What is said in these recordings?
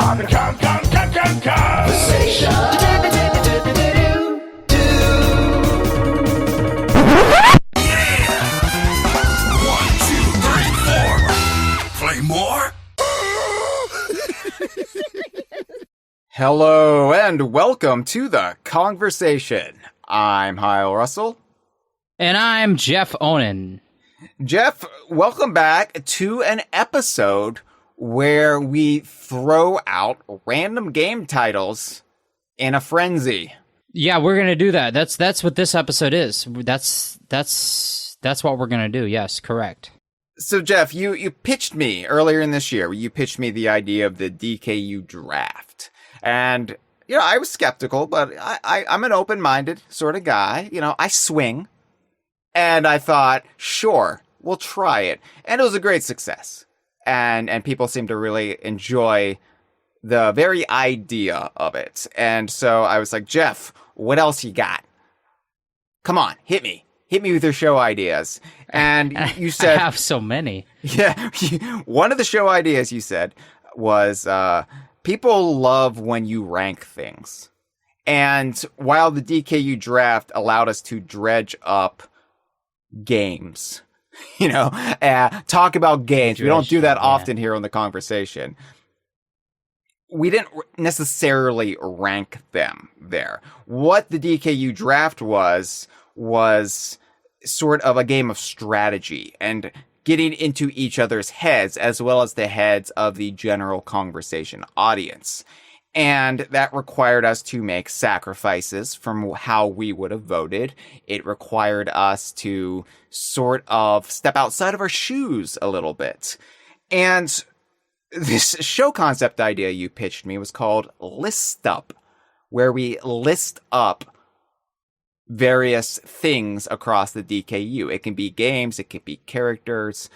On the Kongversation. Yeah! 1, 2, 3, 4. Play more? Hello and welcome to the Kongversation. I'm Hyle Russell. And I'm Jeff Onan. Jeff, welcome back to an episode where we throw out random game titles in a frenzy. Yeah, we're gonna do that. That's what this episode is. That's what we're gonna do. Yes, correct. So Jeff, you pitched me earlier in this year. You pitched me the idea of the DKU draft, and I was skeptical, but I'm an open-minded sort of guy. I swing, and I thought, sure, we'll try it, and it was a great success. And people seem to really enjoy the very idea of it. And so I was like, Jeff, what else you got? Come on, hit me. Hit me with your show ideas. And you said... I have so many. Yeah. One of the show ideas you said was, people love when you rank things. And while the DKU draft allowed us to dredge up games... talk about games. We don't do that often here on the Kongversation. We didn't necessarily rank them there. What the DKU draft was sort of a game of strategy and getting into each other's heads as well as the heads of the general Kongversation audience. And that required us to make sacrifices from how we would have voted. It required us to sort of step outside of our shoes a little bit. And this show concept idea you pitched me was called Listup, where we list up various things across the DKU. It can be games, it can be characters,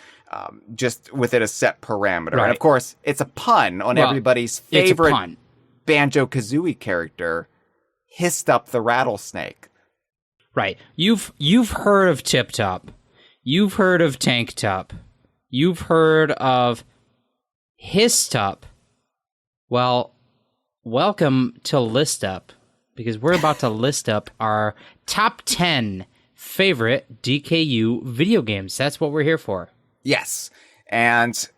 just within a set parameter. Right. And of course, it's a pun on everybody's favorite Banjo-Kazooie character, Listup the rattlesnake. Right. You've heard of Tiptup. You've heard of Tanktup. You've heard of Listup. Well, welcome to Listup, because we're about to list up our top 10 favorite DKU video games. That's what we're here for. Yes. And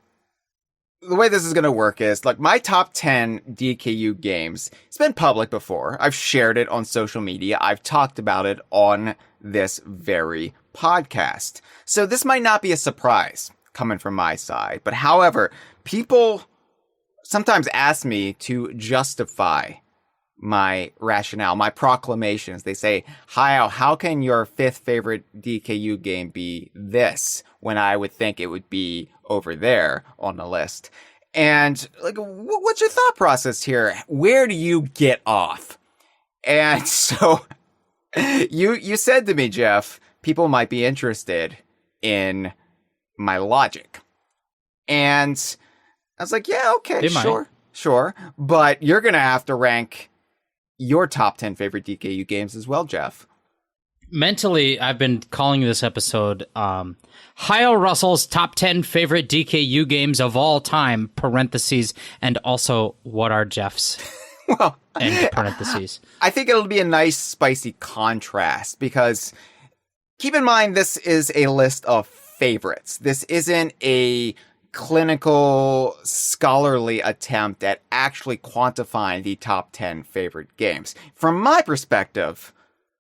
the way this is going to work is, like, my top 10 DKU games, it's been public before. I've shared it on social media. I've talked about it on this very podcast. So this might not be a surprise coming from my side. But however, people sometimes ask me to justify my rationale, my proclamations. They say, how can your fifth favorite DKU game be this when I would think it would be over there on the list? And like, what's your thought process here? Where do you get off? And so you said to me, Jeff, people might be interested in my logic. And I was like, yeah, okay, sure. But you're going to have to rank your top 10 favorite DKU games as well, Jeff. Mentally, I've been calling this episode Hyle Russell's top 10 favorite DKU games of all time, parentheses, and also what are Jeff's? Well, and parentheses. I think it'll be a nice spicy contrast because keep in mind this is a list of favorites. This isn't a clinical, scholarly attempt at actually quantifying the top 10 favorite games. From my perspective,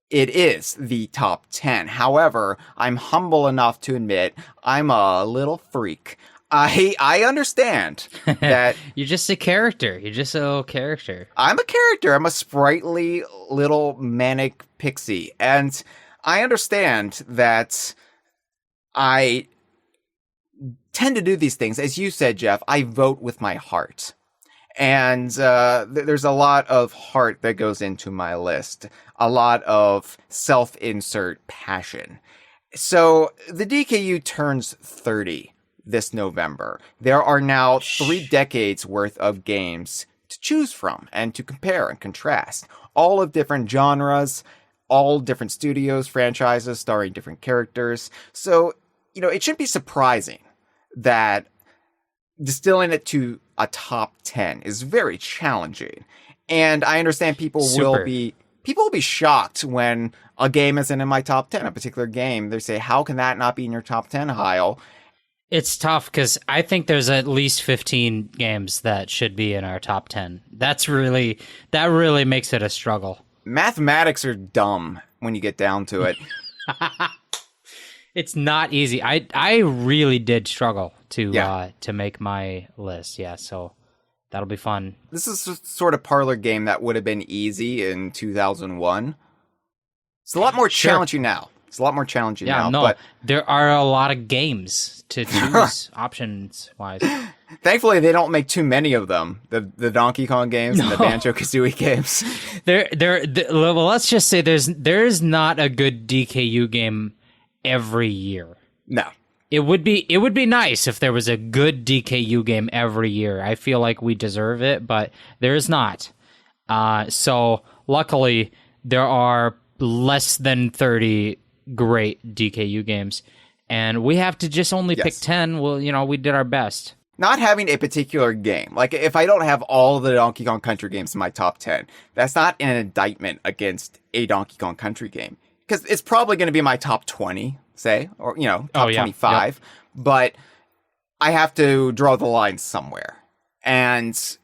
it is the top 10. However, I'm humble enough to admit I'm a little freak. I understand that... You're just a character. You're just a little character. I'm a character. I'm a sprightly little manic pixie. And I understand that I tend to do these things. As you said, Jeff, I vote with my heart. And there's a lot of heart that goes into my list. A lot of self-insert passion. So the DKU turns 30 this November. There are now 3 decades worth of games to choose from and to compare and contrast. All of different genres, all different studios, franchises starring different characters. So, it shouldn't be surprising that distilling it to a top 10 is very challenging. And I understand people will be shocked when a game isn't in my top 10, a particular game. They say, how can that not be in your top 10, Hyle? It's tough because I think there's at least 15 games that should be in our top 10. That really makes it a struggle. Mathematics are dumb when you get down to it. It's not easy. I really did struggle to make my list. Yeah, so that'll be fun. This is a sort of parlor game that would have been easy in 2001. It's a lot more challenging now. It's a lot more challenging now. No, but there are a lot of games to choose options-wise. Thankfully, they don't make too many of them. The Donkey Kong games and the Banjo-Kazooie games. Well, let's just say there's not a good DKU game every year. No. It would be nice if there was a good DKU game every year. I feel like we deserve it, but there is not. So luckily, there are less than 30 great DKU games, and we have to just only pick 10. Well, we did our best. Not having a particular game, like if I don't have all the Donkey Kong Country games in my top 10, that's not an indictment against a Donkey Kong Country game, because it's probably going to be my top 20, say, or top 25. Yep. But I have to draw the line somewhere, and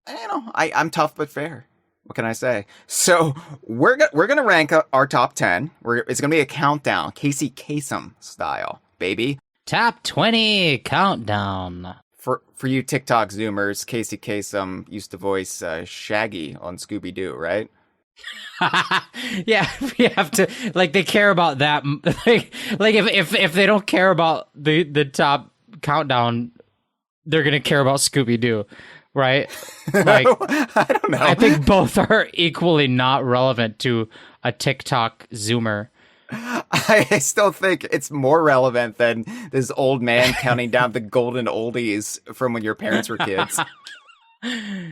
I'm tough but fair. What can I say? So we're gonna rank our top 10. It's gonna be a countdown, Casey Kasem style, baby. Top 20 countdown. For you TikTok Zoomers, Casey Kasem used to voice Shaggy on Scooby-Doo, right? Yeah, we have to they care about that. Like if they don't care about the top countdown, they're gonna care about Scooby-Doo. Right? I don't know. I think both are equally not relevant to a TikTok Zoomer. I still think it's more relevant than this old man counting down the golden oldies from when your parents were kids.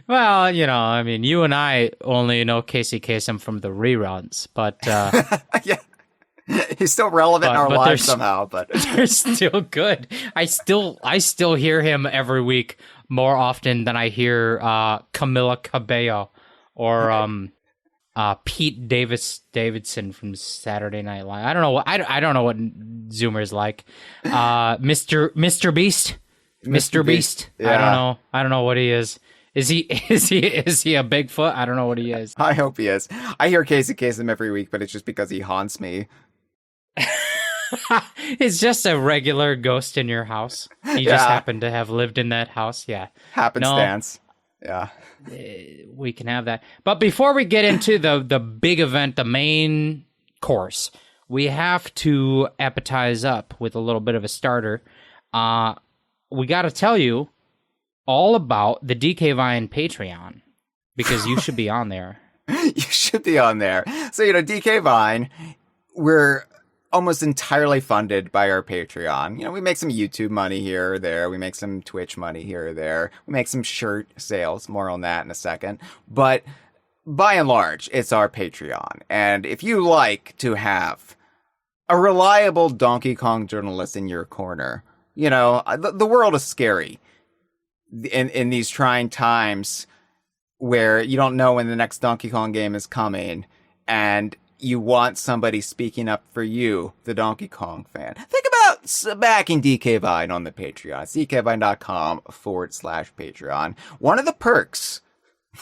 Well, I mean, you and I only know Casey Kasem from the reruns, but... yeah. He's still relevant in our lives somehow, but... They're still good. I still hear him every week more often than I hear Camila Cabello or Pete Davidson from Saturday Night Live. I don't know. I don't know what Zoomer's like. Mr. Beast. Mr. Beast. Yeah. I don't know what he is. Is he a Bigfoot? I don't know what he is. I hope he is. I hear Casey Kasem every week, but it's just because he haunts me. It's just a regular ghost in your house. He just happened to have lived in that house. Yeah. Happenstance. No, yeah. We can have that. But before we get into the big event, the main course, we have to appetize up with a little bit of a starter. We got to tell you all about the DK Vine Patreon, because you should be on there. You should be on there. So, DK Vine, we're almost entirely funded by our Patreon. We make some YouTube money here or there. We make some Twitch money here or there. We make some shirt sales. More on that in a second. But by and large, it's our Patreon. And if you like to have a reliable Donkey Kong journalist in your corner, the world is scary in these trying times where you don't know when the next Donkey Kong game is coming, and you want somebody speaking up for you, the Donkey Kong fan. Think about backing DK Vine on the Patreon. It's dkvine.com/Patreon. One of the perks,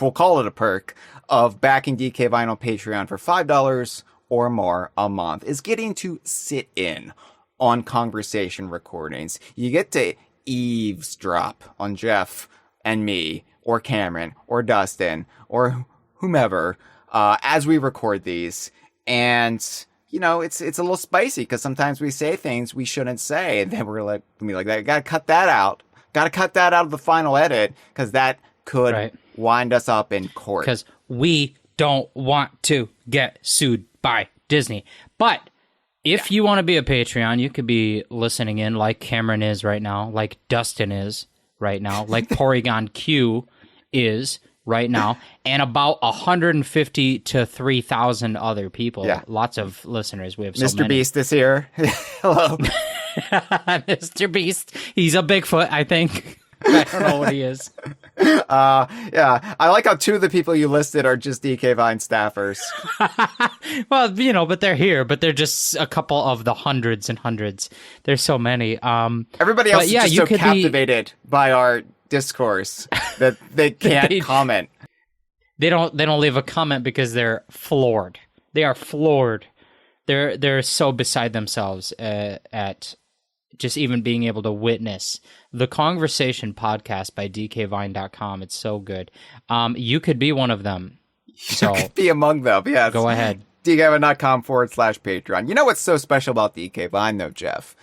we'll call it a perk, of backing DK Vine on Patreon for $5 or more a month is getting to sit in on Kongversation recordings. You get to eavesdrop on Jeff and me, or Cameron, or Dustin, or whomever, as we record these. And, it's a little spicy because sometimes we say things we shouldn't say. And then we're like, gotta cut that out. Gotta cut that out of the final edit because that could wind us up in court. Because we don't want to get sued by Disney. But if you want to be a Patreon, you could be listening in like Cameron is right now, like Dustin is right now, like Porygon Q is right now, and about 150 to 3,000 other people. Yeah. Lots of listeners. We have so Mr. many. Beast is here. Hello. Mr. Beast. He's a Bigfoot, I think. I don't know what he is. Yeah, I like how two of the people you listed are just DK Vine staffers. Well, but they're here, but they're just a couple of the hundreds and hundreds. There's so many. Everybody else is just so captivated by our discourse that they can't comment. They don't leave a comment because they're floored. They are floored. They're so beside themselves at just even being able to witness the Kongversation podcast by dkvine.com. It's so good. You could be one of them. So you could be among them, yes. Go ahead. dkvine.com/Patreon. You know what's so special about DK Vine, though, Jeff?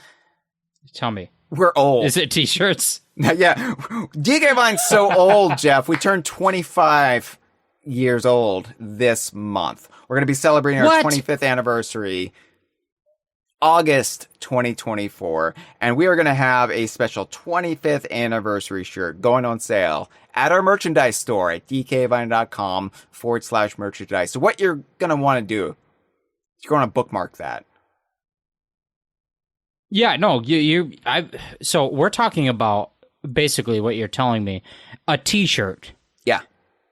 Tell me. We're old. Is it t-shirts? Yeah. DK Vine's so old, Jeff. We turned 25 years old this month. We're going to be celebrating our 25th anniversary August 2024, and we are going to have a special 25th anniversary shirt going on sale at our merchandise store at dkvine.com/merchandise. So what you're going to want to do, you're going to bookmark that. Yeah, no, so we're talking about basically what you're telling me, a t-shirt. Yeah.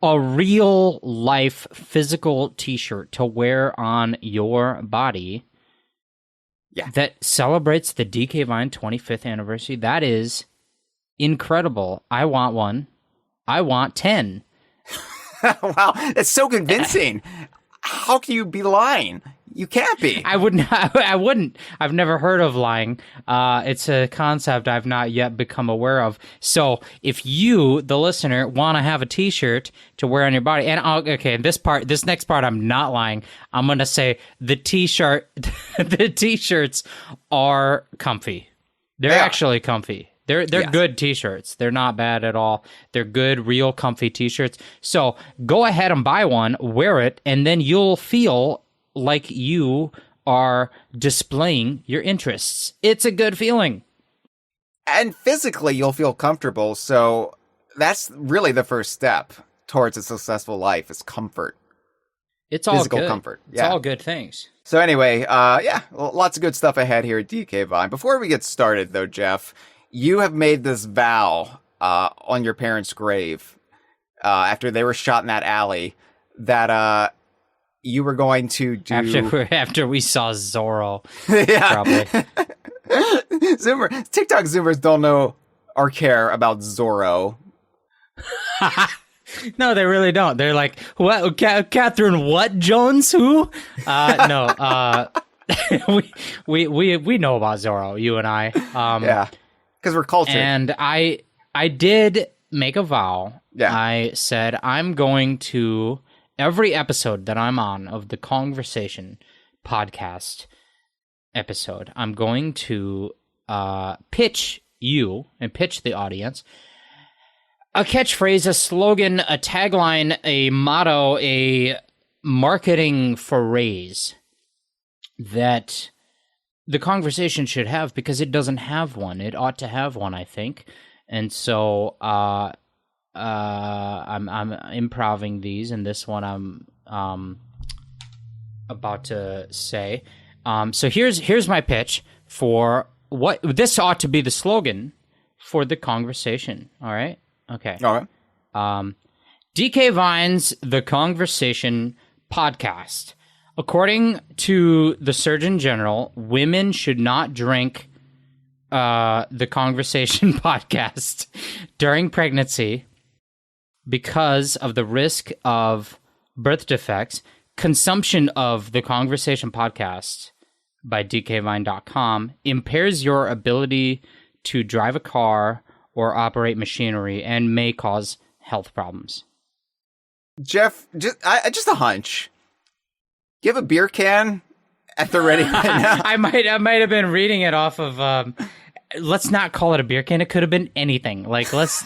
A real life physical t-shirt to wear on your body. Yeah. That celebrates the DK Vine 25th anniversary. That is incredible. I want one. I want 10. Wow, that's so convincing. How can you be lying? You can't be. I wouldn't. I've never heard of lying. It's a concept I've not yet become aware of. So if you, the listener, want to have a t-shirt to wear on your body, and this next part, I'm not lying. I'm going to say the t-shirts are comfy. They're actually comfy. They're good t-shirts. They're not bad at all. They're good, real comfy t-shirts. So go ahead and buy one, wear it, and then you'll feel like you are displaying your interests. It's a good feeling. And physically, you'll feel comfortable. So that's really the first step towards a successful life is comfort. It's all physical good. Comfort. It's all good things. So anyway, lots of good stuff ahead here at DK Vine. Before we get started, though, Jeff, you have made this vow on your parents' grave after they were shot in that alley that you were going to do... After we saw Zorro. Yeah. Probably. TikTok Zoomers don't know or care about Zorro. No, they really don't. They're like, what? Catherine what? Jones? Who? No. We know about Zorro, you and I. Yeah. Because we're cultured. And I did make a vow. Yeah. I said, I'm going to... Every episode that I'm on of the Kongversation podcast episode, I'm going to pitch you and pitch the audience a catchphrase, a slogan, a tagline, a motto, a marketing phrase that the Kongversation should have because it doesn't have one. It ought to have one, I think. And so I'm improving these, and this one I'm about to say. So here's my pitch for what this ought to be the slogan for the Kongversation. All right. Okay. All right. DK Vine's The Kongversation podcast. According to the Surgeon General, women should not drink the Kongversation podcast during pregnancy because of the risk of birth defects. Consumption of the Kongversation podcast by dkvine.com impairs your ability to drive a car or operate machinery and may cause health problems. Jeff, just a hunch. Do you have a beer can at the ready right now? I might have been reading it off of. Let's not call it a beer can. It could have been anything. Like let's,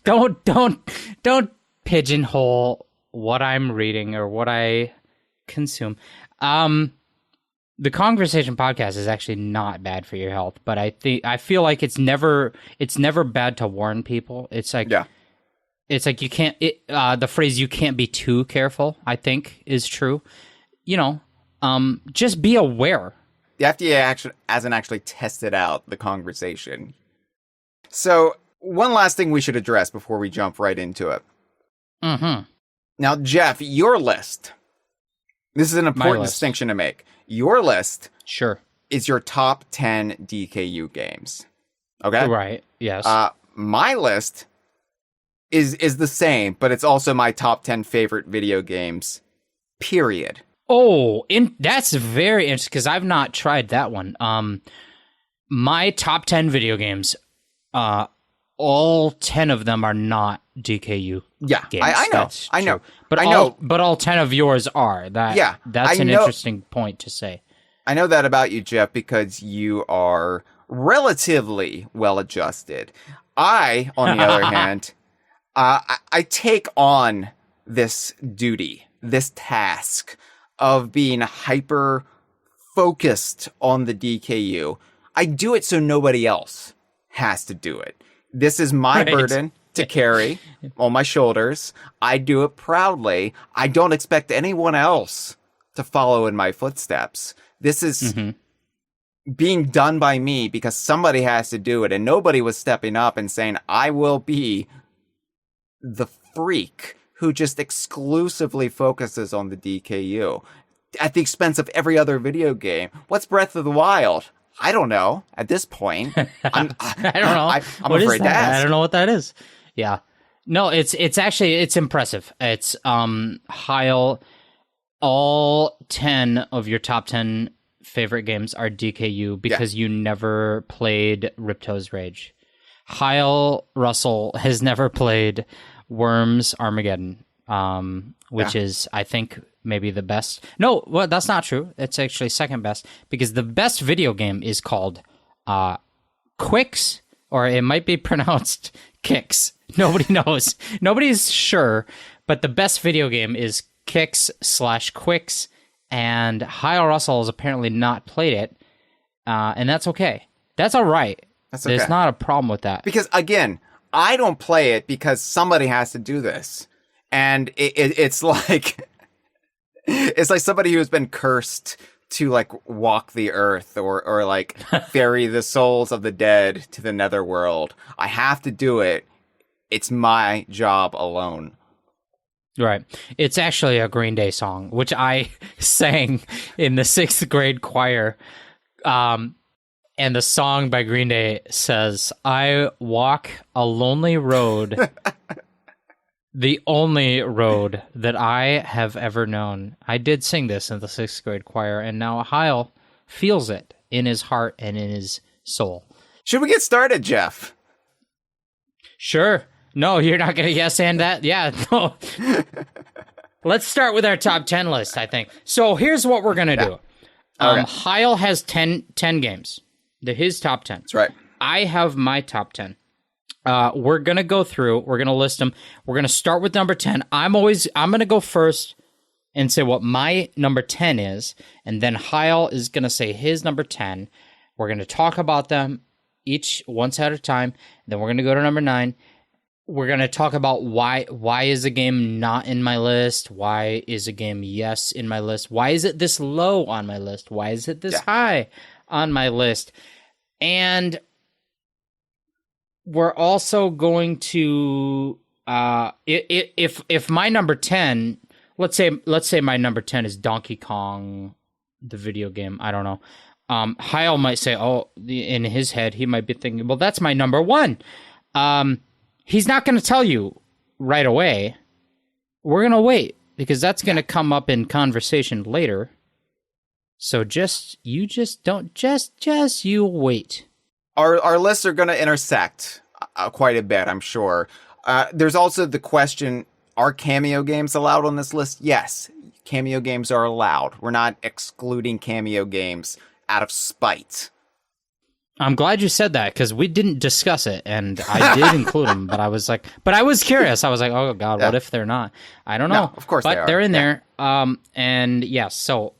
don't pigeonhole what I'm reading or what I consume. The Kongversation podcast is actually not bad for your health, but I feel like it's never bad to warn people. It's like It's like you can't. The phrase "you can't be too careful," I think, is true. Just be aware. The FDA hasn't actually tested out the Kongversation. So, one last thing we should address before we jump right into it. Mm-hmm. Now, Jeff, your list. This is an important distinction to make. Your list is your top 10 DKU games. Okay? Right, yes. My list is the same, but it's also my top 10 favorite video games, period. Oh, that's very interesting, because I've not tried that one. My top 10 video games, all 10 of them are not DKU games. I know. But all 10 of yours are. That's an interesting point to say. I know that about you, Jeff, because you are relatively well-adjusted. I, on the other hand, I take on this duty, this task of being hyper-focused on the DKU. I do it so nobody else has to do it. This is my burden to carry on my shoulders. I do it proudly. I don't expect anyone else to follow in my footsteps. This is being done by me because somebody has to do it, and nobody was stepping up and saying, I will be the freak who just exclusively focuses on the DKU at the expense of every other video game. What's Breath of the Wild? I don't know at this point. I don't know. I'm afraid to ask. I don't know what that is. Yeah. No, it's impressive. It's Hyle, all 10 of your top 10 favorite games are DKU because you never played Ripto's Rage. Hyle Russell has never played Worms Armageddon, which is, I think, maybe the best. No, well, that's not true. It's actually second best, because the best video game is called Quicks, or it might be pronounced Kicks. Nobody knows. Nobody's sure, but the best video game is Kicks/Quicks, and Hyle Russell has apparently not played it, and that's okay. That's all right. That's okay. There's not a problem with that. Because, again, I don't play it because somebody has to do this. And it's like... It's like somebody who's been cursed to, like, walk the earth or like, ferry the souls of the dead to the netherworld. I have to do it. It's my job alone. Right. It's actually a Green Day song, which I sang in the 6th grade choir. And the song by Green Day says, I walk a lonely road, the only road that I have ever known. I did sing this in the 6th grade choir, and now Hyle feels it in his heart and in his soul. Should we get started, Jeff? Sure. No, you're not going to yes and that? Yeah, no. Let's start with our top 10 list, I think. So here's what we're going to do. Okay. Hyle has 10 games. His top 10. That's right. I have my top 10. We're going to go through. We're going to list them. We're going to start with number 10. I'm going to go first and say what my number 10 is. And then Hyle is going to say his number 10. We're going to talk about them each once at a time. Then we're going to go to number 9. We're going to talk about why is a game not in my list? Why is a game yes in my list? Why is it this low on my list? Why is it this high on my list? And we're also going to if my number 10, let's say my number 10 is Donkey Kong, the video game. I don't know. Hyle might say, in his head, he might be thinking, well, that's my number 1. He's not going to tell you right away. We're going to wait, because that's going to come up in conversation later. So you wait. Our lists are going to intersect quite a bit, I'm sure. There's also the question, are cameo games allowed on this list? Yes, cameo games are allowed. We're not excluding cameo games out of spite. I'm glad you said that, because we didn't discuss it, and I did include them, but I was curious. I was like, oh God, what if they're not? I don't know. No, of course but they're in there. And yes, so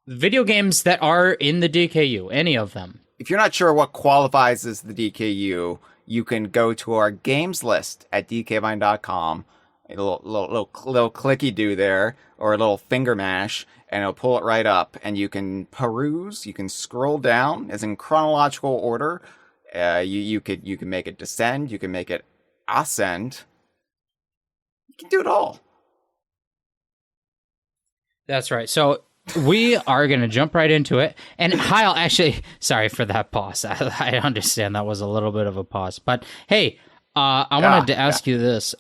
video games that are in the DKU, any of them. If you're not sure what qualifies as the DKU, you can go to our games list at dkvine.com. A little clicky do there, or a little finger mash, and it'll pull it right up. And you can peruse, you can scroll down as in chronological order. You can make it descend, you can make it ascend. You can do it all. That's right. So we are going to jump right into it. And Hyle, actually, sorry for that pause. I understand that was a little bit of a pause. But hey, I wanted to ask you this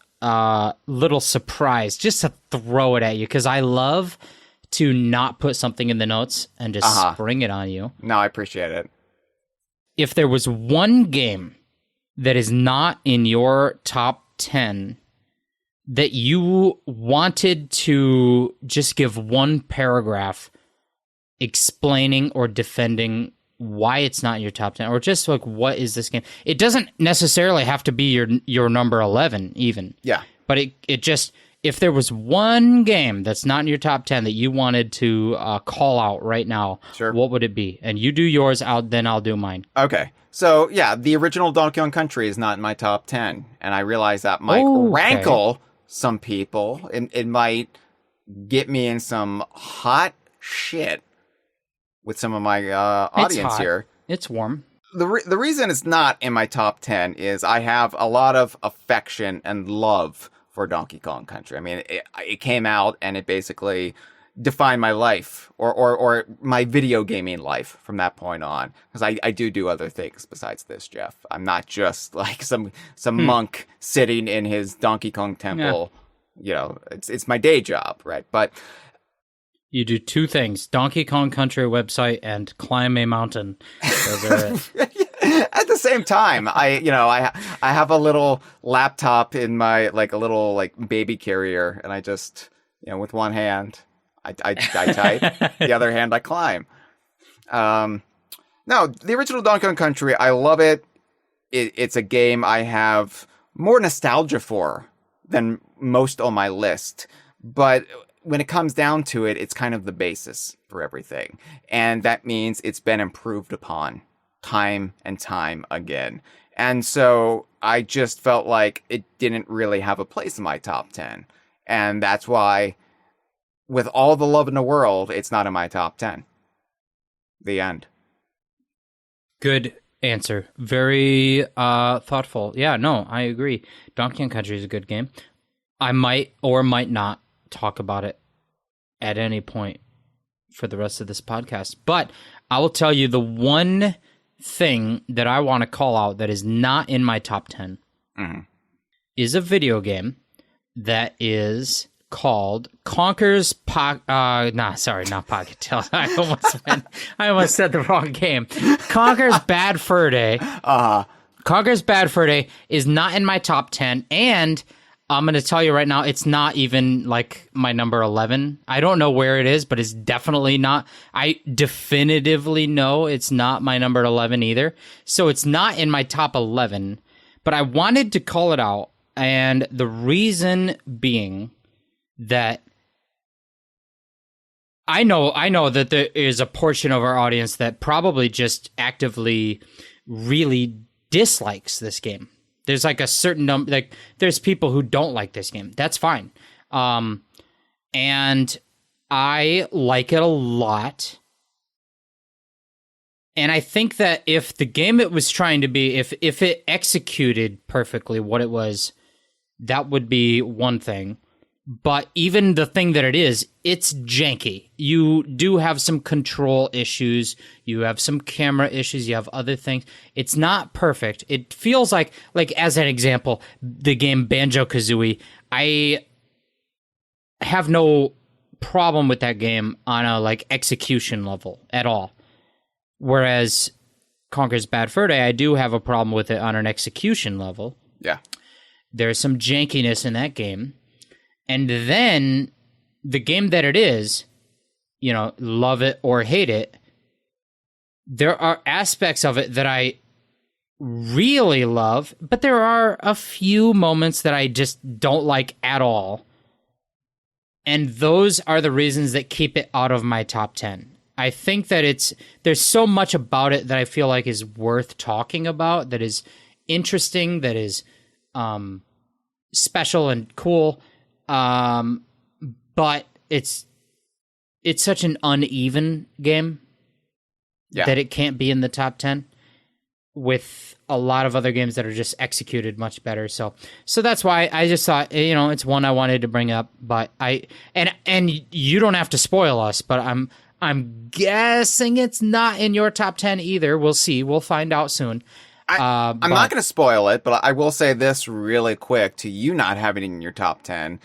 little surprise, just to throw it at you, because I love to not put something in the notes and just spring it on you. No, I appreciate it. If there was one game that is not in your top 10 that you wanted to just give one paragraph explaining or defending why it's not in your top 10, or just like, what is this game? It doesn't necessarily have to be your number 11 even. Yeah. But it just, if there was one game that's not in your top 10 that you wanted to call out right now, sure, what would it be? And you do yours out, then I'll do mine. Okay. So, yeah, the original Donkey Kong Country is not in my top 10. And I realize that might rankle some people. It might get me in some hot shit with some of my audience here. It's warm. The reason it's not in my top 10 is I have a lot of affection and love for Donkey Kong Country. I mean, it came out and it basically defined my life or my video gaming life from that point on. Because I do other things besides this, Jeff. I'm not just like some monk sitting in his Donkey Kong temple. Yeah. You know, it's my day job, right? But you do two things: Donkey Kong Country website and climb a mountain. Those are it. At the same time, I have a little laptop in my, like, a little, like, baby carrier, and I just, with one hand I type, the other hand I climb. No, the original Donkey Kong Country, I love it. It's a game I have more nostalgia for than most on my list, but when it comes down to it, it's kind of the basis for everything. And that means it's been improved upon time and time again. And so I just felt like it didn't really have a place in my top 10. And that's why, with all the love in the world, it's not in my top 10. The end. Good answer. Very thoughtful. Yeah, no, I agree. Donkey Kong Country is a good game. I might or might not talk about it at any point for the rest of this podcast. But I will tell you the one thing that I want to call out that is not in my top 10 is a video game that is called Conker's not Pocket Tales. I almost said the wrong game. Conker's Bad Fur Day. Conker's Bad Fur Day is not in my top 10, and I'm going to tell you right now, it's not even like my number 11. I don't know where it is, but it's definitely not. I definitively know it's not my number 11 either. So it's not in my top 11, but I wanted to call it out. And the reason being that I know that there is a portion of our audience that probably just actively really dislikes this game. There's like a certain number, like there's people who don't like this game. That's fine. And I like it a lot. And I think that if the game it was trying to be, if it executed perfectly what it was, that would be one thing. But even the thing that it is, it's janky. You do have some control issues. You have some camera issues. You have other things. It's not perfect. It feels like as an example, the game Banjo-Kazooie, I have no problem with that game on a like execution level at all. Whereas Conker's Bad Fur Day, I do have a problem with it on an execution level. Yeah. There's some jankiness in that game. And then the game that it is, love it or hate it, there are aspects of it that I really love, but there are a few moments that I just don't like at all. And those are the reasons that keep it out of my top 10. I think that there's so much about it that I feel like is worth talking about, that is interesting, that is special and cool. but it's such an uneven game that it can't be in the top 10 with a lot of other games that are just executed much better. So that's why I just thought, it's one I wanted to bring up, but and you don't have to spoil us, but I'm guessing it's not in your top 10 either. We'll see. We'll find out soon. I'm not going to spoil it, but I will say this really quick to you not having it in your top 10.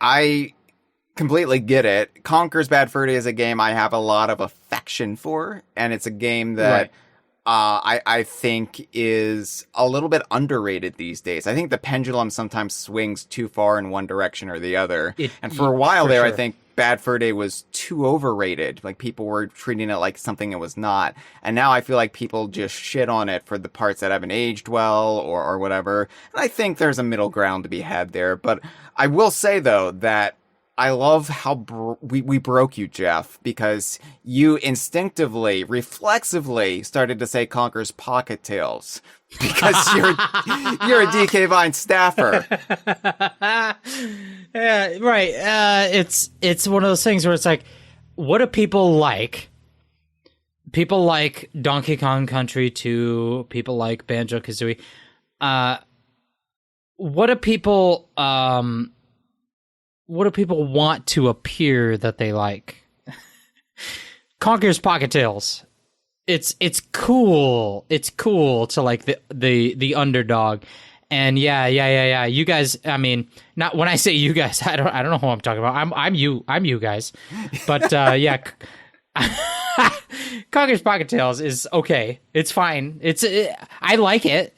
I completely get it. Conker's Bad Fur Day is a game I have a lot of affection for, and it's a game that I think is a little bit underrated these days. I think the pendulum sometimes swings too far in one direction or the other. And for a while there, sure. I think Bad Fur Day was too overrated. Like, people were treating it like something it was not. And now I feel like people just shit on it for the parts that haven't aged well or whatever. And I think there's a middle ground to be had there. But I will say, though, that I love how we broke you, Jeff, because you instinctively, reflexively started to say Conker's Pocket Tales because you're a DK Vine staffer. Yeah, right. It's one of those things where it's like, what do people like? People like Donkey Kong Country 2. People like Banjo-Kazooie. What do people want to appear that they like? Conker's Pocket Tales. It's cool. It's cool to like the underdog. And yeah. You guys, I mean, not when I say you guys, I don't know who I'm talking about. I'm you guys. But yeah. Conker's Pocket Tales is okay. It's fine. I like it.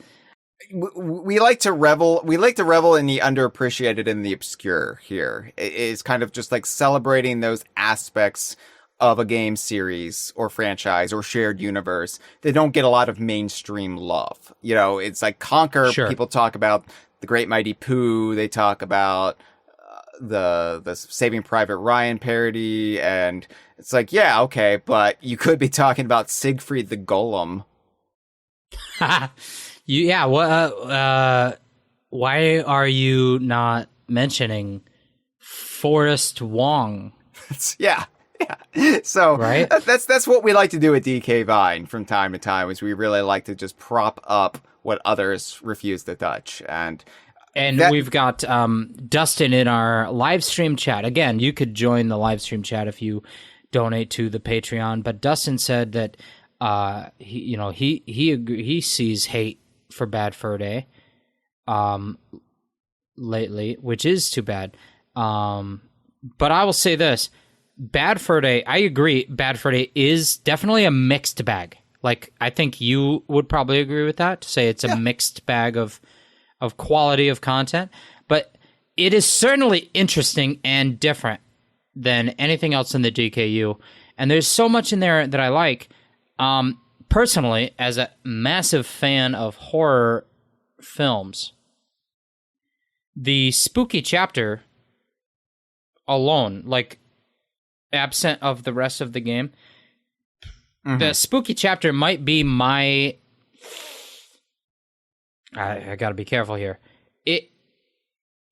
We like to revel in the underappreciated and the obscure here. It is kind of just like celebrating those aspects of a game series or franchise or shared universe that don't get a lot of mainstream love. It's like Conker. Sure. People talk about the Great Mighty Pooh. They talk about the Saving Private Ryan parody, and it's like, yeah, okay, but you could be talking about Siegfried the Golem. Yeah, why are you not mentioning Forrest Wong? Yeah. So right? that's what we like to do at DK Vine from time to time, is we really like to just prop up what others refuse to touch. And we've got Dustin in our live stream chat. Again, you could join the live stream chat if you donate to the Patreon. But Dustin said that he sees hate for Bad Fur Day lately, which is too bad. But I will say this. Bad Fur Day, I agree, Bad Fur Day is definitely a mixed bag. Like, I think you would probably agree with that, to say it's a mixed bag of quality of content. But it is certainly interesting and different than anything else in the DKU. And there's so much in there that I like. Personally, as a massive fan of horror films, the spooky chapter alone, like, absent of the rest of the game, the spooky chapter might be my... I gotta be careful here. It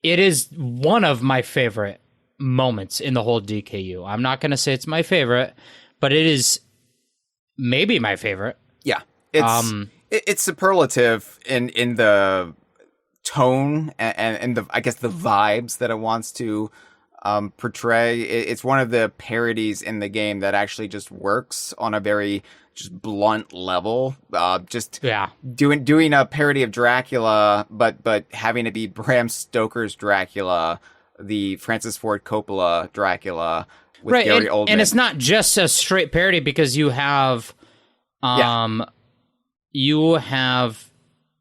is one of my favorite moments in the whole DKU. I'm not gonna say it's my favorite, but it is maybe my favorite. Yeah, it's superlative in the tone and the, I guess, the vibes that it wants to portray. It's one of the parodies in the game that actually just works on a very just blunt level. Doing a parody of Dracula, but having it be Bram Stoker's Dracula, the Francis Ford Coppola Dracula with Gary Oldman. And it's not just a straight parody, because you have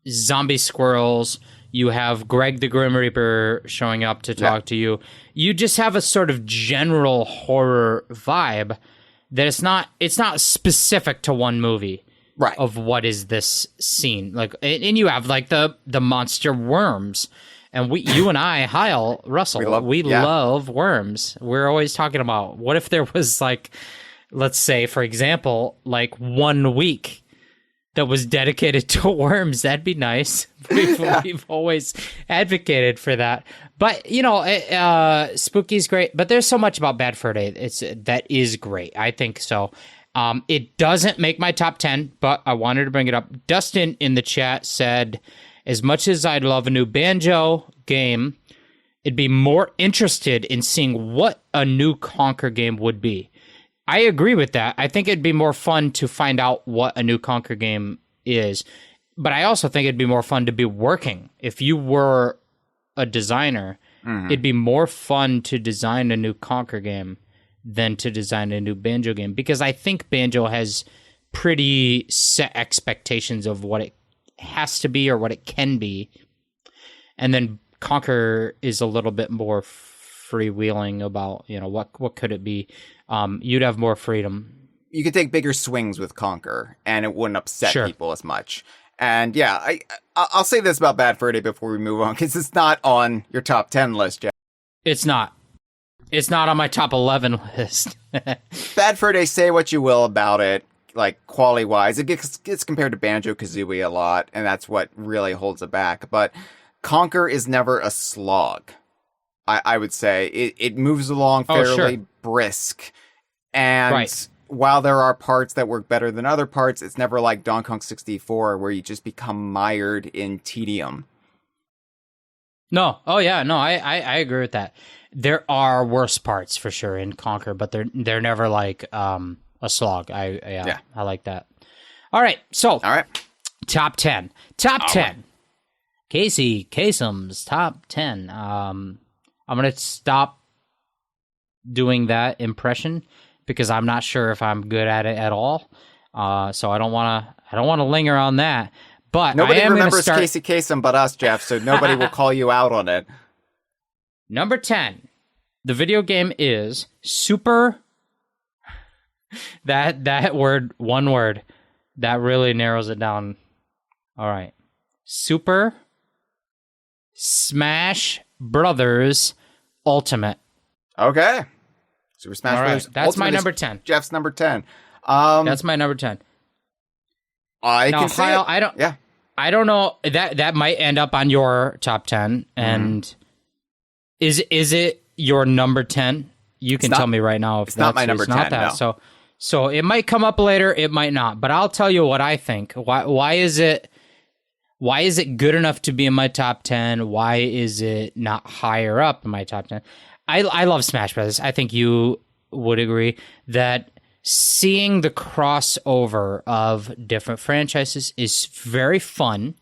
zombie squirrels. You have Greg the Grim Reaper showing up to talk to you. You just have a sort of general horror vibe that it's not specific to one movie. Right. Of what is this scene. Like, and you have like the monster worms. And you and I, Hyle, Russell, we love worms. We're always talking about, what if there was, like, let's say, for example, like 1 week that was dedicated to worms. That'd be nice. We've always advocated for that. But, Spooky's great. But there's so much about Bad Fur Day. That is great. I think so. It doesn't make my top 10, but I wanted to bring it up. Dustin in the chat said, as much as I'd love a new Banjo game, it'd be more interested in seeing what a new Conker game would be. I agree with that. I think it'd be more fun to find out what a new Conker game is. But I also think it'd be more fun to be working. If you were a designer, it'd be more fun to design a new Conker game than to design a new Banjo game. Because I think Banjo has pretty set expectations of what it has to be or what it can be. And then Conker is a little bit more freewheeling about, what could it be? You'd have more freedom. You could take bigger swings with Conker, and it wouldn't upset people as much. And yeah, I'll say this about Bad Fur Day before we move on, because it's not on your top 10 list, Jeff. It's not. It's not on my top 11 list. Bad Fur Day, say what you will about it, like quality-wise. It gets compared to Banjo-Kazooie a lot, and that's what really holds it back. But Conker is never a slog. I would say it moves along fairly brisk, and while there are parts that work better than other parts, it's never like Donkey Kong 64 where you just become mired in tedium. No, I agree with that. There are worse parts for sure in Conker, but they're never like a slog. I like that. All right, top 10, Casey Kasem's top 10. I'm going to stop doing that impression because I'm not sure if I'm good at it at all. So I don't want to linger on that. But nobody I am remembers start... Casey Kasem but us, Jeff, so nobody will call you out on it. Number 10. The video game is Super... That word, one word, that really narrows it down. All right. Super Smash Brothers Ultimate. Okay. Super Smash Brothers. That's Ultimate my number 10. Jeff's number 10. That's my number 10. I can see Hyle, it. I don't know. That might end up on your top 10. And is it your number 10? You can tell me right now if it's not my number 10. No. So it might come up later. It might not. But I'll tell you what I think. Why is it good enough to be in my top 10? Why is it not higher up in my top 10? I love Smash Bros. I think you would agree that seeing the crossover of different franchises is very fun.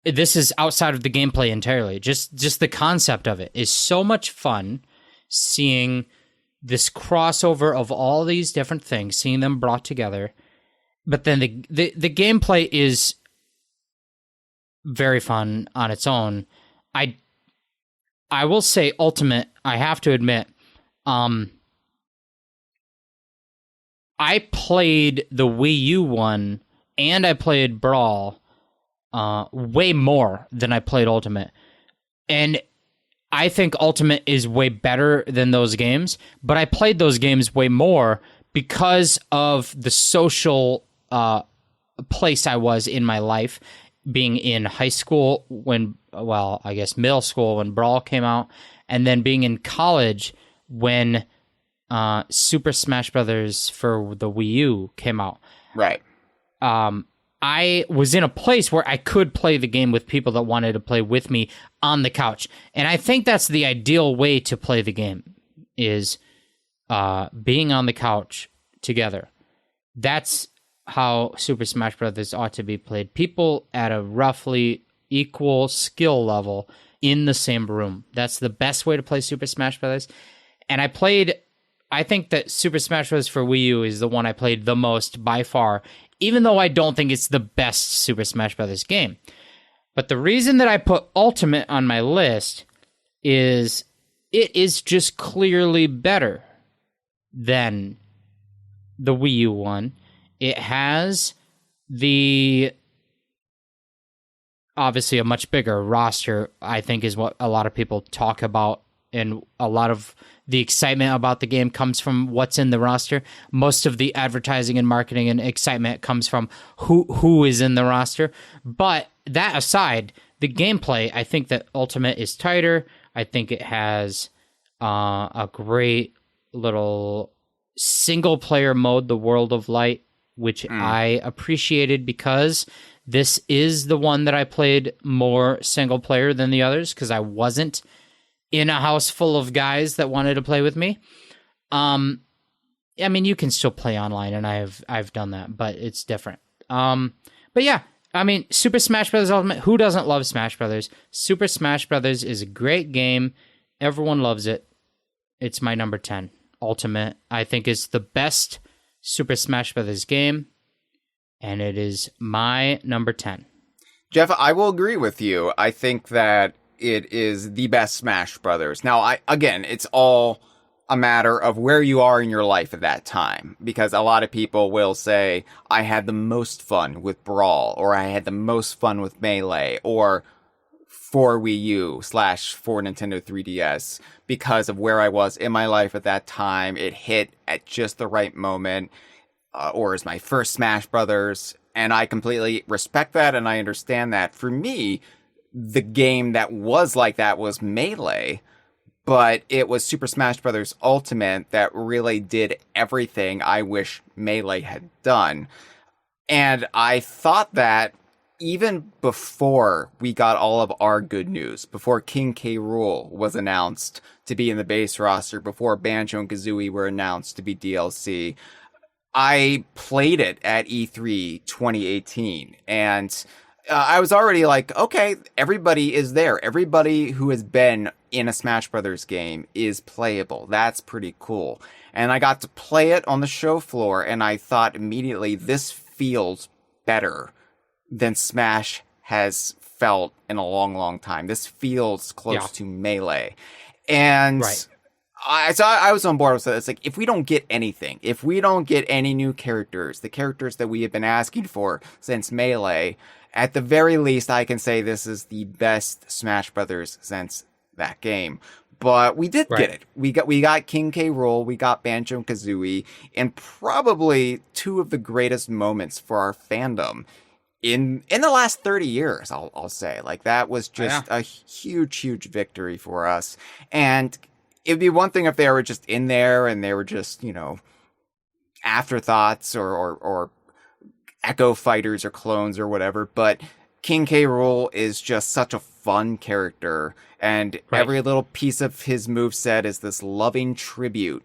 This is outside of the gameplay entirely. Just the concept of it is so much fun, seeing this crossover of all these different things, seeing them brought together. But then the gameplay is very fun on its own. I will say Ultimate, I have to admit, I played the Wii U one and I played Brawl way more than I played Ultimate. And I think Ultimate is way better than those games, but I played those games way more because of the social place I was in my life, being in high school I guess middle school when Brawl came out, and then being in college when Super Smash Brothers for the Wii U came out. Right. I was in a place where I could play the game with people that wanted to play with me on the couch. And I think that's the ideal way to play the game, is being on the couch together. That's how Super Smash Brothers ought to be played. People at a roughly equal skill level in the same room. That's the best way to play Super Smash Brothers. And I think that Super Smash Bros. For Wii U is the one I played the most by far, even though I don't think it's the best Super Smash Bros. Game. But the reason that I put Ultimate on my list is it is just clearly better than the Wii U one. It has obviously a much bigger roster, I think, is what a lot of people talk about and a lot of the excitement about the game comes from what's in the roster. Most of the advertising and marketing and excitement comes from who is in the roster. But that aside, the gameplay, I think that Ultimate is tighter. I think it has a great little single-player mode, the World of Light, which I appreciated because this is the one that I played more single-player than the others because I wasn't in a house full of guys that wanted to play with me. I mean, you can still play online, and I've done that, but it's different. But yeah, I mean, Super Smash Bros. Ultimate, who doesn't love Smash Brothers? Super Smash Brothers is a great game. Everyone loves it. It's my number 10. Ultimate, I think, is the best Super Smash Brothers game, and it is my number 10. Jeff, I will agree with you. I think that it is the best Smash Brothers. Now, again, it's all a matter of where you are in your life at that time, because a lot of people will say, I had the most fun with Brawl, or I had the most fun with Melee, or for Wii U / for Nintendo 3DS, because of where I was in my life at that time. It hit at just the right moment, or as my first Smash Brothers, and I completely respect that, and I understand that. For me, the game that was like that was Melee, but it was Super Smash Bros. Ultimate that really did everything I wish Melee had done. And I thought that even before we got all of our good news, before King K. Rool was announced to be in the base roster, before Banjo and Kazooie were announced to be DLC, I played it at E3 2018, and I was already like, okay, everybody is there. Everybody who has been in a Smash Brothers game is playable. That's pretty cool. And I got to play it on the show floor, and I thought immediately, this feels better than Smash has felt in a long, long time. This feels close to Melee. And I was on board with it. It's like, if we don't get anything, if we don't get any new characters, the characters that we have been asking for since Melee, at the very least, I can say this is the best Smash Brothers since that game. But we did get it. We got King K. Rool, we got Banjo and Kazooie, and probably two of the greatest moments for our fandom in the last 30 years. I'll say, like, that was just a huge victory for us. And it'd be one thing if they were just in there and they were just, you know, afterthoughts or Echo Fighters or clones or whatever, but King K. Rool is just such a fun character, and every little piece of his moveset is this loving tribute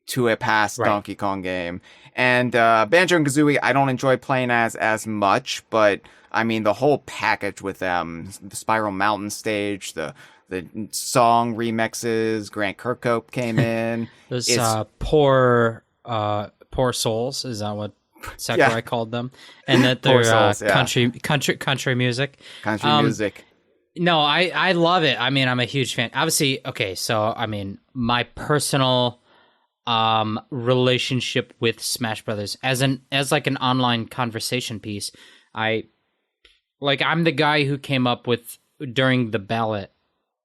to a past Donkey Kong game. And Banjo and Kazooie, I don't enjoy playing as much, but I mean, the whole package with them, the Spiral Mountain stage, the song remixes, Grant Kirkhope came in. Those poor souls, is that what Sakurai called them? And that they're country music. Country music. No, I love it. I mean, I'm a huge fan. Obviously, okay, so I mean, my personal relationship with Smash Brothers as like an online conversation piece, I'm the guy who came up with, during the ballot,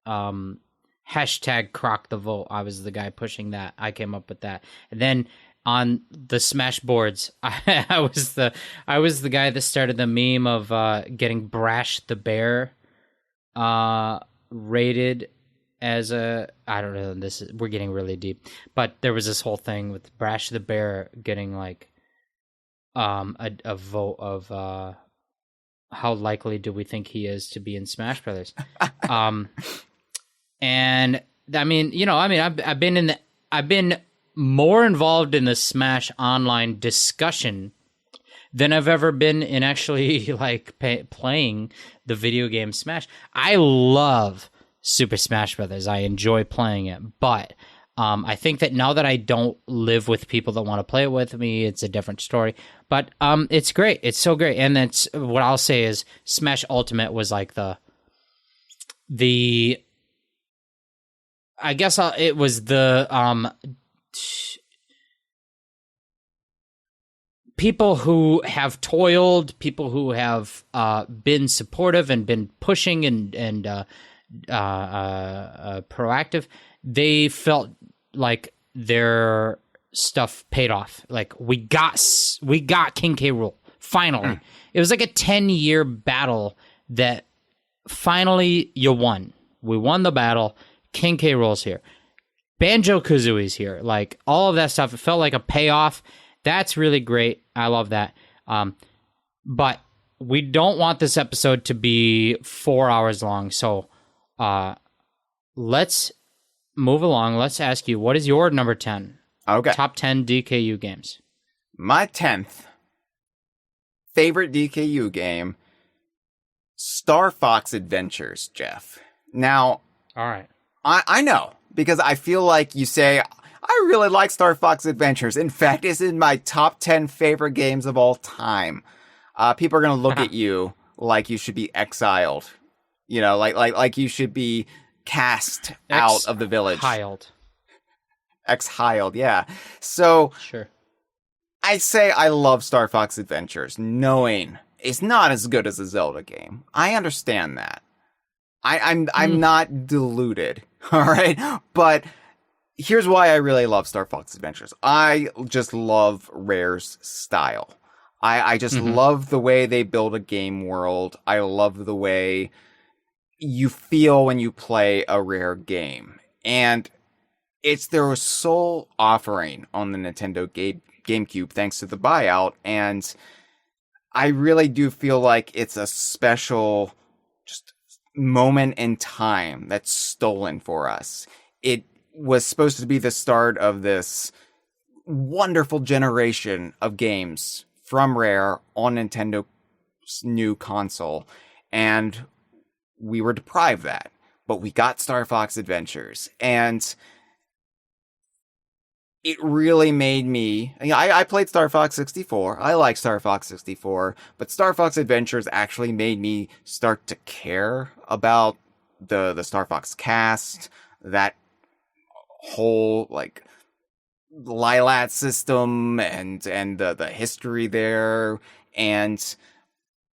hashtag Croc the Vote. I was the guy pushing that. I came up with that. And then on the Smash boards, I was the guy that started the meme of getting Brash the Bear rated as a, I don't know, we're getting really deep, but there was this whole thing with Brash the Bear getting like a vote of how likely do we think he is to be in Smash Brothers. And I mean, you know, I mean, I've been more involved in the Smash online discussion than I've ever been in actually like playing the video game Smash. I love Super Smash Brothers. I enjoy playing it, but I think that now that I don't live with people that want to play it with me, it's a different story. But it's great. It's so great. And that's what I'll say is Smash Ultimate was like the I guess it was the people who have toiled, people who have been supportive and been pushing and proactive. They felt like their stuff paid off. Like we got King K. Rool finally. It was like a 10-year battle that finally you won. We won the battle. King K. Rool's here. Banjo-Kazooie's here. Like all of that stuff. It felt like a payoff. That's really great. I love that. But we don't want this episode to be 4 hours long. So let's move along. Let's ask you, what is your number 10? Okay. Top 10 DKU games. My 10th favorite DKU game, Star Fox Adventures, Jeff. Now, all right. I know, because I feel like you say, I really like Star Fox Adventures. In fact, it's in my top 10 favorite games of all time. People are going to look at you like you should be exiled. You know, like you should be cast out of the village. Exiled, yeah. So, sure. I say I love Star Fox Adventures, knowing it's not as good as a Zelda game. I understand that. I'm not deluded, all right? But here's why I really love Star Fox Adventures. I just love Rare's style. I just love the way they build a game world. I love the way you feel when you play a Rare game. And it's their sole offering on the Nintendo GameCube thanks to the buyout. And I really do feel like it's a special just moment in time that's stolen for us. It was supposed to be the start of this wonderful generation of games from Rare on Nintendo's new console, and we were deprived that. But we got Star Fox Adventures, and it really made me... I played Star Fox 64. I like Star Fox 64, but Star Fox Adventures actually made me start to care about the Star Fox cast, that whole, like, Lilat system and the history there. And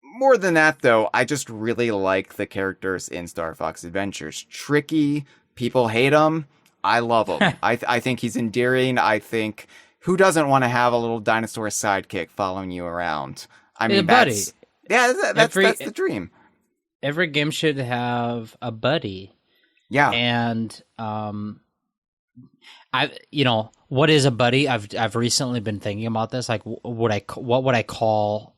more than that, though, I just really like the characters in Star Fox Adventures. Tricky, people hate him. I love him. I think he's endearing. I think, who doesn't want to have a little dinosaur sidekick following you around? I mean, that's the dream. Every game should have a buddy. Yeah. And what is a buddy? I've recently been thinking about this. Like, what would I call?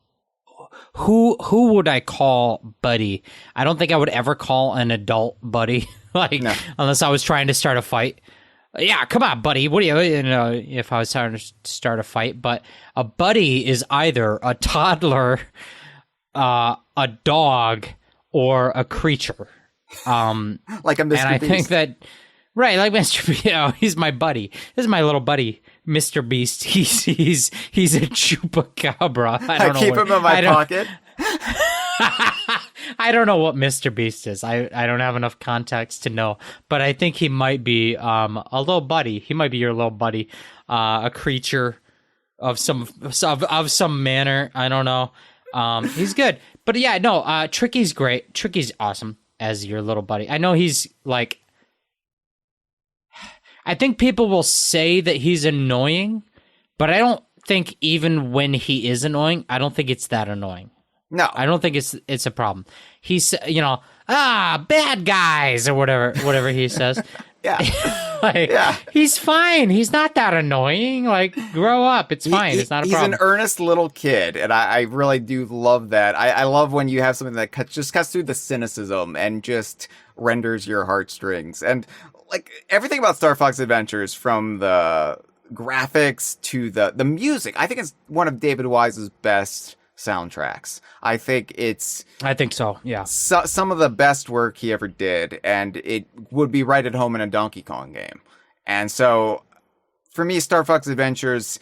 Who would I call buddy? I don't think I would ever call an adult buddy. No. Unless I was trying to start a fight. Yeah, come on, buddy. What do you know? If I was trying to start a fight, but a buddy is either a toddler, a dog, or a creature. Like a Mr. And I Beast. think that. Right, like Mr. Beast, he's my buddy. This is my little buddy, Mr. Beast. He's a chupacabra. I keep him in my pocket. I don't know what Mr. Beast is. I don't have enough context to know, but I think he might be a little buddy. He might be your little buddy, a creature of some manner. I don't know. He's good, but yeah, no. Tricky's great. Tricky's awesome as your little buddy. I know he's like. I think people will say that he's annoying, but I don't think even when he is annoying, I don't think it's that annoying. No. I don't think it's a problem. He's, bad guys or whatever he says. Yeah. He's fine. He's not that annoying. Like, grow up. It's fine. It's not a problem. He's an earnest little kid, and I really do love that. I love when you have something that just cuts through the cynicism and just renders your heartstrings. And like everything about Star Fox Adventures, from the graphics to the music, I think it's one of David Wise's best soundtracks. I think so, yeah. Some of the best work he ever did, and it would be right at home in a Donkey Kong game. And so, for me, Star Fox Adventures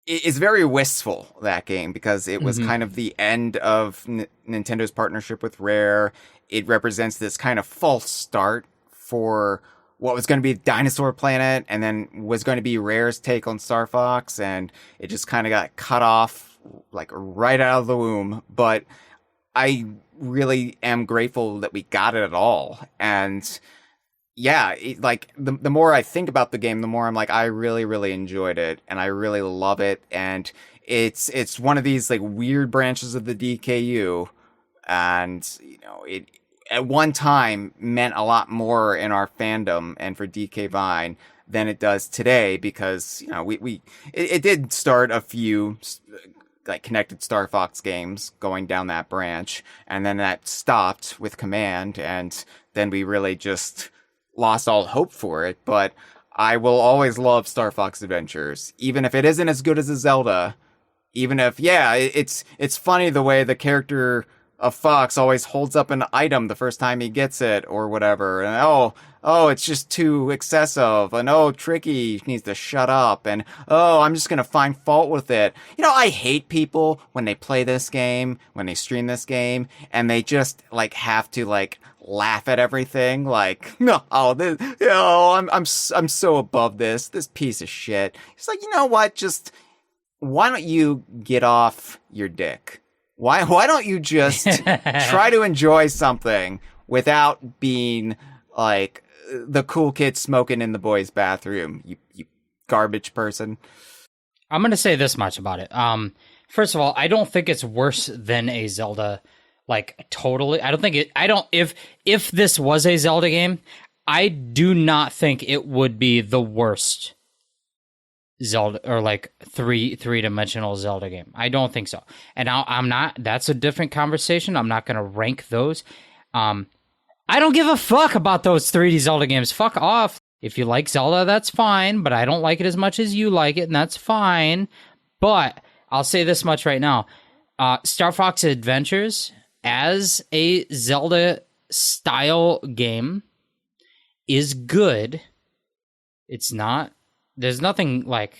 is very wistful, that game, because it was kind of the end of Nintendo's partnership with Rare. It represents this kind of false start for what was going to be Dinosaur Planet, and then was going to be Rare's take on Star Fox, and it just kind of got cut off, like, right out of the womb. But I really am grateful that we got it at all. And yeah, like the more I think about the game, the more I'm like, I really, really enjoyed it, and I really love it. And it's one of these like weird branches of the DKU, and it at one time meant a lot more in our fandom and for DK Vine than it does today, because it did start a few like connected Star Fox games going down that branch, and then that stopped with Command, and then we really just lost all hope for it. But I will always love Star Fox Adventures, even if it isn't as good as a Zelda. Even if, it's funny the way the character of Fox always holds up an item the first time he gets it or whatever. And it's just too excessive. And Tricky needs to shut up. And I'm just going to find fault with it. I hate people when they play this game, when they stream this game, and they just like have to like laugh at everything. Like, I'm so above this piece of shit. It's like, you know what? Just, why don't you get off your dick? Why don't you just try to enjoy something without being like the cool kid smoking in the boys' bathroom, you garbage person? I'm going to say this much about it. First of all, I don't think it's worse than a Zelda, like totally. If this was a Zelda game, I do not think it would be the worst Zelda or like three-dimensional Zelda game. I don't think so. And now that's a different conversation. I'm not going to rank those. I don't give a fuck about those 3D Zelda games. Fuck off. If you like Zelda, that's fine, but I don't like it as much as you like it, and that's fine. But I'll say this much right now. Star Fox Adventures as a Zelda style game is good. It's not. There's nothing wrong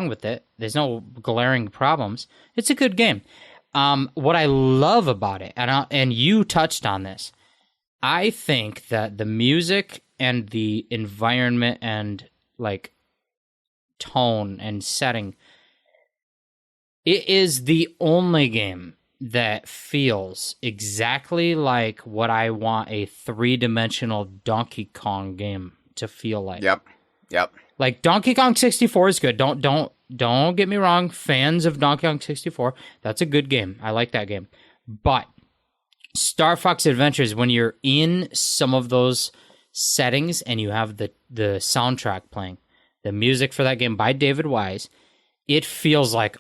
with it. There's no glaring problems. It's a good game. What I love about it, and you touched on this, I think that the music and the environment and like tone and setting, it is the only game that feels exactly like what I want a 3-dimensional Donkey Kong game to feel like. Yep. Like Donkey Kong 64 is good. Don't get me wrong. Fans of Donkey Kong 64, that's a good game. I like that game. But Star Fox Adventures, when you're in some of those settings and you have the soundtrack playing, the music for that game by David Wise, it feels like,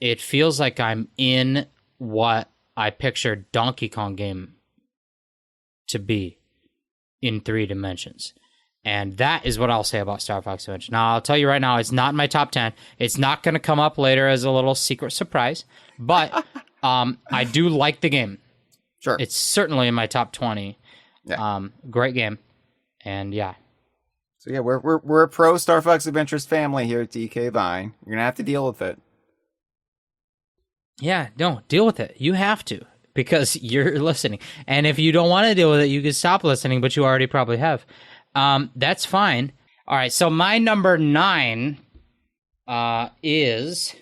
it feels like I'm in what I pictured Donkey Kong game to be in 3 dimensions. And that is what I'll say about Star Fox Adventure. Now, I'll tell you right now, it's not in my top 10. It's not going to come up later as a little secret surprise. But I do like the game. Sure. It's certainly in my top 20. Yeah. Great game. And yeah. So yeah, we're a pro Star Fox Adventures family here at DK Vine. You're going to have to deal with it. Yeah, no, deal with it. You have to, because you're listening. And if you don't want to deal with it, you can stop listening, but you already probably have. That's fine. All right, so my number 9 is...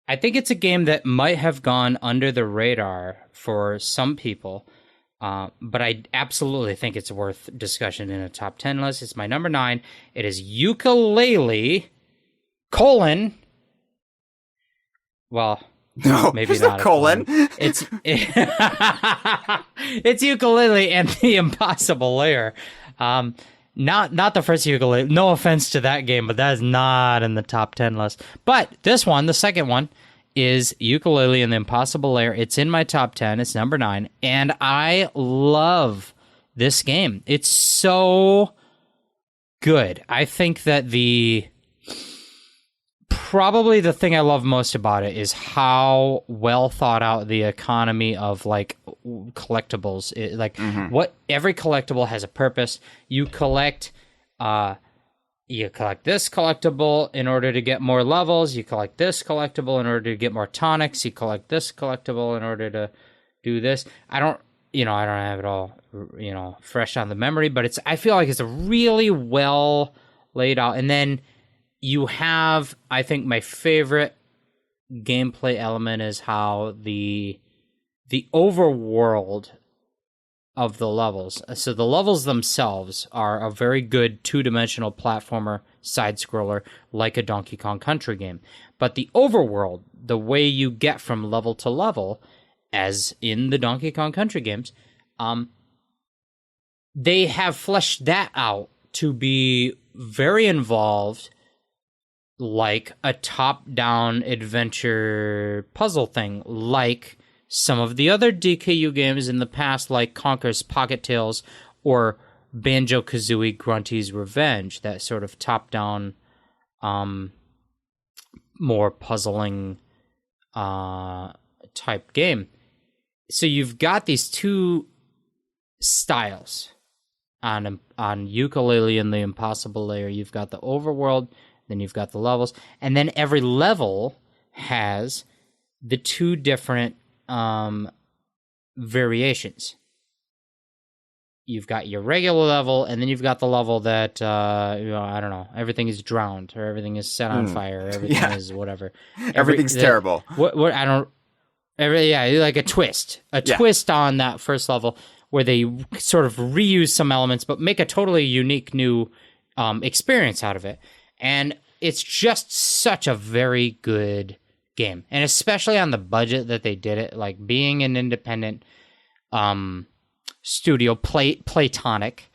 I think it's a game that might have gone under the radar for some people, but I absolutely think it's worth discussion in a top 10 list. It's my number 9. It is Yooka-Laylee, well... No, maybe not a colon. It's Yooka-Laylee and the Impossible Lair. Not the first Yooka-Laylee. No offense to that game, but that is not in the top 10 list. But this one, the second one, is Yooka-Laylee and the Impossible Lair. It's in my top 10. It's number 9, and I love this game. It's so good. I think that probably the thing I love most about it is how well thought out the economy of like collectibles. What every collectible has a purpose. You collect this collectible in order to get more levels. You collect this collectible in order to get more tonics. You collect this collectible in order to do this. I don't have it all, fresh on the memory, but I feel like it's a really well laid out. And then you have, I think, my favorite gameplay element is how the overworld of the levels. So the levels themselves are a very good two-dimensional platformer side-scroller like a Donkey Kong Country game. But the overworld, the way you get from level to level, as in the Donkey Kong Country games, they have fleshed that out to be very involved, like a top-down adventure puzzle thing, like some of the other DKU games in the past, like Conker's Pocket Tales or Banjo-Kazooie Grunty's Revenge, that sort of top-down, more puzzling type game. So you've got these two styles on Yooka-Laylee and the Impossible Layer. You've got the overworld, then you've got the levels, and then every level has the two different variations. You've got your regular level, and then you've got the level that I don't know, everything is drowned, or everything is set on fire, or everything is whatever. Everything's terrible. What I don't. Like a twist on that first level where they sort of reuse some elements, but make a totally unique new experience out of it. And it's just such a very good game, and especially on the budget that they did it, like being an independent studio, Platonic,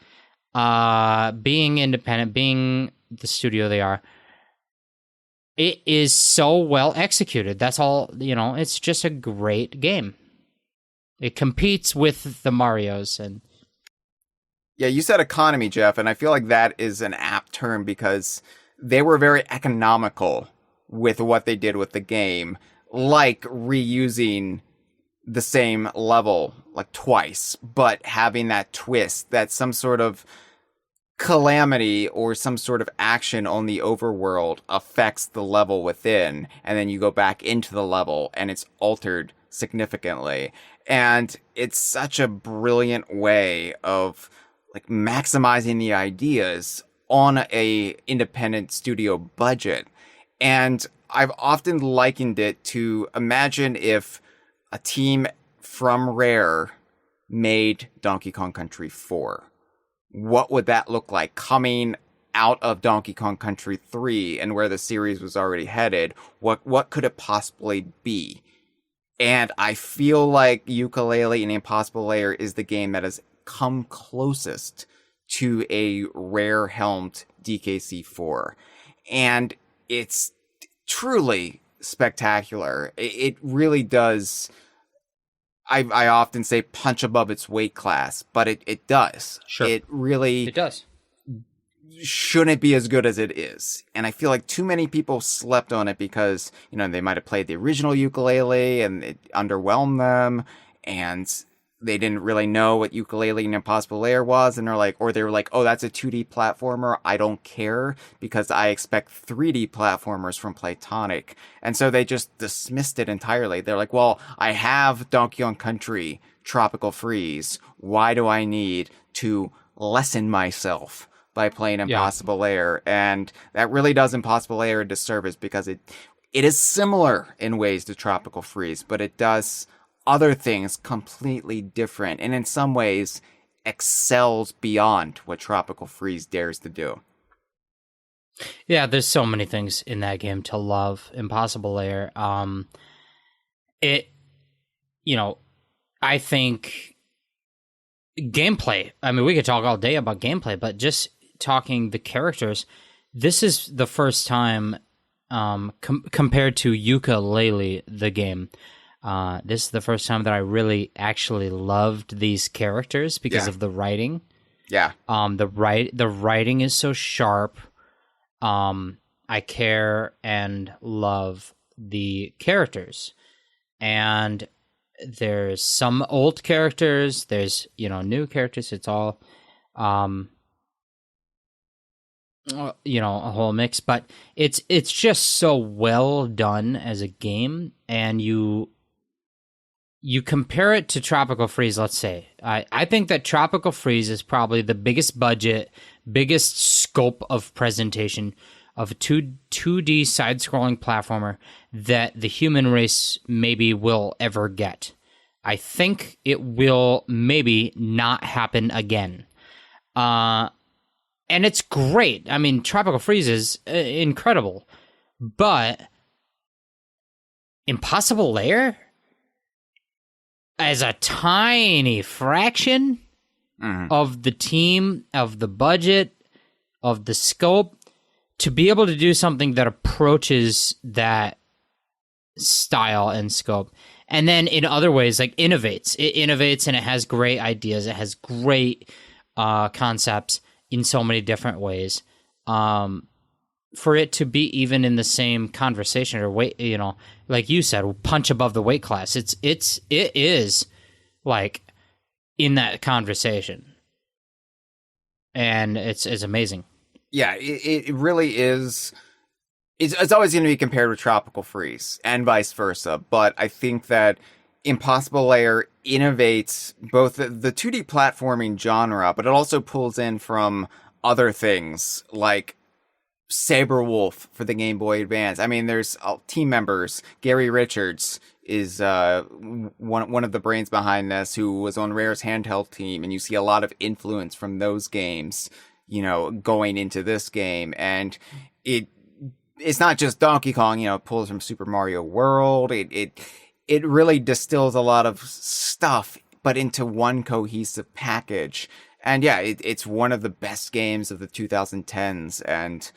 being independent, being the studio they are, it is so well executed. That's all, it's just a great game. It competes with the Marios. And yeah, you said economy, Jeff, and I feel like that is an apt term because they were very economical with what they did with the game, like reusing the same level like twice, but having that twist that some sort of calamity or some sort of action on the overworld affects the level within, and then you go back into the level and it's altered significantly. And it's such a brilliant way of like maximizing the ideas on a independent studio budget. And I've often likened it to, imagine if a team from Rare made Donkey Kong Country 4. What would that look like coming out of Donkey Kong Country 3 and where the series was already headed? What could it possibly be? And I feel like Yooka-Laylee and the Impossible Layer is the game that has come closest to a Rare-helmed DKC4. And it's truly spectacular. It really does. I often say punch above its weight class, but it does. Sure. It does. Shouldn't be as good as it is. And I feel like too many people slept on it because, they might have played the original Yooka-Laylee and it underwhelmed them, and they didn't really know what Yooka-Laylee and Impossible Layer was, and they were like, oh, that's a 2D platformer, I don't care, because I expect 3D platformers from Platonic. And so they just dismissed it entirely. They're like, well, I have Donkey Kong Country Tropical Freeze. Why do I need to lessen myself by playing Impossible Layer? And that really does Impossible Layer a disservice, because it is similar in ways to Tropical Freeze, but it does other things completely different, and in some ways excels beyond what Tropical Freeze dares to do. Yeah, there's so many things in that game to love. Impossible Layer. I think gameplay, we could talk all day about gameplay, but just talking the characters, this is the first time compared to Yooka-Laylee, the game. This is the first time that I really actually loved these characters because of the writing. Yeah. The writing is so sharp. I care and love the characters. And there's some old characters, there's, new characters. It's all, a whole mix, but it's just so well done as a game. And you compare it to Tropical Freeze, let's say. I think that Tropical Freeze is probably the biggest budget, biggest scope of presentation of a 2D side-scrolling platformer that the human race maybe will ever get. I think it will maybe not happen again. And it's great. I mean, Tropical Freeze is incredible. But Impossible Lair, as a tiny fraction of the team, of the budget, of the scope, to be able to do something that approaches that style and scope, and then in other ways, like innovates. It innovates and it has great ideas. It has great concepts in so many different ways. For it to be even in the same conversation or weight, like you said, punch above the weight class. It is like in that conversation, and it's amazing. Yeah, it really is. It's always going to be compared with Tropical Freeze and vice versa. But I think that Impossible Lair innovates both the 2D platforming genre, but it also pulls in from other things like Saberwolf for the Game Boy Advance. I mean, there's team members. Gary Richards is one of the brains behind this, who was on Rare's handheld team, and you see a lot of influence from those games, going into this game. And it's not just Donkey Kong, it pulls from Super Mario World. It really distills a lot of stuff, but into one cohesive package. And yeah, it's one of the best games of the 2010s, and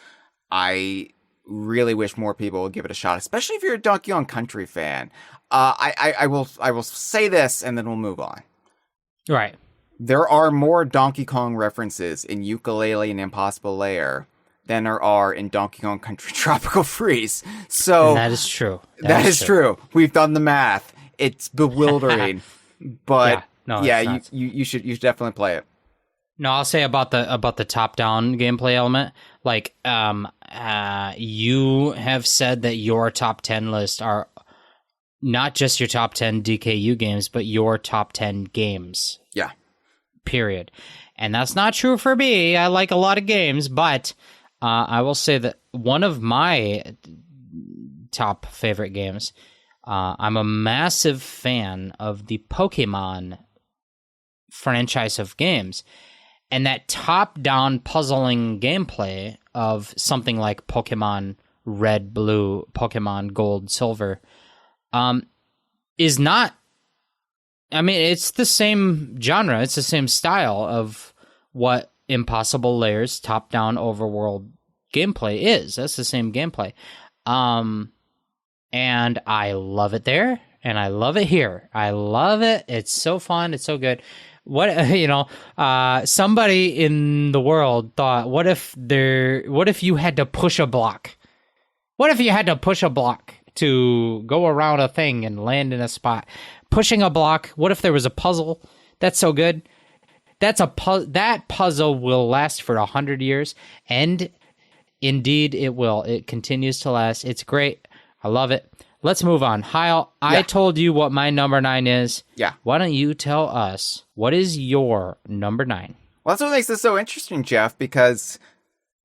I really wish more people would give it a shot, especially if you're a Donkey Kong Country fan. I will say this, and then we'll move on. Right. There are more Donkey Kong references in Yooka-Laylee and Impossible Lair than there are in Donkey Kong Country Tropical Freeze. So and that is true. That is true. We've done the math. It's bewildering, but you should definitely play it. No, I'll say about the top-down gameplay element. Like, you have said that your top 10 list are not just your top 10 DKU games, but your top 10 games. Yeah. Period. And that's not true for me. I like a lot of games, but I will say that one of my top favorite games, I'm a massive fan of the Pokemon franchise of games. And that top-down puzzling gameplay of something like Pokemon Red, Blue, Pokemon Gold, Silver, is not... I mean, it's the same genre. It's the same style of what Impossible Lair's top-down overworld gameplay is. That's the same gameplay. And I love it there, and I love it here. I love it. It's so fun. It's so good. What somebody in the world thought, what if you had to push a block? What if you had to push a block to go around a thing and land in a spot? Pushing a block, what if there was a puzzle? That's so good. That puzzle will last for 100 years, and indeed it will. It continues to last. It's great. I love it. Let's move on. Hyle, I told you what my number 9 is. Yeah. Why don't you tell us, what is your number 9? Well, that's what makes this so interesting, Jeff, because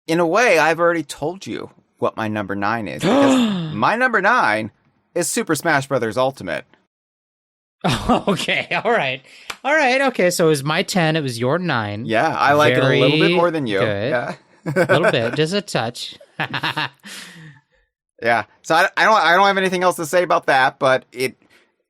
in a way, I've already told you what my number 9 is. Because my number 9 is Super Smash Bros. Ultimate. Okay, all right. Okay, so it was my 10, it was your 9. Yeah, I like it a little bit more than you. Good. Yeah. A little bit, just a touch. Yeah, so I don't have anything else to say about that, but it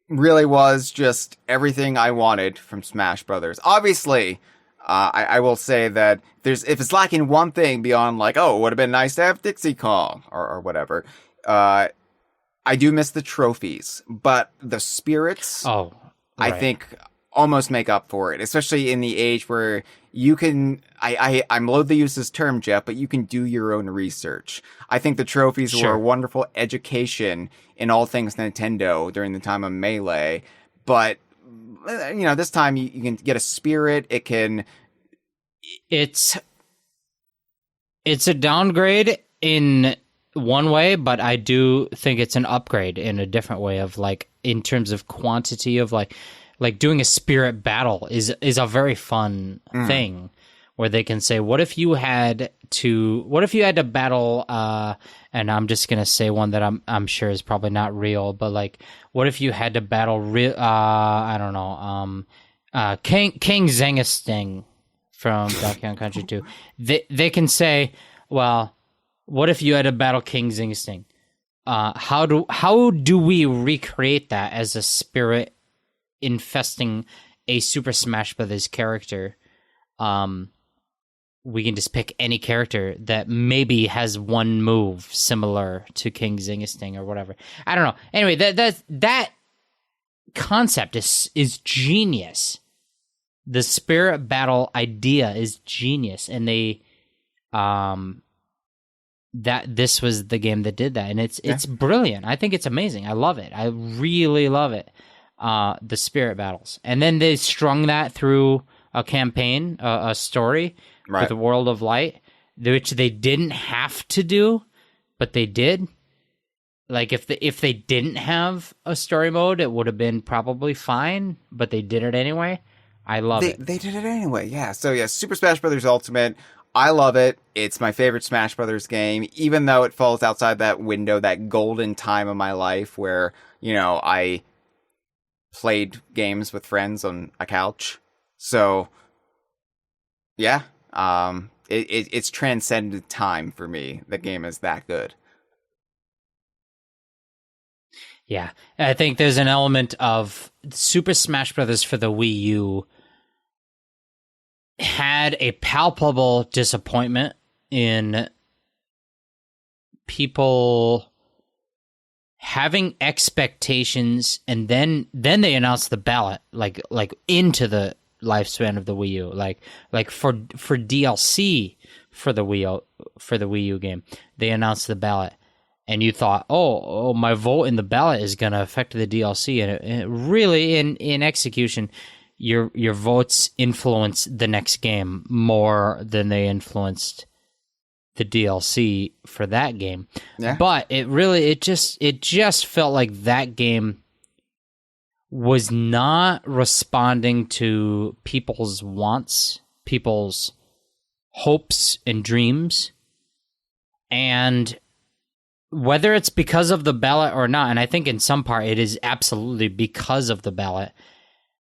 really was just everything I wanted from Smash Brothers. Obviously, I will say that if it's lacking one thing beyond like, oh, it would have been nice to have Dixie Kong or whatever, I do miss the trophies, but the spirits, I think, almost make up for it, especially in the age where you can, I'm loath to use this term, Jeff, but you can do your own research. I think the trophies were a wonderful education in all things Nintendo during the time of Melee, but, this time you can get a spirit, It's a downgrade in one way, but I do think it's an upgrade in a different way of like, in terms of quantity of like doing a spirit battle is a very fun thing where they can say, what if you had to battle, and I'm just going to say one that I'm sure is probably not real, but like, what if you had to battle, I don't know, King Zangisting from Donkey Kong Country 2. They can say, well, what if you had to battle King Zangisting? How do we recreate that as a spirit infesting a Super Smash Brothers character? We can just pick any character that maybe has one move similar to King Zangisting or whatever. I don't know. Anyway, that concept is genius. The spirit battle idea is genius, and this was the game that did that, and it's brilliant. I think it's amazing. I love it. I really love it. The spirit battles, and then they strung that through a campaign, a story with the World of Light, which they didn't have to do, but they did. Like if they didn't have a story mode, it would have been probably fine, but they did it anyway. I love it. They did it anyway, yeah. So yeah, Super Smash Bros. Ultimate. I love it. It's my favorite Smash Brothers game, even though it falls outside that window, that golden time of my life where, I played games with friends on a couch. So, yeah, it's transcended time for me. The game is that good. Yeah, I think there's an element of Super Smash Brothers for the Wii U had a palpable disappointment in people having expectations, and then they announced the ballot like into the lifespan of the Wii U, like for DLC for the Wii U game, they announced the ballot. And you thought, oh, my vote in the ballot is going to affect the DLC. And it really, in execution, your votes influence the next game more than they influenced the DLC for that game. Yeah. But it just felt like that game was not responding to people's wants, people's hopes and dreams. And whether it's because of the ballot or not, and I think in some part it is absolutely because of the ballot,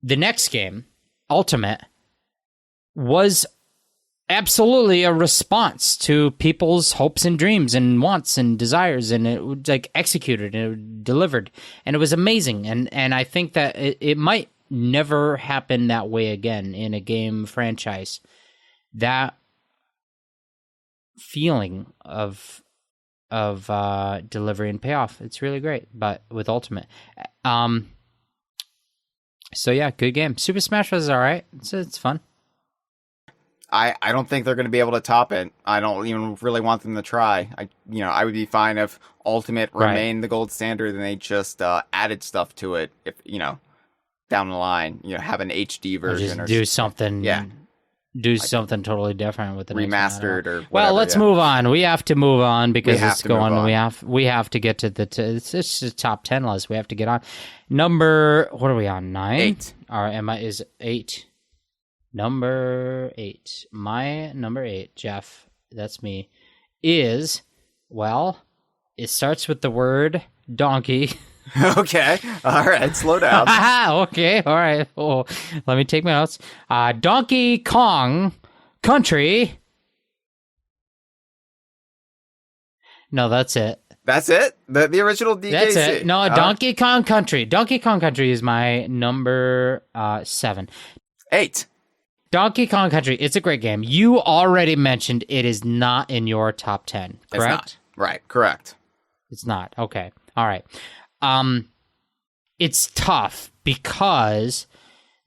the next game, Ultimate, was absolutely a response to people's hopes and dreams and wants and desires, and it was executed and it delivered, and it was amazing. And I think that it might never happen that way again in a game franchise. That feeling of delivery and payoff, it's really great. But with Ultimate, so yeah, good game. Super Smash Bros. Is all right. It's fun. I don't think they're going to be able to top it. I don't even really want them to try. I would be fine if Ultimate remained the gold standard and they just added stuff to it. If down the line, have an HD version or do something. Yeah. Do something totally different with the remastered or whatever. Well, let's move on. We have to move on because it's going. We have to get to it's the top 10 list. We have to get on. What are we on? 9? 8. All right, is 8. Number 8. My number 8, Jeff. That's me. It starts with the word donkey. Okay. All right. Slow down. Okay. All right. Oh, let me take my notes. Donkey Kong Country. No, that's it. That's it? The original DKC? That's it. No, Donkey Kong Country. Donkey Kong Country is my number 7. 8. Donkey Kong Country. It's a great game. You already mentioned it is not in your top 10, correct? It's not. Right. Correct. It's not. Okay. All right. It's tough because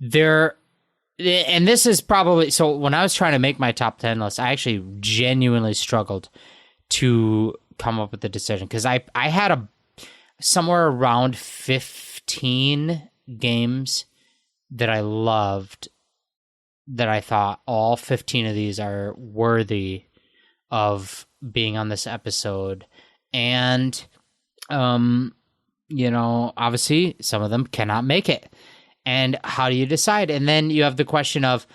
and this is probably, so when I was trying to make my top 10 list, I actually genuinely struggled to come up with a decision because I had somewhere around 15 games that I loved, that I thought all 15 of these are worthy of being on this episode. And, obviously some of them cannot make it. And how do you decide? And then you have the question of,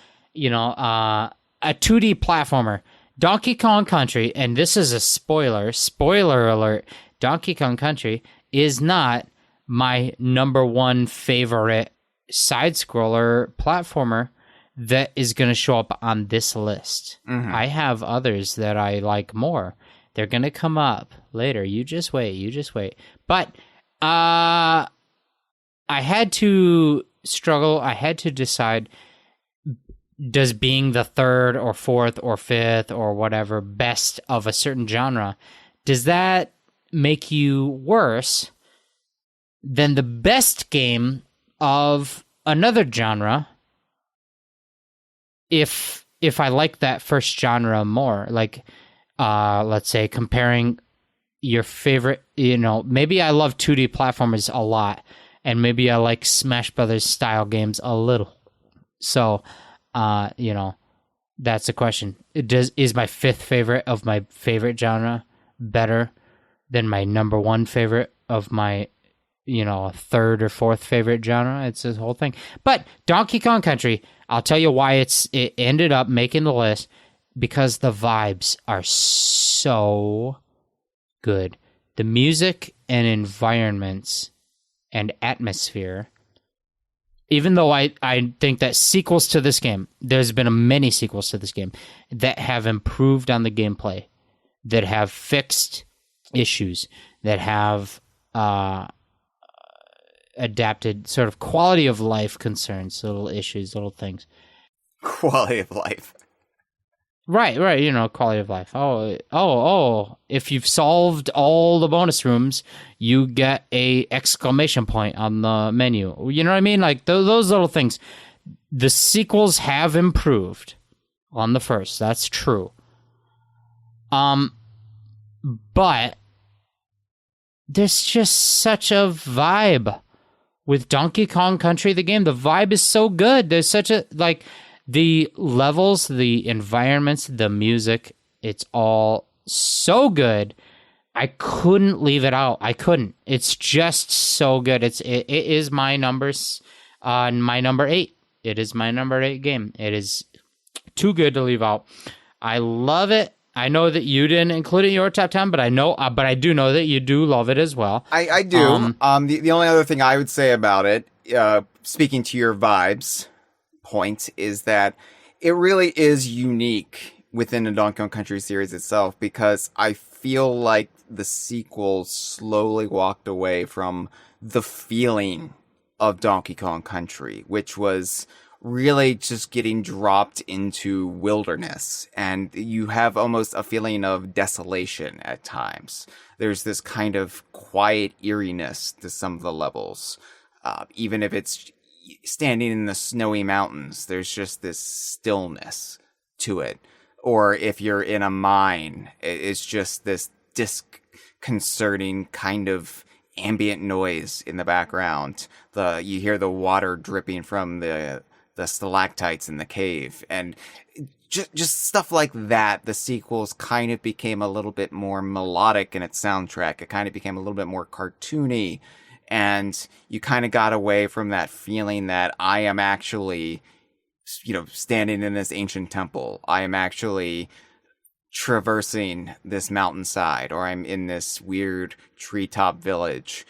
a 2D platformer. Donkey Kong Country, and this is a spoiler alert, Donkey Kong Country is not my number one favorite side-scroller platformer that is going to show up on this list. Mm-hmm. I have others that I like more. They're going to come up later. You just wait. But I had to struggle. I had to decide, does being the third or fourth or fifth or whatever best of a certain genre, does that make you worse than the best game of another genre if I like that first genre more? Like, let's say comparing your favorite, maybe I love 2D platformers a lot, and maybe I like Smash Brothers style games a little. So, that's the question. Is my fifth favorite of my favorite genre better than my number one favorite of my, third or fourth favorite genre? It's this whole thing. But Donkey Kong Country, I'll tell you why it ended up making the list, because the vibes are so good. The music and environments and atmosphere. Even though I think that sequels to this game, there's been many sequels to this game that have improved on the gameplay, that have fixed issues, that have adapted sort of quality of life concerns, little issues, little things. Quality of life. Right, quality of life. Oh, if you've solved all the bonus rooms, you get a exclamation point on the menu. You know what I mean? Like, those little things. The sequels have improved on the first. That's true. But there's just such a vibe with Donkey Kong Country, the game. The vibe is so good. There's such a, the levels, the environments, the music, it's all so good. I couldn't leave it out. I couldn't. It's just so good. It is my numbers, my number 8. It is my number 8 game. It is too good to leave out. I love it. I know that you didn't include it in your top 10, but I do know that you do love it as well. I do. The only other thing I would say about it, speaking to your vibes point, is that it really is unique within the Donkey Kong Country series itself, because I feel like the sequel slowly walked away from the feeling of Donkey Kong Country, which was really just getting dropped into wilderness, and you have almost a feeling of desolation at times. There's this kind of quiet eeriness to some of the levels, even if it's standing in the snowy mountains, there's just this stillness to it. Or if you're in a mine, it's just this disconcerting kind of ambient noise in the background. You hear the water dripping from the stalactites in the cave, and just stuff like that. The sequels kind of became a little bit more melodic in its soundtrack. It kind of became a little bit more cartoony. And you kind of got away from that feeling that I am actually, standing in this ancient temple. I am actually traversing this mountainside, or I'm in this weird treetop village.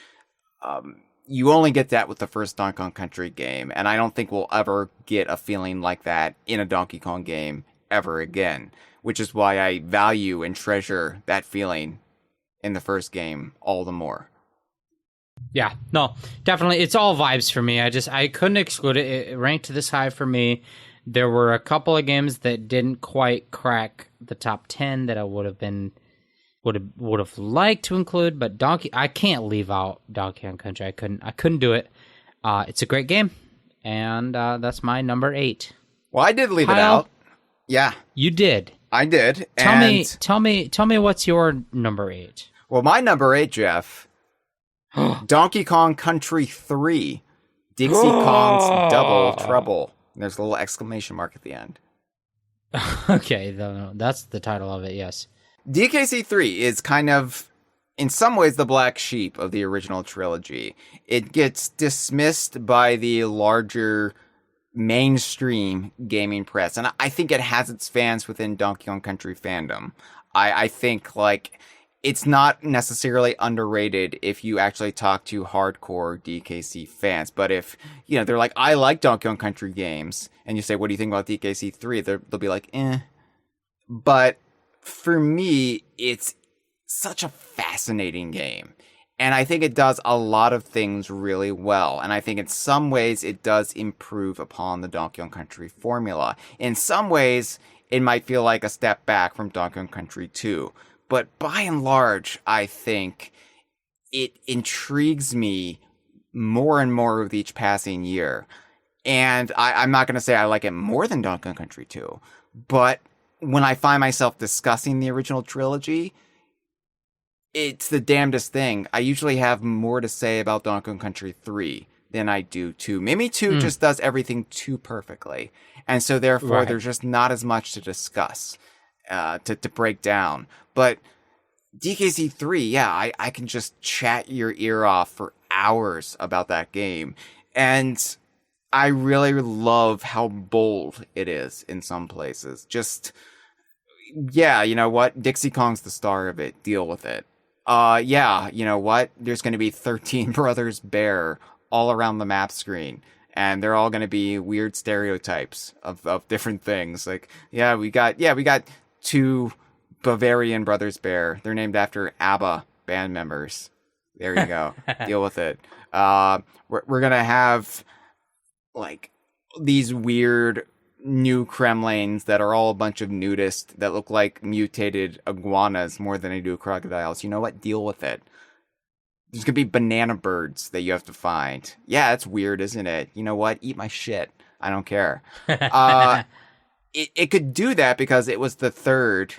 You only get that with the first Donkey Kong Country game, and I don't think we'll ever get a feeling like that in a Donkey Kong game ever again, which is why I value and treasure that feeling in the first game all the more. Yeah, no, definitely. It's all vibes for me. I couldn't exclude it. It ranked this high for me. There were a couple of games that didn't quite crack the top 10 that I would have liked to include, but I can't leave out Donkey Kong Country. I couldn't do it. It's a great game, and that's my number 8. Well, I did leave it out. Yeah, you did. I did. Tell me what's your number 8? Well, my number 8, Jeff. Donkey Kong Country 3, Dixie Kong's Double Trouble. There's a little exclamation mark at the end. Okay, no, that's the title of it, yes. DKC 3 is kind of, in some ways, the black sheep of the original trilogy. It gets dismissed by the larger mainstream gaming press. And I think it has its fans within Donkey Kong Country fandom. I think, like, it's not necessarily underrated if you actually talk to hardcore DKC fans. But if, you know, they're like, I like Donkey Kong Country games, and you say, what do you think about DKC 3? They'll be like, eh. But for me, it's such a fascinating game. And I think it does a lot of things really well. And I think in some ways it does improve upon the Donkey Kong Country formula. In some ways, it might feel like a step back from Donkey Kong Country 2. But by and large, I think it intrigues me more and more with each passing year. And I'm not going to say I like it more than Donkey Kong Country 2. But when I find myself discussing the original trilogy, it's the damnedest thing. I usually have more to say about Donkey Kong Country 3 than I do 2. Maybe 2 just does everything too perfectly. And so therefore, there's just not as much to discuss, to break down. But DKC 3, yeah, I can just chat your ear off for hours about that game. And I really love how bold it is in some places. Just, yeah, you know what? Dixie Kong's the star of it. Deal with it. Yeah, you know what? There's going to be 13 Brothers Bear all around the map screen. And they're all going to be weird stereotypes of different things. Like, we got 2 Bavarian Brothers Bear. They're named after ABBA band members. There you go. Deal with it. We're going to have, like, these weird new Kremlins that are all a bunch of nudists that look like mutated iguanas more than they do crocodiles. You know what? Deal with it. There's going to be banana birds that you have to find. Yeah, that's weird, isn't it? You know what? Eat my shit. I don't care. It could do that because it was the third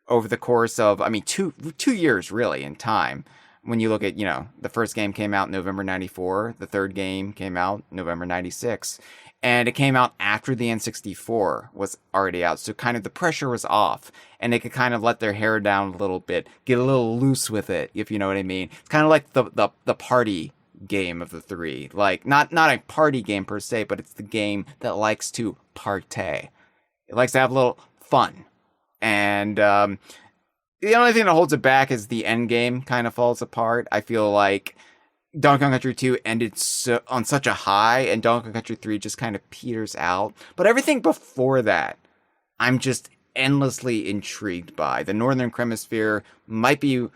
over the course of, 2 years really in time. When you look at, the first game came out November 94. The third game came out November 96. And it came out after the N64 was already out. So kind of the pressure was off. And they could kind of let their hair down a little bit. Get a little loose with it, if you know what I mean. It's kind of like the party game of the 3. Like, not a party game per se, but it's the game that likes to partay. It likes to have a little fun. And the only thing that holds it back is the end game kind of falls apart. I feel like Donkey Kong Country 2 ended on such a high, and Donkey Kong Country 3 just kind of peters out. But everything before that, I'm just endlessly intrigued by. The Northern Hemisphere might be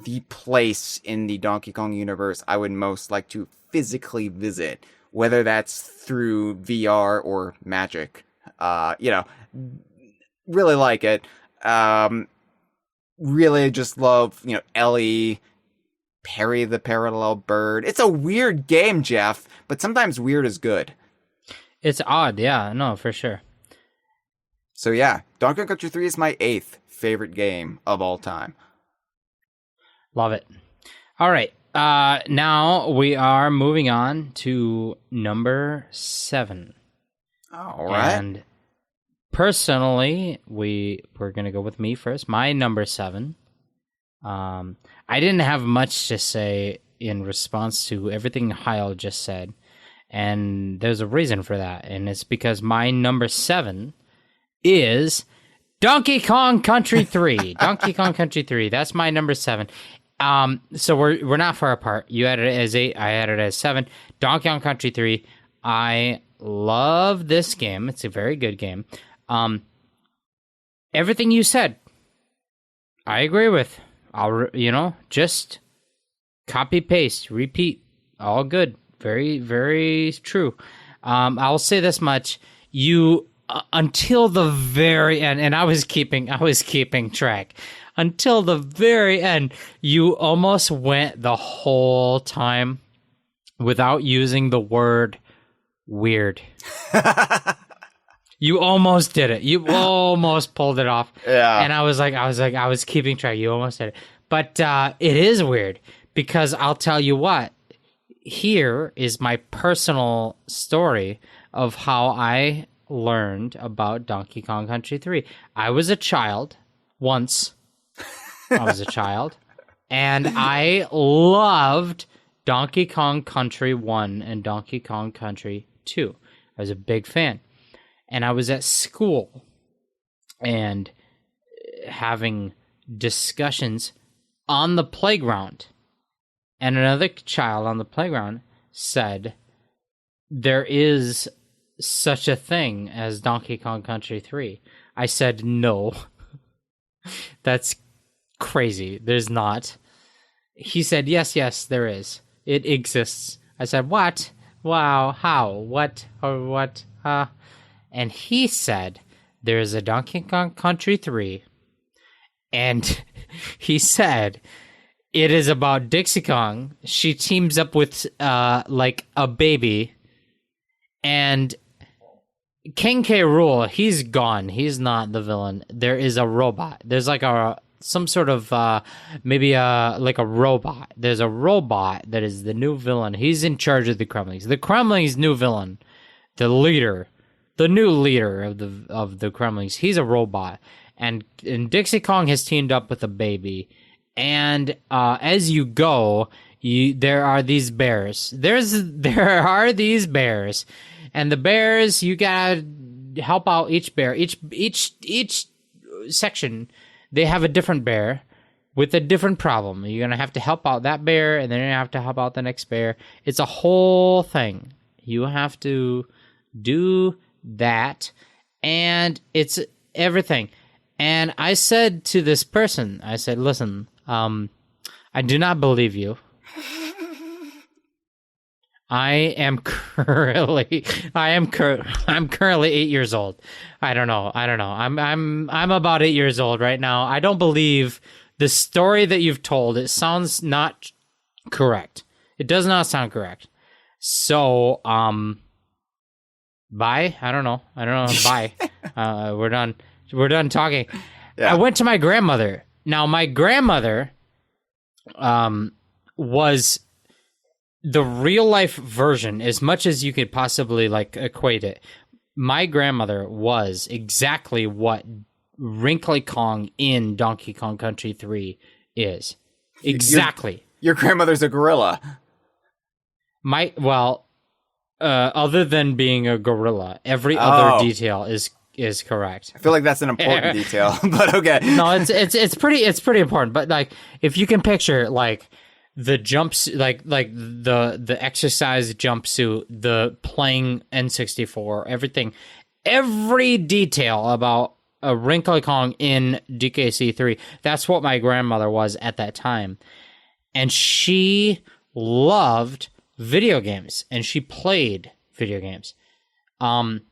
the place in the Donkey Kong universe I would most like to physically visit, whether that's through VR or magic. Really like it. Really just love, Ellie, Perry the Parallel Bird. It's a weird game, Jeff, but sometimes weird is good. It's odd, yeah, no, for sure. So yeah, Donkey Kong Country 3 is my 8th favorite game of all time. Love it. All right, now we are moving on to number 7. All right. And personally, we're going to go with me first. My number 7. I didn't have much to say in response to everything Hyle just said. And there's a reason for that. And it's because my number 7 is Donkey Kong Country 3. Donkey Kong Country 3. That's my number 7. So we're not far apart. You had it as 8. I had it as 7. Donkey Kong Country 3. I love this game. It's a very good game. Everything you said, I agree with. Just copy, paste, repeat, all good. Very, very true. I'll say this much: you until the very end, and I was keeping track until the very end. You almost went the whole time without using the word weird. You almost did it. You almost pulled it off. Yeah. And I was keeping track. You almost did it. But it is weird because I'll tell you what. Here is my personal story of how I learned about Donkey Kong Country 3. I was a child once. And I loved Donkey Kong Country 1 and Donkey Kong Country 2. I was a big fan. And I was at school and having discussions on the playground. And another child on the playground said, there is such a thing as Donkey Kong Country 3. I said, no. That's crazy. There's not. He said, yes, there is. It exists. I said, what? Wow, how? What? Or what? And he said, there's a Donkey Kong Country 3. And he said, it is about Dixie Kong. She teams up with, like, a baby. And King K. Rool, he's gone. He's not the villain. There is a robot. There's like some sort of like a robot. There's a robot that is the new villain. He's in charge of the Kremlings. The Kremlings' new villain, the new leader of the Kremlings. He's a robot, and Dixie Kong has teamed up with a baby. And as you go, there are these bears. There are these bears. And the bears, you gotta help out each bear. Each section, they have a different bear with a different problem. You're gonna have to help out that bear, and then you're gonna have to help out the next bear. It's a whole thing. You have to do that, and it's everything. And I said to this person, I said, listen, I do not believe you. I'm currently 8 years old. I don't know. I'm about 8 years old right now. I don't believe the story that you've told. It sounds not correct. It does not sound correct. So, bye. I don't know. Bye. We're done talking. Yeah. I went to my grandmother. Now, my grandmother, was the real life version, as much as you could possibly like equate it. My grandmother was exactly what Wrinkly Kong in Donkey Kong Country 3 is. Exactly. Your grandmother's a gorilla. Other than being a gorilla, every other detail is correct. I feel like that's an important detail, but okay. No, it's pretty important. But like, if you can picture like the jumps, like the exercise jumpsuit, the playing N64, everything, every detail about a Wrinkly Kong in DKC 3. That's what my grandmother was at that time, and she loved video games, and she played video games. And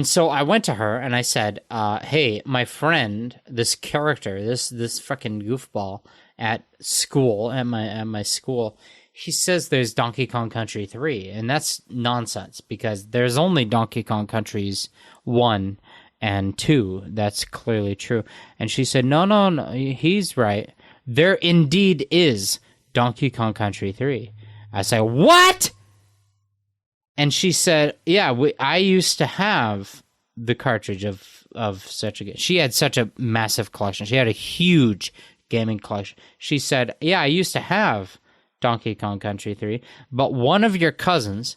so I went to her and I said, hey, my friend, this character, this fucking goofball at school, at my school, he says there's Donkey Kong Country 3, and that's nonsense because there's only Donkey Kong Countries 1 and 2. That's clearly true. And she said, no, he's right. There indeed is Donkey Kong Country 3. I said, what? And she said, yeah, I used to have the cartridge of such a game. She had such a massive collection. She had a huge gaming collection. She said, yeah, I used to have Donkey Kong Country 3, but one of your cousins,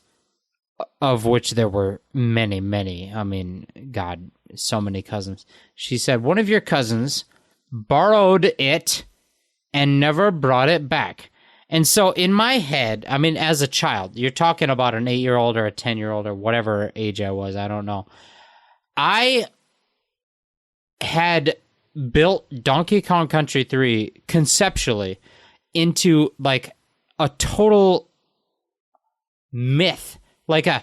of which there were many, many, I mean, God, so many cousins. She said, one of your cousins borrowed it and never brought it back. And so in my head, I mean, as a child, you're talking about an 8-year-old or a 10-year-old or whatever age I was, I don't know. I had built Donkey Kong Country 3 conceptually into like a total myth, like an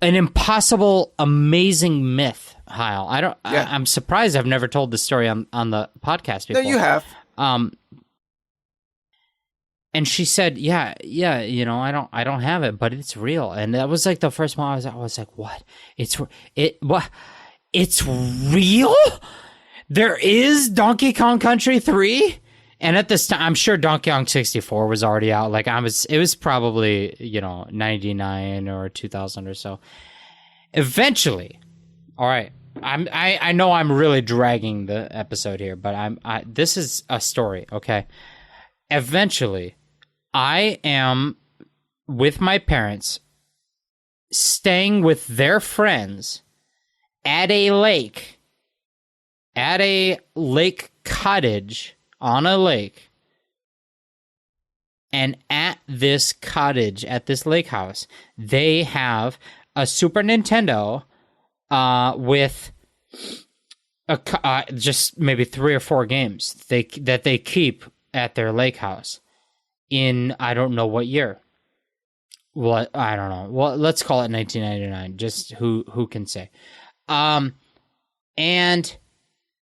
impossible, amazing myth, Hyle. I'm surprised I've never told this story on the podcast before. No, you have. And she said, yeah, you know, I don't have it, but it's real. And that was like the first one I was like, what? What? It's real? There is Donkey Kong Country 3? And at this time, I'm sure Donkey Kong 64 was already out. Like it was probably, 99 or 2000 or so. Eventually, all right, I know I'm really dragging the episode here, but this is a story, okay? Eventually, I am with my parents staying with their friends at a lake cottage on a lake. And at this cottage, at this lake house, they have a Super Nintendo with just maybe 3 or 4 games that they keep at their lake house in I don't know what year. What I don't know. Well, let's call it 1999. Just who can say? And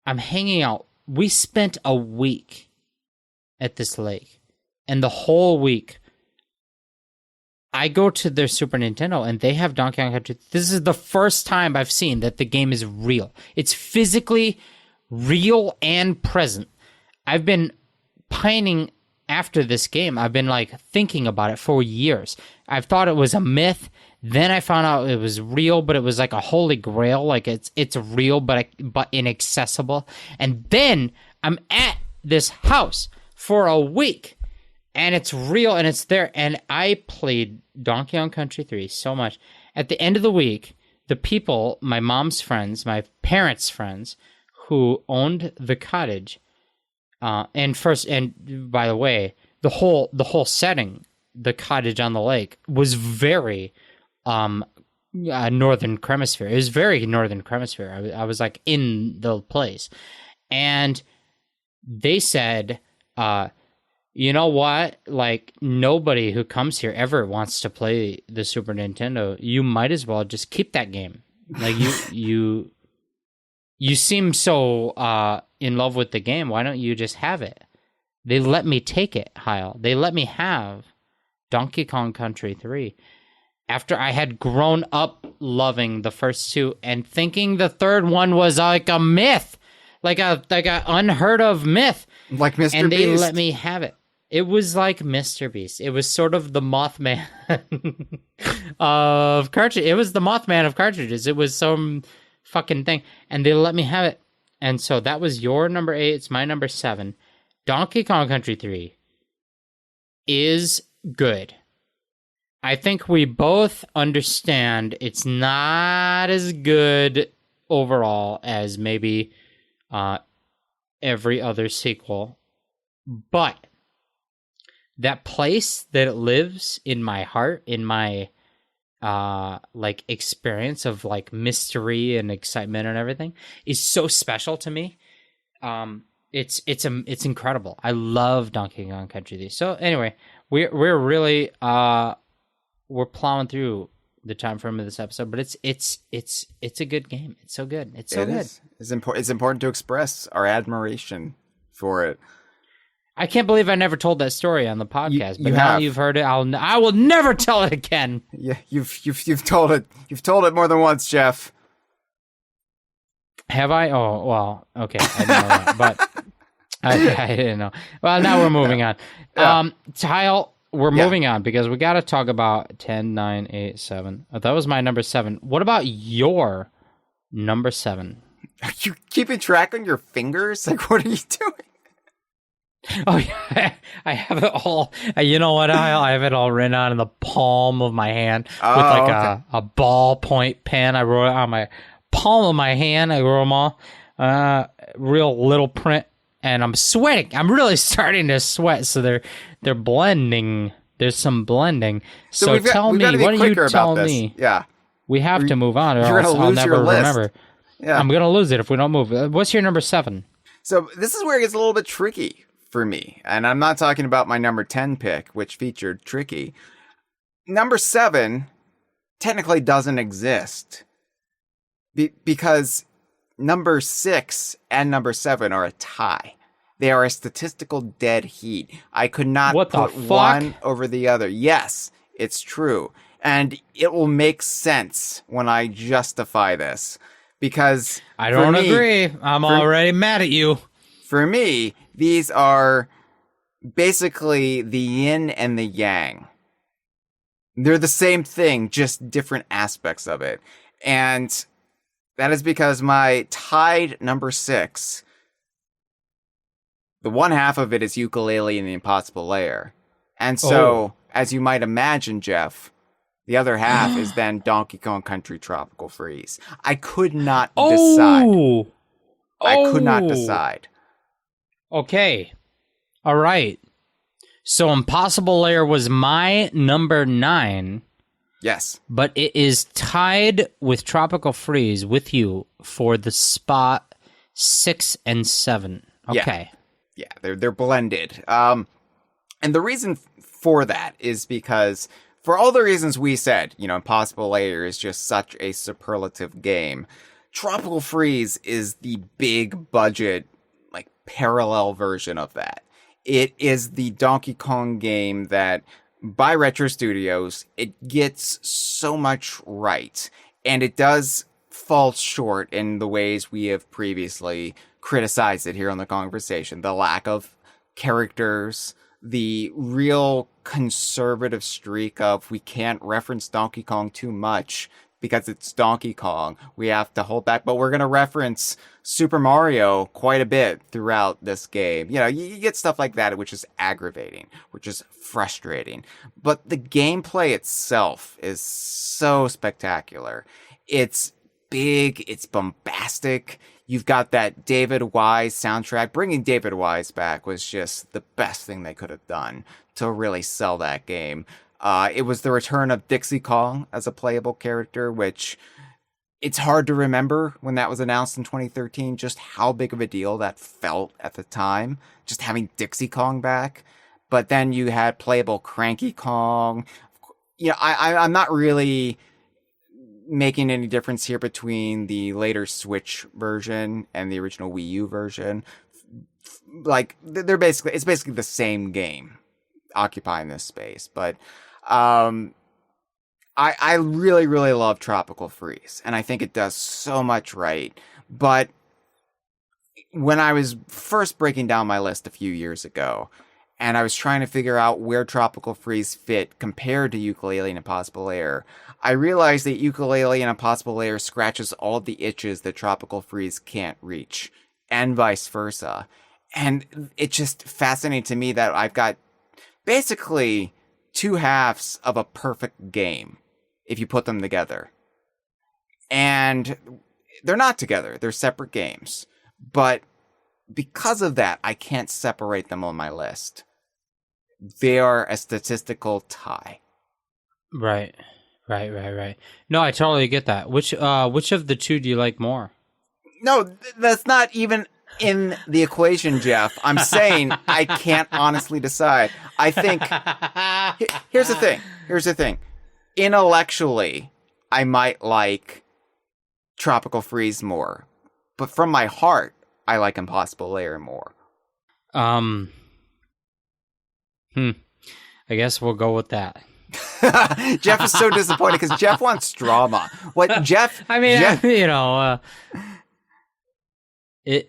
I'm hanging out. We spent a week at this lake. And the whole week, I go to their Super Nintendo, and they have Donkey Kong Country. This is the first time I've seen that the game is real. It's physically real and present. I've been pining after this game. I've been, thinking about it for years. I've thought it was a myth. Then I found out it was real, but it was like a holy grail. Like, it's real, but inaccessible. And then I'm at this house for a week. And it's real, and it's there. And I played Donkey Kong Country 3 so much. At the end of the week, the people, my mom's friends, my parents' friends, who owned the cottage, and by the way, the whole setting, the cottage on the lake, was very Northern Hemisphere. It was very Northern Hemisphere. I was like in the place, and they said, you know what? Like, nobody who comes here ever wants to play the Super Nintendo. You might as well just keep that game. Like, you seem so in love with the game. Why don't you just have it? They let me take it, Hyle. They let me have Donkey Kong Country 3 after I had grown up loving the first 2 and thinking the third one was like a myth, like a unheard of myth. Like Mr. Beast. And they let me have it. It was like Mr. Beast. It was sort of the Mothman of cartridges. It was the Mothman of cartridges. It was some fucking thing. And they let me have it. And so that was your number 8. It's my number 7. Donkey Kong Country 3 is good. I think we both understand it's not as good overall as maybe every other sequel. But that place that it lives in my heart, in my experience of mystery and excitement and everything, is so special to me. It's incredible. I love Donkey Kong Country. So anyway, we're really we're plowing through the time frame of this episode, but it's a good game. It's so good. It's so good. It's important to express our admiration for it. I can't believe I never told that story on the podcast, but now you've heard it. I will never tell it again. Yeah, you've told it. You've told it more than once, Jeff. Have I? Oh, well, okay. I didn't know that, but I didn't know. Well, now we're moving on. Tile, we're moving on because we got to talk about 10, 9, 8, 7. That was my number 7. What about your number 7? Are you keeping track on your fingers? Like, what are you doing? Oh, yeah, I have it all. You know what? I have it all written out in the palm of my hand with a ballpoint pen. I wrote it on my palm of my hand. I wrote them all. Real little print, and I'm sweating. I'm really starting to sweat. So they're blending. There's some blending. So tell me, what do you tell me? Yeah, we have to move on, or else I'll never remember. Yeah, I'm gonna lose it if we don't move. What's your number 7? So this is where it gets a little bit tricky for me. And I'm not talking about my number 10 pick, which featured Tricky. Number 7 technically doesn't exist because number 6 and number 7 are a tie. They are a statistical dead heat. I could not put one over the other. Yes, it's true. And it will make sense when I justify this. Because I don't agree. I'm already mad at you. For me, these are basically the yin and the yang. They're the same thing, just different aspects of it. And that is because my tied number 6, the one half of it is Yooka-Laylee and the Impossible Lair. And so, as you might imagine, Jeff, The other half is then Donkey Kong Country Tropical Freeze. I could not decide. I could not decide. Okay. All right. So Impossible Lair was my number 9. Yes. But it is tied with Tropical Freeze with you for the spot 6 and 7. Okay. Yeah, they're blended. And the reason for that is because for all the reasons we said, Impossible Lair is just such a superlative game. Tropical Freeze is the big budget, like parallel version of that. It is the Donkey Kong game that by Retro Studios, it gets so much right. And it does fall short in the ways we have previously criticized it here on the Kongversation. The lack of characters, the real conservative streak of we can't reference Donkey Kong too much because it's Donkey Kong. We have to hold back, but we're going to reference Super Mario quite a bit throughout this game. You get stuff like that, which is aggravating, which is frustrating. But the gameplay itself is so spectacular. It's big, it's bombastic. You've got that David Wise soundtrack. Bringing David Wise back was just the best thing they could have done to really sell that game. It was the return of Dixie Kong as a playable character, which it's hard to remember when that was announced in 2013, just how big of a deal that felt at the time, just having Dixie Kong back. But then you had playable Cranky Kong. I'm not really making any difference here between the later Switch version and the original Wii U version. Like, it's basically the same game occupying this space, but I really, really love Tropical Freeze, and I think it does so much right. But when I was first breaking down my list a few years ago, and I was trying to figure out where Tropical Freeze fit compared to Yooka-Laylee and Impossible Lair, I realized that Yooka-Laylee and Impossible Lair scratches all the itches that Tropical Freeze can't reach, and vice versa. And it's just fascinating to me that I've got basically two halves of a perfect game if you put them together. And they're not together. They're separate games. But because of that, I can't separate them on my list. They are a statistical tie. Right. No, I totally get that. Which of the two do you like more? No, that's not even in the equation, Jeff. I'm saying I can't honestly decide. I think here's the thing. Intellectually, I might like Tropical Freeze more, but from my heart, I like Impossible Lair more. I guess we'll go with that. Jeff is so disappointed because Jeff wants drama. What Jeff? I mean, Jeff, it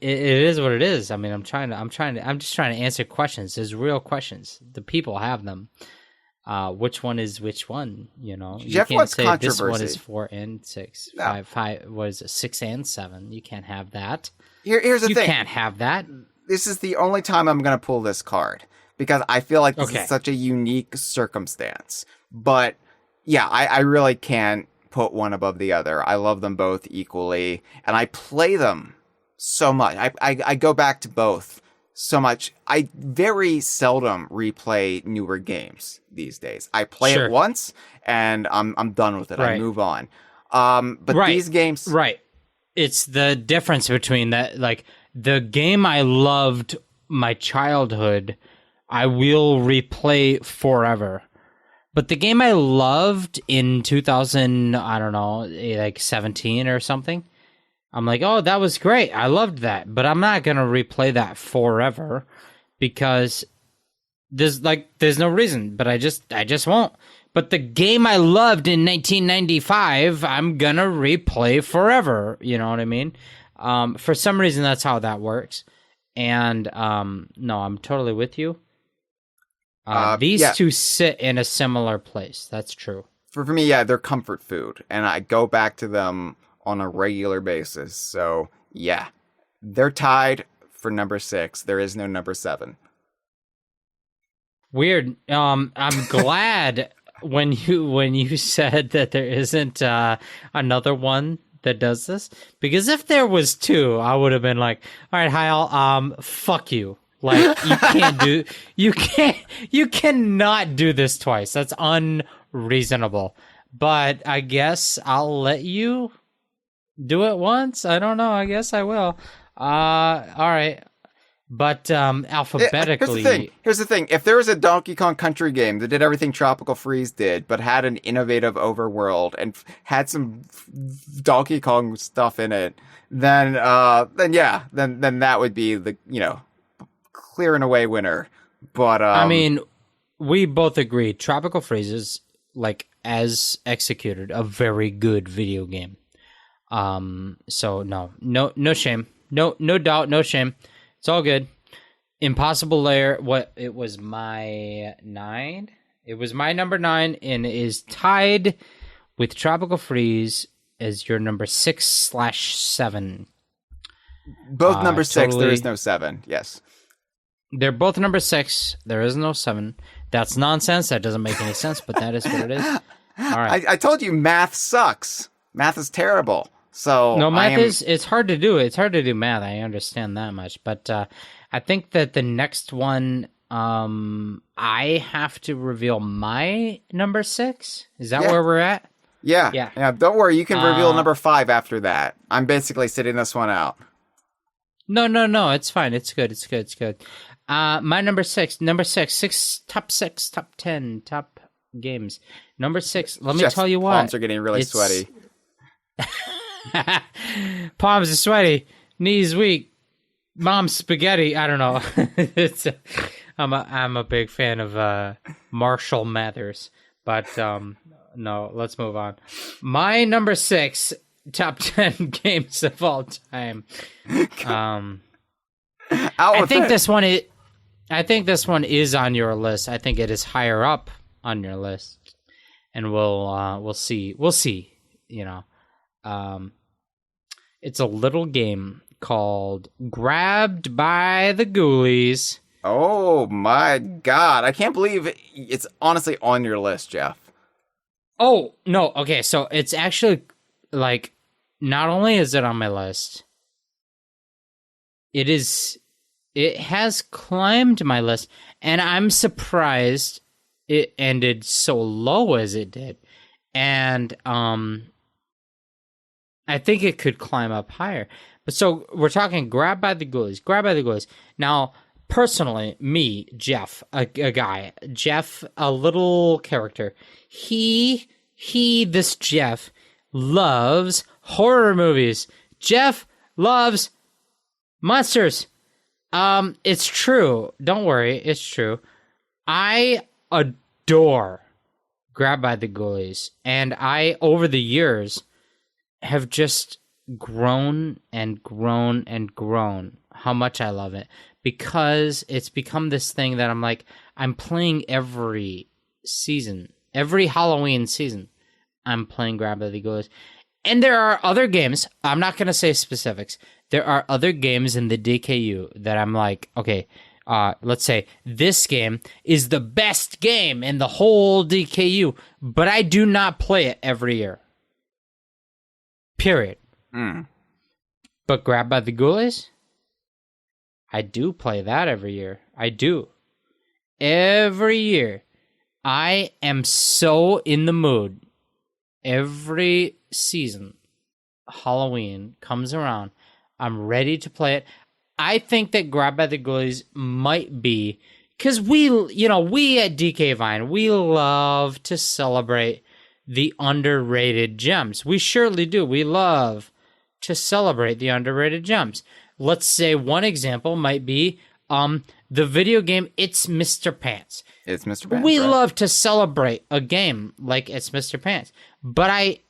is what it is. I mean, I'm just trying to answer questions. There's real questions. The people have them. Which one is which one? Jeff you can't wants say controversy. This one is 4 and 6. No. 5 was 6 and 7. You can't have that. Here's the thing. You can't have that. This is the only time I'm going to pull this card because I feel like this Okay. is such a unique circumstance. But yeah, I really can't put one above the other. I love them both equally, and I play them so much. I go back to both so much. I very seldom replay newer games these days. I play Sure. it once, and I'm done with it. Right. I move on. But these games... Right. It's the difference between that, like, the game I loved my childhood, I will replay forever. But the game I loved in 2000, I don't know, like 17 or something, I'm like, oh, that was great. I loved that. But I'm not going to replay that forever because there's no reason. But I just won't. But the game I loved in 1995, I'm going to replay forever. You know what I mean? For some reason, that's how that works. And no, I'm totally with you. These two sit in a similar place. That's true. For me, yeah, they're comfort food. And I go back to them on a regular basis. So, yeah, they're tied for number 6. There is no number 7. Weird. I'm glad when you said that there isn't another one that does this, because if there was two, I would have been like, all right, Hyle, fuck you. Like, you cannot do this twice. That's unreasonable. But I guess I'll let you do it once. I don't know. I guess I will. All right. But alphabetically... Here's the thing. If there was a Donkey Kong Country game that did everything Tropical Freeze did, but had an innovative overworld and had some Donkey Kong stuff in it, then that would be the, clear and away winner. But I mean, we both agree Tropical Freeze is, like, as executed, a very good video game. So no shame. No doubt, no shame. It's all good. Impossible Lair, it was my 9? It was my number 9 and is tied with Tropical Freeze as your number 6/7. Both number 6, there is no 7, yes. They're both number 6, there is no 7. That's nonsense, that doesn't make any sense, but that is what it is. All right. I told you math sucks. Math is terrible. So no, math it's hard to do. It's hard to do math. I understand that much, but I think that the next one, I have to reveal my number 6. Is that where we're at? Yeah. Don't worry, you can reveal number 5 after that. I'm basically sitting this one out. No. It's fine. It's good. My number 6, top 10 top games. Number 6. Let me tell you what. Palms are getting really sweaty. Palms are sweaty, knees weak, mom's spaghetti. I don't know. I'm a big fan of Marshall Mathers, but no. Let's move on. My number 6 top 10 games of all time. I think this one is on your list. I think it is higher up on your list, and we'll see. We'll see. It's a little game called Grabbed by the Ghoulies. Oh my god. I can't believe it's honestly on your list, Jeff. Oh, no. Okay, so it's actually, like, not only is it on my list, it has climbed my list, and I'm surprised it ended so low as it did. And, I think it could climb up higher. But so we're talking Grab by the Ghoulies. Now, personally, me, Jeff, a guy, Jeff, a little character, this Jeff loves horror movies. Jeff loves monsters. It's true. Don't worry. It's true. I adore Grab by the Ghoulies. And I, over the years, have just grown and grown and grown how much I love it, because it's become this thing that I'm playing every season, every Halloween season. I'm playing Grab by the Ghoulies. And there are other games, I'm not going to say specifics, there are other games in the DKU that I'm like, okay, let's say this game is the best game in the whole DKU, but I do not play it every year. Period. But Grab by the Ghoulies, I do play that every year. I do. Every year. I am so in the mood. Every season, Halloween comes around, I'm ready to play it. I think that Grab by the Ghoulies might be, because we at DK Vine, we love to celebrate the underrated gems. We surely do. We love to celebrate the underrated gems. Let's say one example might be the video game It's Mr. Pants. It's Mr. Pants. We love to celebrate a game like It's Mr. Pants. But I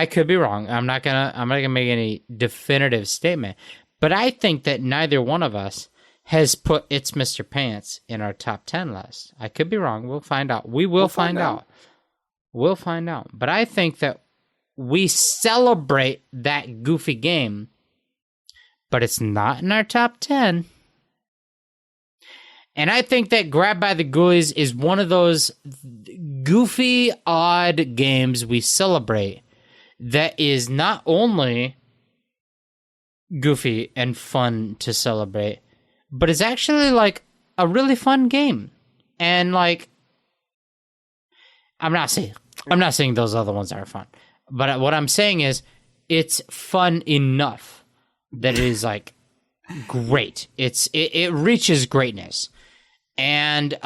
could be wrong. I'm not gonna make any definitive statement. But I think that neither one of us has put It's Mr. Pants in our top 10 list. I could be wrong. We'll find out. We'll find out. We'll find out. But I think that we celebrate that goofy game, but it's not in our top 10. And I think that Grab by the Ghoulies is one of those goofy, odd games we celebrate that is not only goofy and fun to celebrate, but it's actually like a really fun game. And like, I'm not saying those other ones aren't fun, but what I'm saying is it's fun enough that it is like great. It reaches greatness. And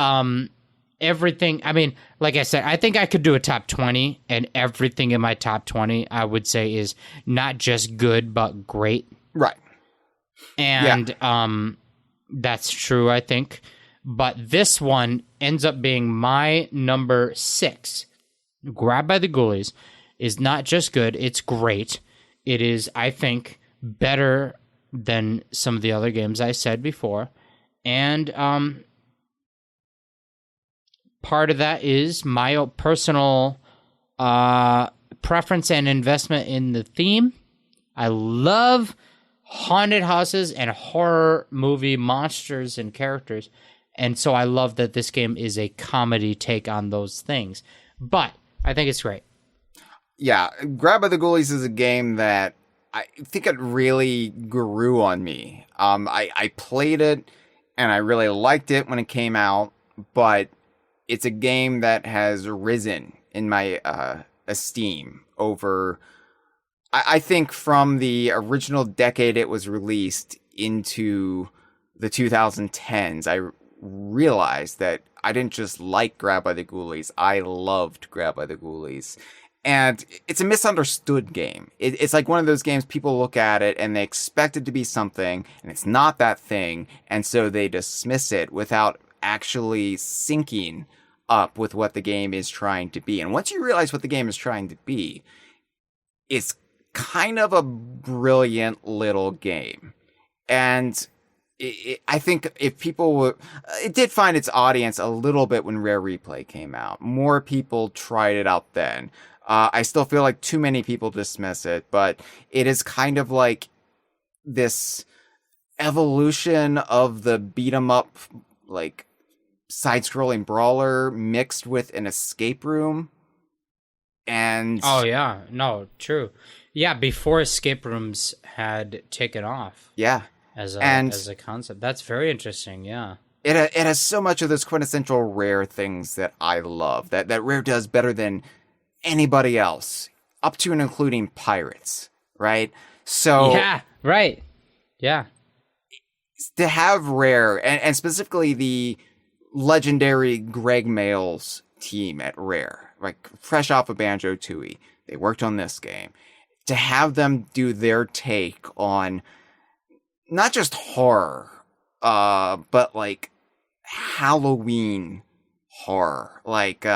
everything, I mean, like I said, I think I could do a top 20, and everything in my top 20 I would say is not just good but great. Right. And that's true, I think. But this one ends up being my number 6. Grabbed by the Ghoulies is not just good, it's great. It is, I think, better than some of the other games I said before. And part of that is my personal preference and investment in the theme. I love haunted houses and horror movie monsters and characters. And so I love that this game is a comedy take on those things. But I think it's great. Yeah, Grab by the Ghoulies is a game that I think it really grew on me. I played it and I really liked it when it came out, but it's a game that has risen in my esteem over, I think, from the original decade it was released into the 2010s. I realized that I didn't just like Grab by the Ghoulies, I loved Grab by the Ghoulies. And it's a misunderstood game. It's like one of those games people look at it and they expect it to be something, and it's not that thing, and so they dismiss it without actually syncing up with what the game is trying to be. And once you realize what the game is trying to be, it's kind of a brilliant little game. And I think if people were, it did find its audience a little bit when Rare Replay came out. More people tried it out then. I still feel like too many people dismiss it, but it is kind of like this evolution of the beat 'em up, like side-scrolling brawler mixed with an escape room. And oh yeah, no, true. Yeah, before escape rooms had taken off. Yeah. As a concept. That's very interesting, yeah. It has so much of those quintessential Rare things that I love, that Rare does better than anybody else, up to and including Pirates, right? So yeah, right. Yeah. To have Rare, and specifically the legendary Greg Mayles team at Rare, like fresh off of Banjo-Tooie, they worked on this game. To have them do their take on not just horror, but like Halloween horror, like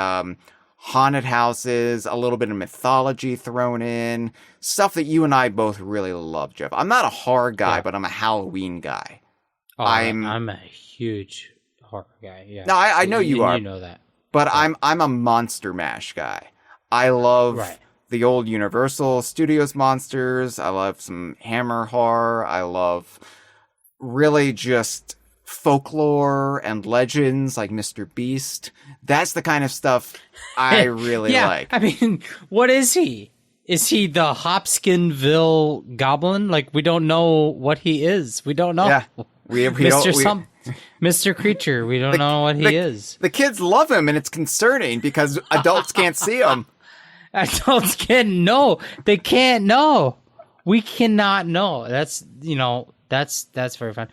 haunted houses, a little bit of mythology thrown in, stuff that you and I both really love, Jeff. I'm not a horror guy, but I'm a Halloween guy. Oh, I'm a huge horror guy. Yeah. No, I know you are. You know that. But I'm a Monster Mash guy. I love the old Universal Studios monsters. I love some Hammer horror. I love really just folklore and legends like Mr. Beast. That's the kind of stuff I really like. I mean, what is he? Is he the Hopkinsville goblin? Like, we don't know what he is. We don't know. Yeah. Mr. Creature. We don't know what he is. The kids love him, and it's concerning because adults can't see him. Adults can't know. They can't know. We cannot know. That's that's very fun.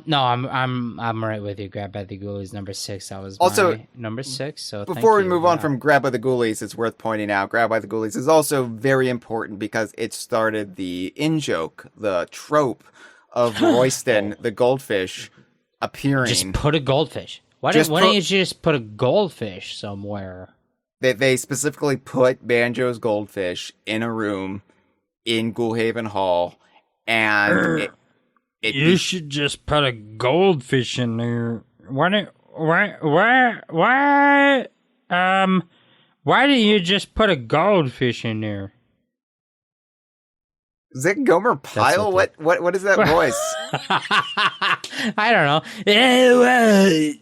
No, I'm right with you. Grab by the Ghoulies, number 6. That was also my number 6. So before we move on from Grab by the Ghoulies, it's worth pointing out Grab by the Ghoulies is also very important because it started the in-joke, the trope of Royston, the goldfish, appearing. Just put a goldfish. Why don't you just put a goldfish somewhere? They specifically put Banjo's goldfish in a room in Ghoulhaven Hall, and you should just put a goldfish in there. Why didn't you just put a goldfish in there? Is that Gomer Pyle? What is that voice? I don't know.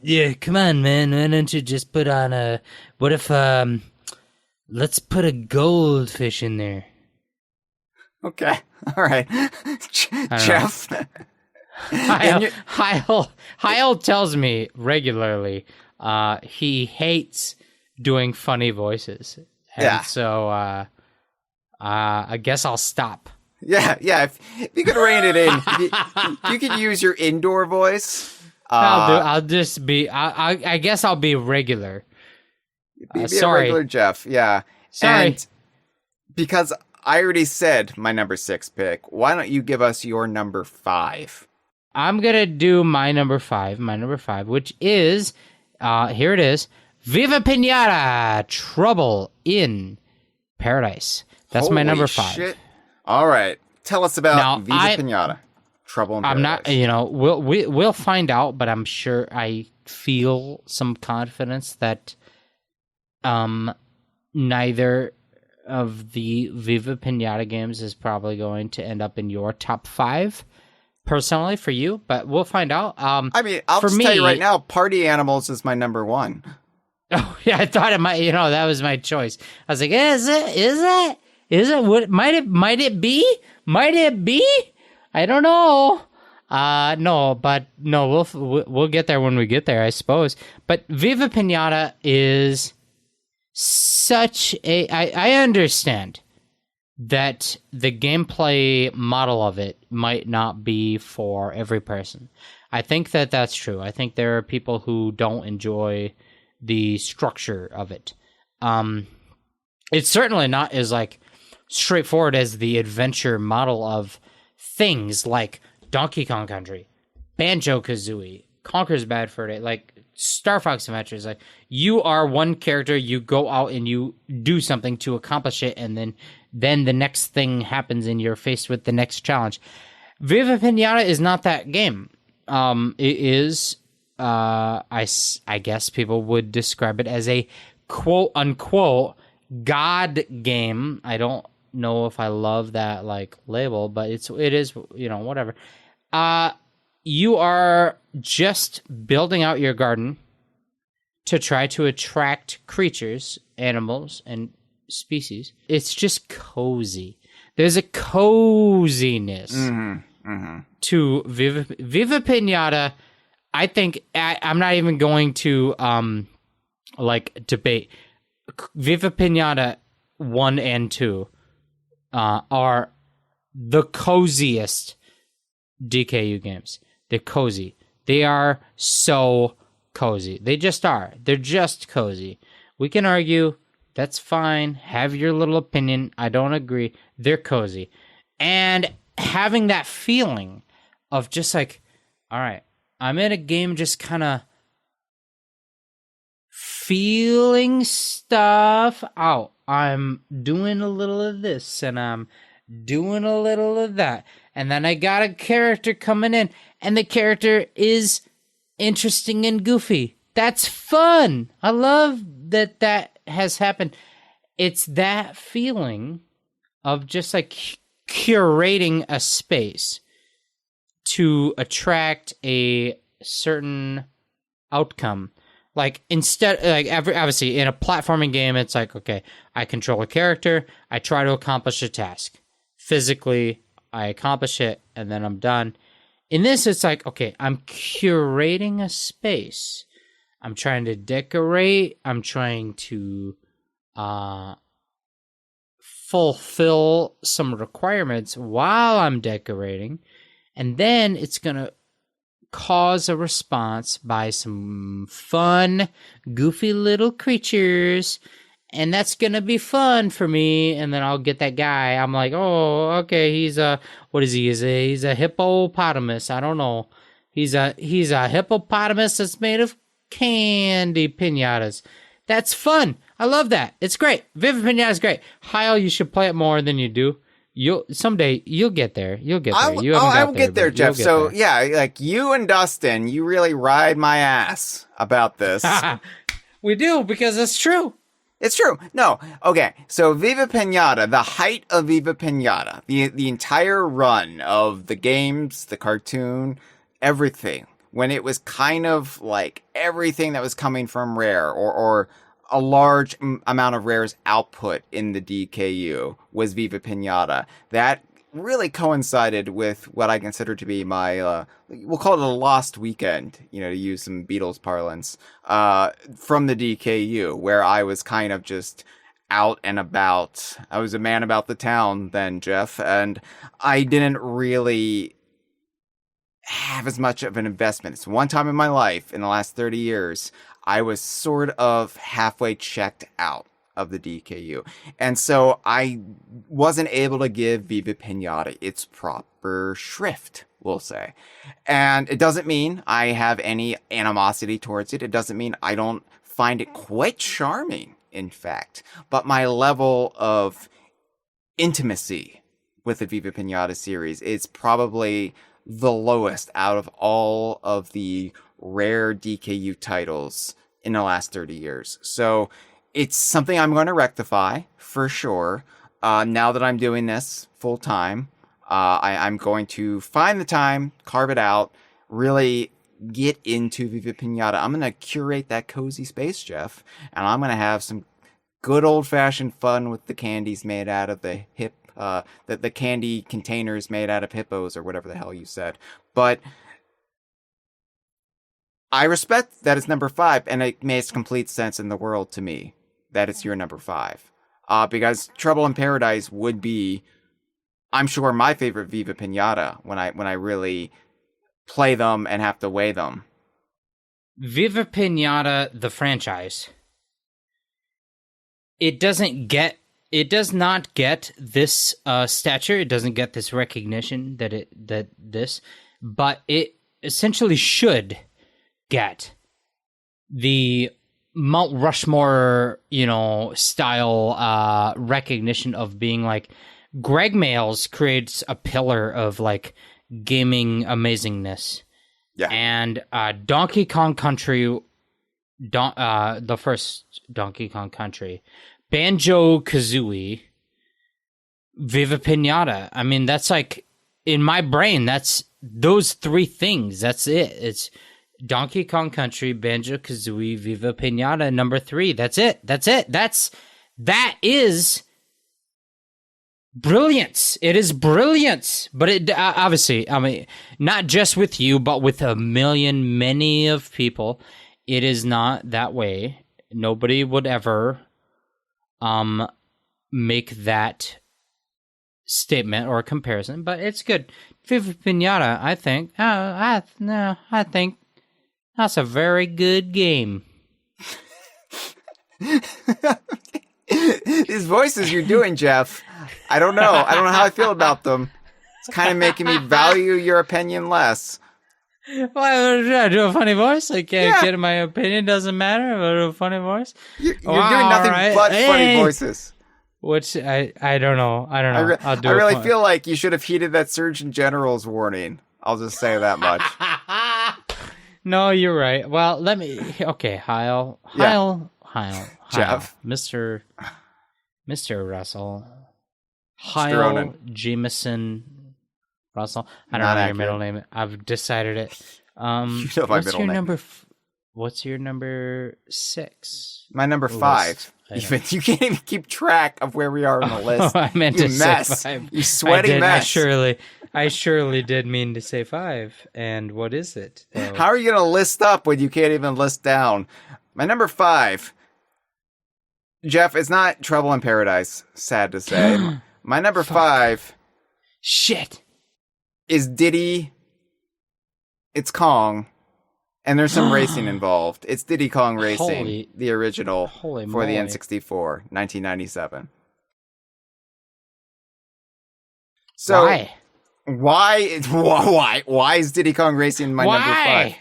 Yeah, come on, man. Why don't you just put on a... What if, let's put a goldfish in there. Okay. All right. Jeff? Hyle tells me regularly he hates doing funny voices. And so I guess I'll stop. Yeah. If you could rein it in, you could use your indoor voice. I'll just be. I guess I'll be regular. Be sorry, a regular Jeff. Yeah. Sorry. And because I already said my number 6 pick, why don't you give us your number 5? I'm gonna do my number 5. My number 5, which is here it is. Viva Pinata! Trouble in Paradise. That's my number 5. Shit. All right. Tell us about Viva Pinata. Trouble in Paradise. I'm not, we'll find out, but I'm sure I feel some confidence that neither of the Viva Pinata games is probably going to end up in your top 5 personally for you, but we'll find out. I'll just tell you right now, Party Animals is my number 1. Oh, yeah, I thought it might, that was my choice. I was like, is it? What might it be? I don't know. We'll get there when we get there, I suppose. But Viva Pinata is such a... I understand that the gameplay model of it might not be for every person. I think that's true. I think there are people who don't enjoy the structure of it. It's certainly not as straightforward as the adventure model of things like Donkey Kong Country, Banjo-Kazooie, Conker's Bad Fur Day, Star Fox Adventures. You are one character, you go out and you do something to accomplish it, and then the next thing happens and you're faced with the next challenge. Viva Pinata is not that game. It is, I guess people would describe it as a quote-unquote God game. I don't know if I love that label, but it is whatever. You are just building out your garden to try to attract creatures, animals, and species. It's just cozy. There's a coziness to Viva Pinata. I think I'm not even going to debate. Viva Pinata 1 and 2 are the coziest DKU games. They're cozy. They are so cozy. They just are. They're just cozy. We can argue. That's fine. Have your little opinion. I don't agree. They're cozy. And having that feeling of just all right, I'm in a game just kind of feeling stuff out. I'm doing a little of this and I'm doing a little of that. And then I got a character coming in and the character is interesting and goofy. That's fun. I love that has happened. It's that feeling of just curating a space to attract a certain outcome. Obviously in a platforming game, it's okay, I control a character, I try to accomplish a task. Physically, I accomplish it, and then I'm done. In this, it's okay, I'm curating a space. I'm trying to decorate. I'm trying to fulfill some requirements while I'm decorating. And then it's going to cause a response by some fun, goofy little creatures. And that's going to be fun for me. And then I'll get that guy. I'm oh, okay, he's what is he? He's a hippopotamus. I don't know. He's a hippopotamus that's made of candy pinatas. That's fun. I love that. It's great. Viva Pinata is great. Hyle, you should play it more than you do. Someday you'll get there. You'll get there. I will get there, Jeff. So yeah, you and Dustin, you really ride my ass about this. We do, because it's true. It's true. No. Okay. So Viva Pinata, the height of Viva Pinata, the entire run of the games, the cartoon, everything, when it was kind of like everything that was coming from Rare or a large amount of Rare's output in the DKU was Viva Pinata. That really coincided with what I consider to be my, we'll call it a lost weekend, to use some Beatles parlance, from the DKU, where I was kind of just out and about. I was a man about the town then, Jeff, and I didn't really have as much of an investment. It's one time in my life in the last 30 years, I was sort of halfway checked out of the DKU. And so I wasn't able to give Viva Pinata its proper shrift, we'll say. And it doesn't mean I have any animosity towards it. It doesn't mean I don't find it quite charming, in fact. But my level of intimacy with the Viva Pinata series is probably the lowest out of all of the Rare DKU titles in the last 30 years. So it's something I'm going to rectify for sure. Now that I'm doing this full time, I'm going to find the time, carve it out, really get into Viva Pinata. I'm going to curate that cozy space, Jeff, and I'm going to have some good old fashioned fun with the candies made out of the the candy containers made out of hippos or whatever the hell you said. But I respect that it's number 5, and it makes complete sense in the world to me that it's your number 5. Because Trouble in Paradise would be, I'm sure, my favorite Viva Pinata when I really play them and have to weigh them. Viva Pinata, the franchise, it does not get this stature. It doesn't get this recognition but it essentially should get the Mount Rushmore, style recognition of being like Greg Mayles creates a pillar of like gaming amazingness. Yeah. And Donkey Kong Country, the first Donkey Kong Country, Banjo-Kazooie, Viva Pinata. I mean, that's like, in my brain, that's those 3 things. That's it. It's Donkey Kong Country, Banjo-Kazooie, Viva Pinata, number 3. That's it. That is brilliance. It is brilliance. But it obviously, I mean, not just with you, but with many of people, it is not that way. Nobody would ever make that statement or comparison, but it's good. Viva Pinata, I think. I think that's a very good game. These voices you're doing, Jeff, I don't know how I feel about them. It's kind of making me value your opinion less. Why should I do a funny voice? I can't get my opinion. Doesn't matter. I do a funny voice. You're doing nothing but funny voices. Which I don't know. I really feel like you should have heeded that Surgeon General's warning. I'll just say that much. No, you're right. Well, let me. Okay, Hyle, Jeff, Mr. Russell, Hyle Onan. Jameson Russell. I don't know your middle name. I've decided it. You know my middle name. What's your number 6? My number 5. You can't even keep track of where we are on the list. I meant you to mess. say 5. You sweaty mess. I surely did mean to say 5. And what is it? How are you going to list up when you can't even list down? My number 5, Jeff, it's not Trouble in Paradise, sad to say. My number 5 shit is Diddy. It's Kong. And there's some racing involved. It's Diddy Kong Racing, the original for the N64, 1997. So why is Diddy Kong Racing my number 5?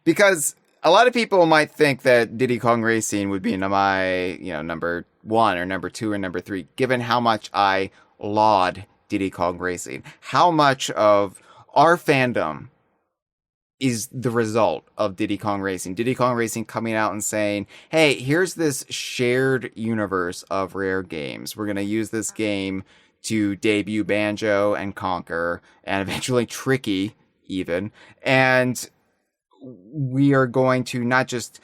Because a lot of people might think that Diddy Kong Racing would be my, number 1 or number 2 or number 3, given how much I laud Diddy Kong Racing, how much of our fandom is the result of Diddy Kong Racing. Diddy Kong Racing coming out and saying, hey, here's this shared universe of rare games. We're going to use this game to debut Banjo and Conquer, and eventually Tricky, even. And we are going to not just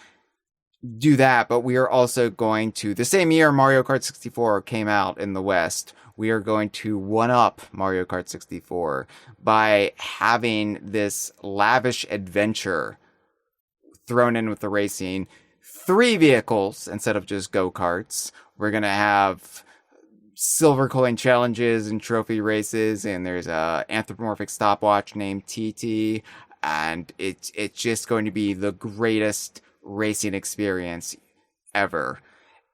do that, but we are also going to, the same year Mario Kart 64 came out in the West, we are going to one-up Mario Kart 64 by having this lavish adventure thrown in with the racing. 3 vehicles instead of just go-karts. We're going to have silver coin challenges and trophy races, and there's a anthropomorphic stopwatch named TT, and it's just going to be the greatest racing experience ever.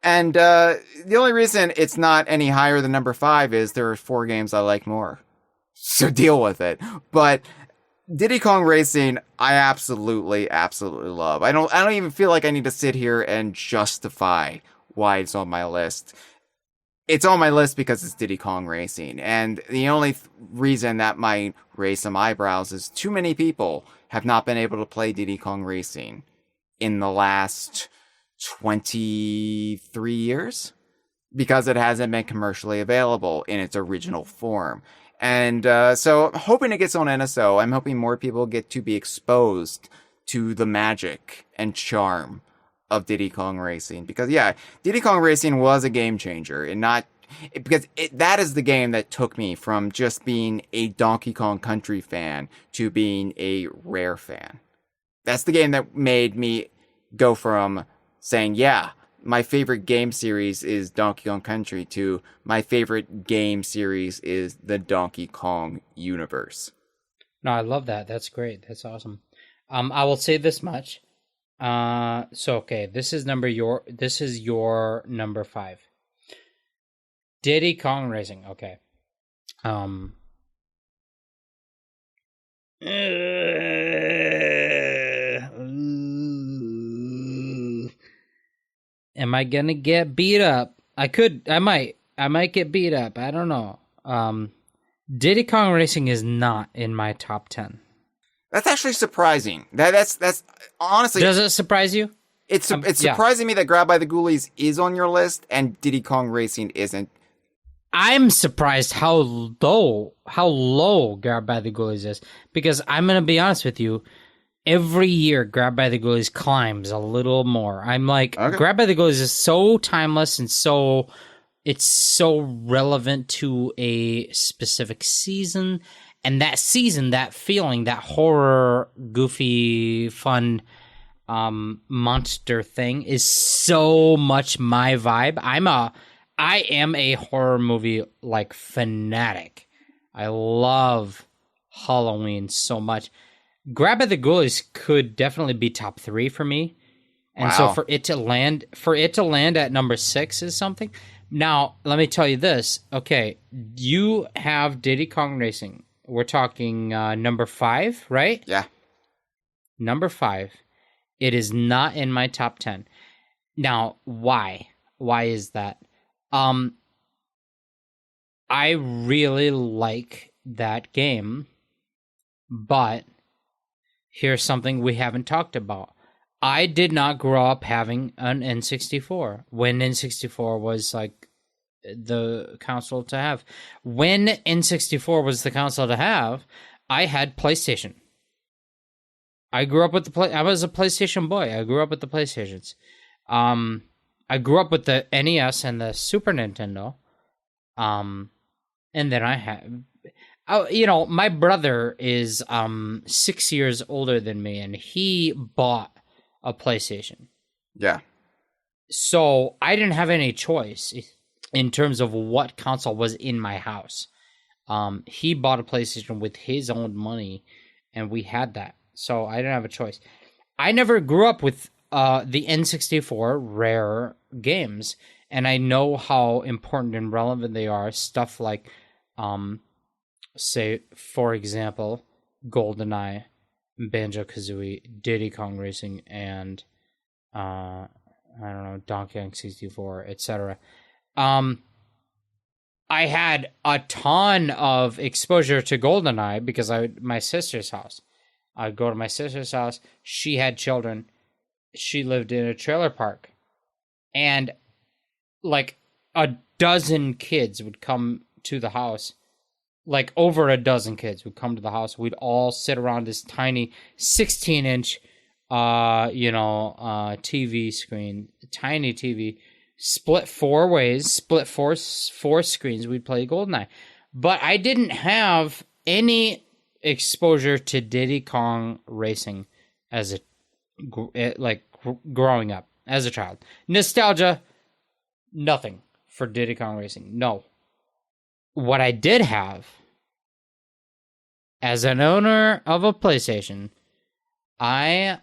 And the only reason it's not any higher than number 5 is there are 4 games I like more. So deal with it. But Diddy Kong Racing, I absolutely love. I don't even feel like I need to sit here and justify why it's on my list. It's on my list because it's Diddy Kong Racing. And the only reason that might raise some eyebrows is too many people have not been able to play Diddy Kong Racing in the last 23 years because it hasn't been commercially available in its original form. And so I'm hoping it gets on NSO. I'm hoping more people get to be exposed to the magic and charm of Diddy Kong Racing. Because, yeah, Diddy Kong Racing was a game changer. And that is the game that took me from just being a Donkey Kong Country fan to being a Rare fan. That's the game that made me go from saying, yeah, my favorite game series is Donkey Kong Country to my favorite game series is the Donkey Kong universe. No, I love that. That's great. That's awesome. I will say this much. Okay, this is your number 5. Diddy Kong Racing. Okay. Am I gonna get beat up? I might get beat up. I don't know. Diddy Kong Racing is not in my top 10. That's actually surprising. That's honestly. Does it surprise you? It's surprising me that Grab by the Ghoulies is on your list and Diddy Kong Racing isn't. I'm surprised how low Grab by the Ghoulies is, because I'm gonna be honest with you. Every year, Grab by the Ghoulies climbs a little more. I'm like, okay. Grab by the Ghoulies is so timeless and it's so relevant to a specific season. And that season, that feeling, that horror, goofy, fun, monster thing is so much my vibe. I am a horror movie, like, fanatic. I love Halloween so much. Grab by the Ghoulies could definitely be top 3 for me. And wow. So for it to land at number 6 is something. Now, let me tell you this. Okay, you have Diddy Kong Racing. We're talking number 5, right? Yeah. Number 5. It is not in my top 10. Now, why? Why is that? I really like that game, but here's something we haven't talked about. I did not grow up having an N64 when N64 was like the console to have. When N64 was the console to have, I had PlayStation. I grew up with I was a PlayStation boy. I grew up with the PlayStations. I grew up with the NES and the Super Nintendo. And then I had... my brother is 6 years older than me, and he bought a PlayStation. Yeah. So I didn't have any choice in terms of what console was in my house. He bought a PlayStation with his own money, and we had that. So I didn't have a choice. I never grew up with the N64 Rare games, and I know how important and relevant they are. Stuff like... say, for example, GoldenEye, Banjo-Kazooie, Diddy Kong Racing, and, Donkey Kong 64, etc. I had a ton of exposure to GoldenEye because my sister's house. I'd go to my sister's house. She had children. She lived in a trailer park. And like a dozen kids would come to the house. Like over a dozen kids would come to the house. We'd all sit around this tiny 16-inch, TV screen, tiny TV, split four ways, split four screens. We'd play GoldenEye. But I didn't have any exposure to Diddy Kong Racing as growing up as a child. Nostalgia, nothing for Diddy Kong Racing. No. What I did have, as an owner of a PlayStation, I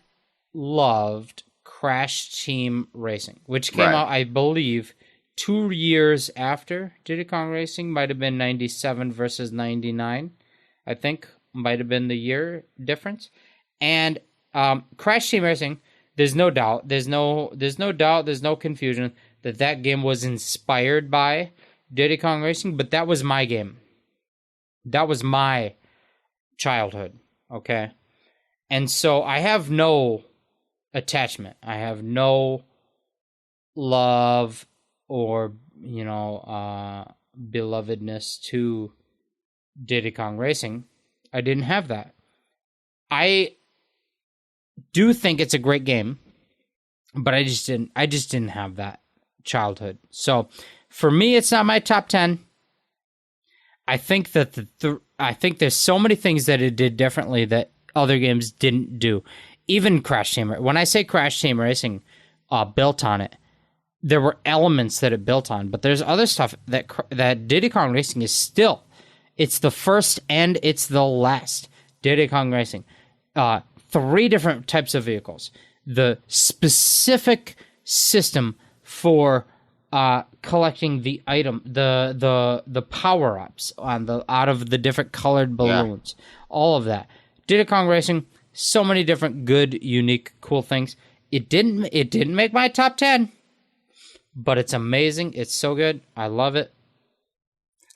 loved Crash Team Racing, which came out, I believe, 2 years after Diddy Kong Racing. Might have been 97 versus 99, I think. Might have been the year difference. And Crash Team Racing, there's no doubt, there's no confusion that game was inspired by Diddy Kong Racing, but that was my game. That was my childhood, okay? And so I have no attachment. I have no love or, belovedness to Diddy Kong Racing. I didn't have that. I do think it's a great game, but I just didn't have that childhood. So for me, it's not my top 10. I think that I think there's so many things that it did differently that other games didn't do. Even Crash Team. When I say Crash Team Racing built on it, there were elements that it built on, but there's other stuff that Diddy Kong Racing is still. It's the first and it's the last Diddy Kong Racing. 3 different types of vehicles. The specific system for collecting the item, the power ups out of the different colored balloons, all of that. Diddy Kong Racing, so many different good, unique, cool things. It didn't make my top 10, but it's amazing. It's so good. I love it.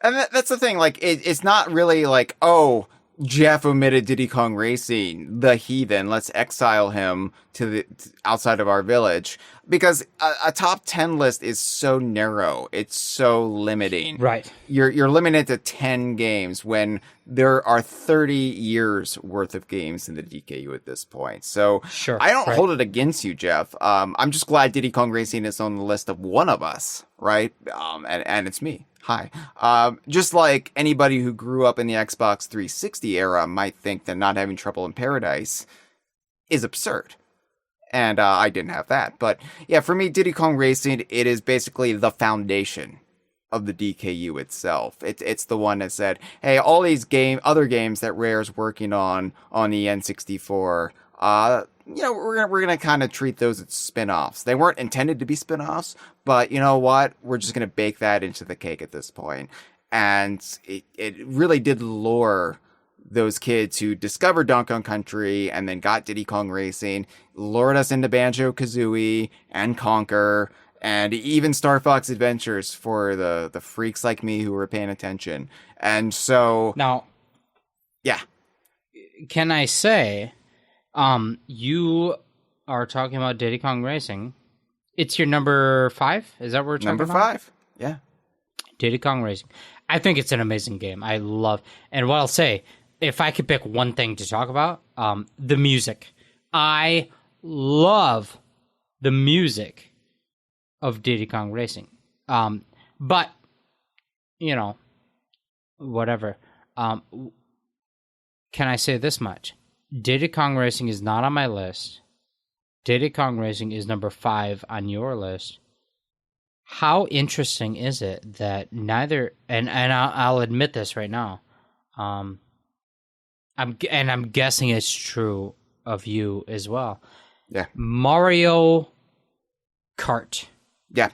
And that's the thing. Like, it's not really like, oh, Jeff omitted Diddy Kong Racing, the heathen. Let's exile him to outside of our village, because a top 10 list is so narrow. It's so limiting. Right. You're limited to 10 games when there are 30 years worth of games in the DKU at this point. So sure, I don't hold it against you, Jeff. I'm just glad Diddy Kong Racing is on the list of one of us, right? And it's me. Hi. Just like anybody who grew up in the Xbox 360 era might think that not having Trouble in Paradise is absurd. And I didn't have that. But yeah, for me, Diddy Kong Racing, it is basically the foundation of the DKU itself. It's the one that said, hey, all these other games that Rare's working on the N64, we're gonna kind of treat those as spin-offs. They weren't intended to be spin-offs, but you know what? We're just gonna bake that into the cake at this point. And it really did lure those kids who discovered Donkey Kong Country and then got Diddy Kong Racing, lured us into Banjo-Kazooie and Conquer, and even Star Fox Adventures for the freaks like me who were paying attention. And so now, yeah, can I say, you are talking about Diddy Kong Racing. It's your number 5? Is that what we're talking about? Number 5, yeah. Diddy Kong Racing. I think it's an amazing game. I love, and what I'll say, if I could pick one thing to talk about, the music. I love the music of Diddy Kong Racing. But, whatever. Can I say this much? Diddy Kong Racing is not on my list. Diddy Kong Racing is number 5 on your list. How interesting is it that neither, and I'll admit this right now, I'm guessing it's true of you as well. Yeah. Mario Kart. Yeah.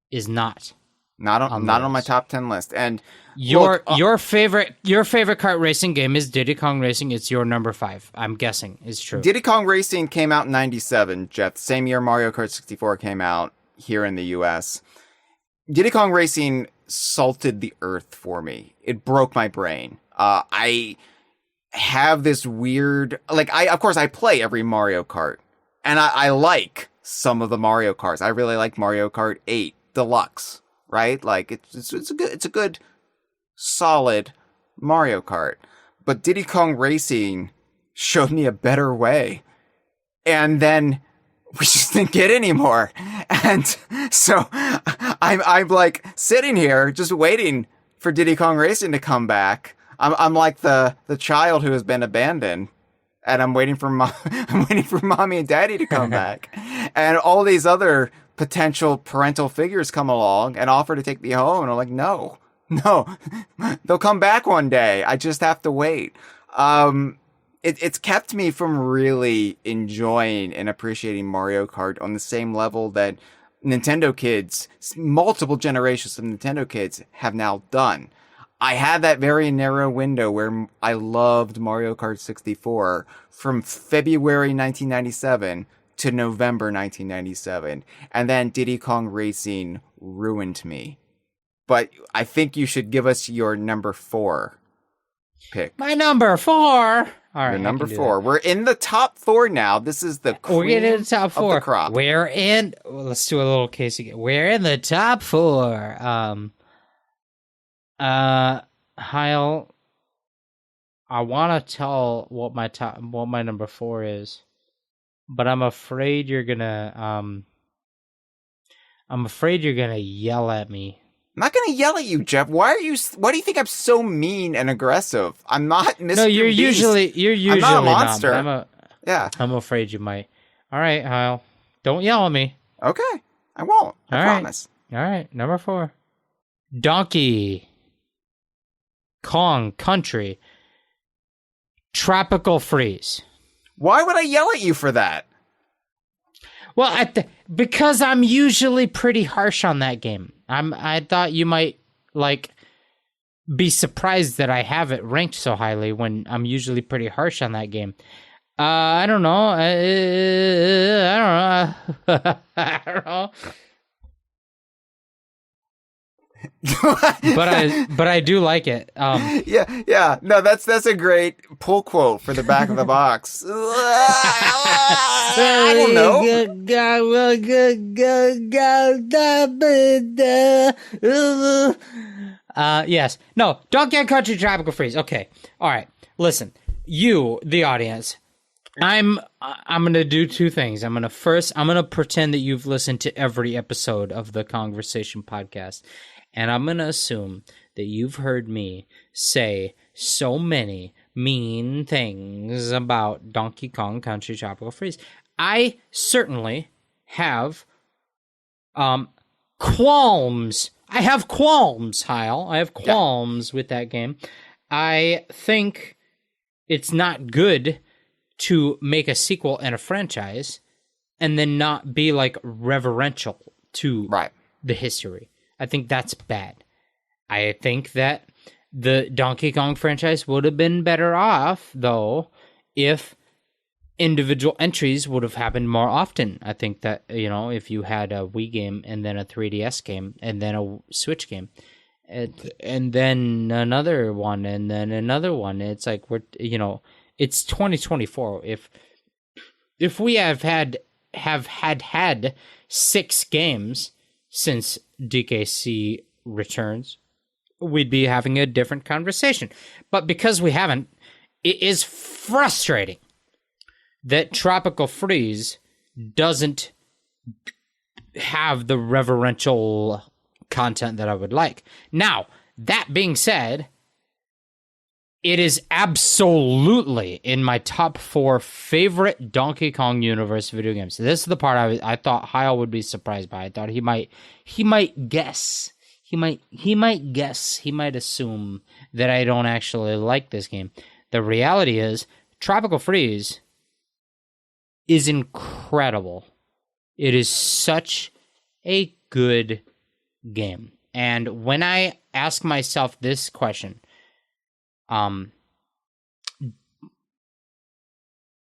Is not on my top 10 list. And your favorite kart racing game is Diddy Kong Racing. It's your number 5. I'm guessing is true. Diddy Kong Racing came out in 97, Jeff. Same year Mario Kart 64 came out here in the US. Diddy Kong Racing salted the earth for me. It broke my brain. I have this weird, like, of course I play every Mario Kart, and I like some of the Mario Karts. I really like Mario Kart 8 Deluxe, right? Like, it's a good solid Mario Kart. But Diddy Kong Racing showed me a better way. And then we just didn't get any more. And so I'm like sitting here just waiting for Diddy Kong Racing to come back. I'm like the child who has been abandoned. And I'm waiting for mommy and daddy to come back. And all these other potential parental figures come along and offer to take me home. And I'm like, no, they'll come back one day. I just have to wait. It's kept me from really enjoying and appreciating Mario Kart on the same level that Nintendo kids, multiple generations of Nintendo kids have now done. I had that very narrow window where I loved Mario Kart 64 from February 1997 to November 1997. And then Diddy Kong Racing ruined me. But I think you should give us your number 4 pick. My number 4. All right, your number 4. We're in the top 4 now. This is the cream We're getting in the top 4. Of the crop. Let's do a little case again. We're in the top 4. Hyle, I want to tell what my number 4 is, but I'm afraid you're gonna yell at me. I'm not gonna yell at you, Jeff. Why do you think I'm so mean and aggressive? I'm not Mr. No, you're Beast. usually I'm not a monster. Not, I'm afraid you might. All right, Hyle, don't yell at me. Okay, I won't. I promise. All right, number 4, Donkey Kong Country Tropical Freeze. Why would I yell at you for that? Well, because I'm usually pretty harsh on that game. I thought you might be surprised that I have it ranked so highly when I'm usually pretty harsh on that game. I don't know. I don't know. but I do like it. Yeah. No, that's a great pull quote for the back of the box. I don't know. Yes. No, Donkey Kong Country Tropical Freeze. Okay. All right. Listen, you, the audience. I'm gonna do 2 things. I'm gonna pretend that you've listened to every episode of the Kongversation podcast. And I'm going to assume that you've heard me say so many mean things about Donkey Kong Country Tropical Freeze. I certainly have qualms. I have qualms, Hyle. I have qualms with that game. I think it's not good to make a sequel and a franchise and then not be reverential to the history. I think that's bad. I think that the Donkey Kong franchise would have been better off, though, if individual entries would have happened more often. I think that, if you had a Wii game and then a 3DS game and then a Switch game and then another one and then another one, it's like it's 2024. If we have had 6 games since DKC returns, we'd be having a different conversation. But because we haven't, it is frustrating that Tropical Freeze doesn't have the reverential content that I would like. Now, that being said, it is absolutely in my top 4 favorite Donkey Kong universe video games. This is the part I thought Hyle would be surprised by. I thought he might guess. He might assume that I don't actually like this game. The reality is, Tropical Freeze is incredible. It is such a good game. And when I ask myself this question,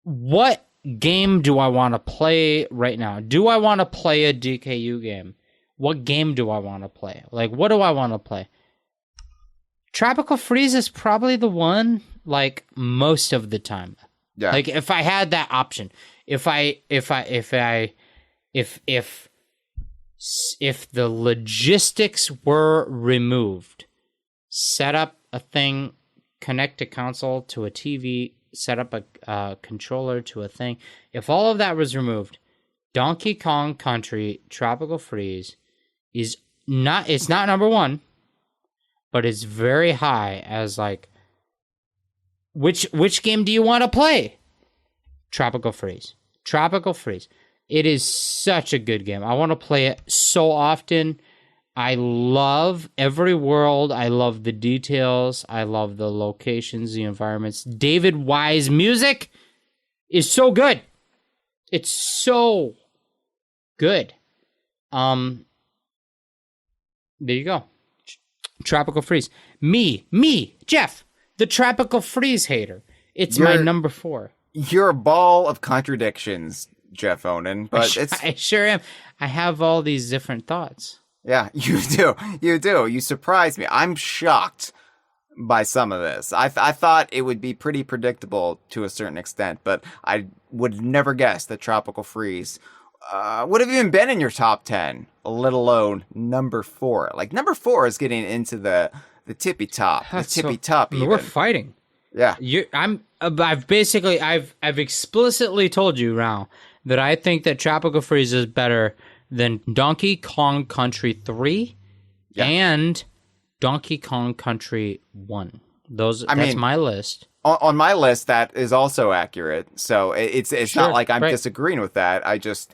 what game do I want to play right now? Do I want to play a DKU game? What game do I want to play? What do I want to play? Tropical Freeze is probably the one, like, most of the time. Yeah. Like, if I had that option, if the logistics were removed, set up a thing, connect a console to a TV, set up a controller to a thing. If all of that was removed, Donkey Kong Country Tropical Freeze is not. It's not number one, but it's very high as like. Which game do you want to play? Tropical Freeze. Tropical Freeze. It is such a good game. I want to play it so often. I love every world. I love the details. I love the locations, the environments. David Wise music is so good. It's so good. There you go. Tropical Freeze. Me, Jeff, the Tropical Freeze hater. It's my number 4. You're a ball of contradictions, Jeff Onan, but I sure am. I have all these different thoughts. Yeah, you do. You do. You surprised me. I'm shocked by some of this. I thought it would be pretty predictable to a certain extent, but I would never guess that Tropical Freeze would have even been in your top 10, let alone number 4. Like, number 4 is getting into the tippy top. That's the tippy top, even. We're fighting. Yeah. I've explicitly told you now that I think that Tropical Freeze is better than Donkey Kong Country 3 and Donkey Kong Country 1. That's my list. On my list, that is also accurate. So it's Sure, not like I'm right. disagreeing with that. I just,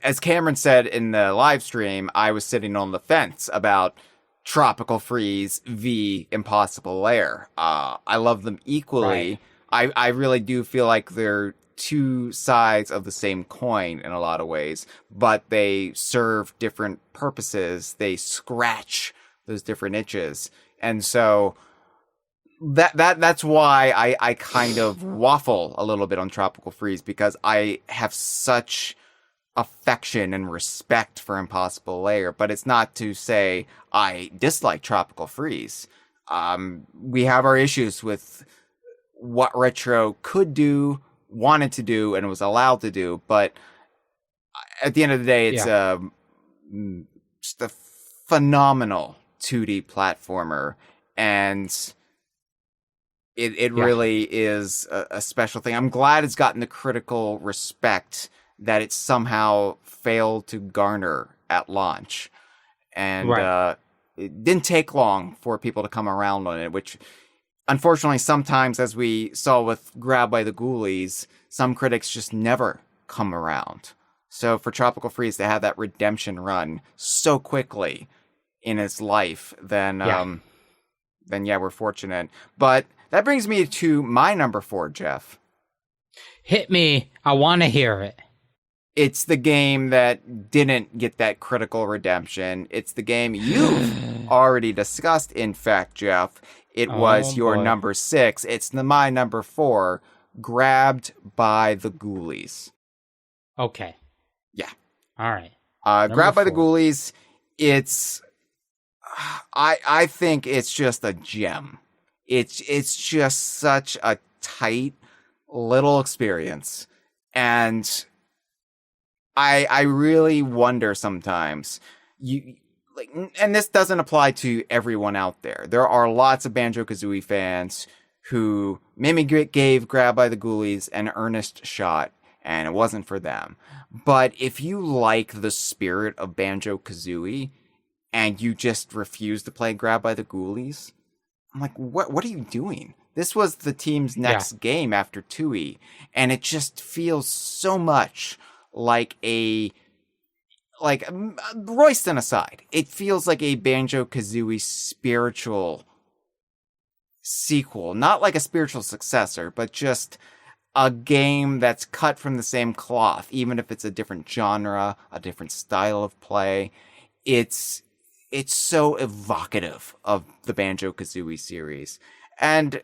as Cameron said in the live stream, I was sitting on the fence about Tropical Freeze v Impossible Lair. I love them equally. Right. I really do feel like they're two sides of the same coin in a lot of ways, but they serve different purposes. They scratch those different itches. And so that's why I kind of waffle a little bit on Tropical Freeze, because I have such affection and respect for Impossible Lair, but it's not to say I dislike Tropical Freeze. We have our issues with what Retro could do, wanted to do, and was allowed to do, but at the end of the day, it's just a phenomenal 2D platformer, and it really is a special thing. I'm glad it's gotten the critical respect that it somehow failed to garner at launch. And it didn't take long for people to come around on it, which unfortunately sometimes, as we saw with Grab by the Ghoulies, some critics just never come around. So for Tropical Freeze to have that redemption run so quickly in its life, then we're fortunate. But that brings me to my number 4, Jeff. Hit me. I want to hear it. It's the game that didn't get that critical redemption. It's the game you've already discussed, in fact, Jeff. It was your number 6. It's my number 4, Grabbed by the Ghoulies. Okay. Yeah. All right. Grabbed by the 4. Ghoulies, it's... I think it's just a gem. It's just such a tight little experience. And I really wonder sometimes, and this doesn't apply to everyone out there. There are lots of Banjo-Kazooie fans who maybe gave Grab by the Ghoulies an earnest shot, and it wasn't for them. But if you like the spirit of Banjo-Kazooie, and you just refuse to play Grab by the Ghoulies, I'm like, what are you doing? This was the team's next game after Tui, and it just feels so much like Royston aside, it feels like a Banjo-Kazooie spiritual sequel, not like a spiritual successor, but just a game that's cut from the same cloth, even if it's a different genre, a different style of play. It's so evocative of the Banjo-Kazooie series. And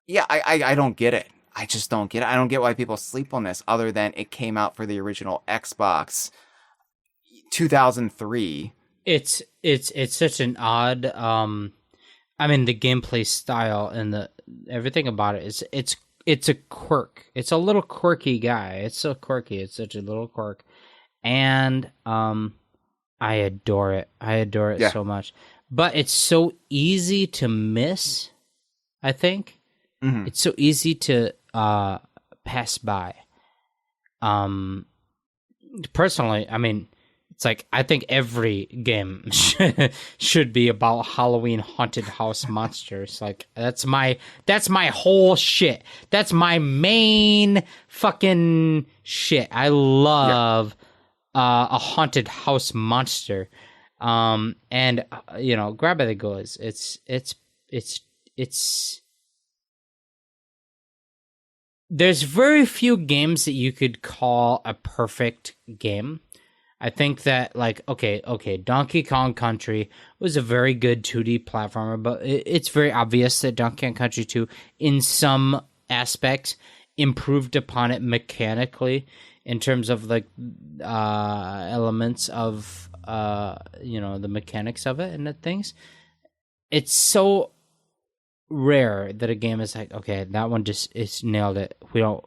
yeah, I don't get it. I just don't get it. I don't get why people sleep on this, other than it came out for the original Xbox 2003. It's such an odd I mean, the gameplay style and the everything about it is it's a quirk. It's a little quirky guy. It's so quirky. It's such a little quirk, and I adore it. I adore it so much. But it's so easy to miss. I think it's so easy to pass by. Personally, I mean, it's like I think every game should be about Halloween haunted house monsters. Like that's my whole shit. That's my main fucking shit. I love a haunted house monster. And you know, Grab by the Ghoulies. It's there's very few games that you could call a perfect game. I think that, like, okay, Donkey Kong Country was a very good 2D platformer, but it's very obvious that Donkey Kong Country 2, in some aspects, improved upon it mechanically in terms of, like, elements of, you know, the mechanics of it and the things. It's so rare that a game is like, okay, that one just it's nailed it. We don't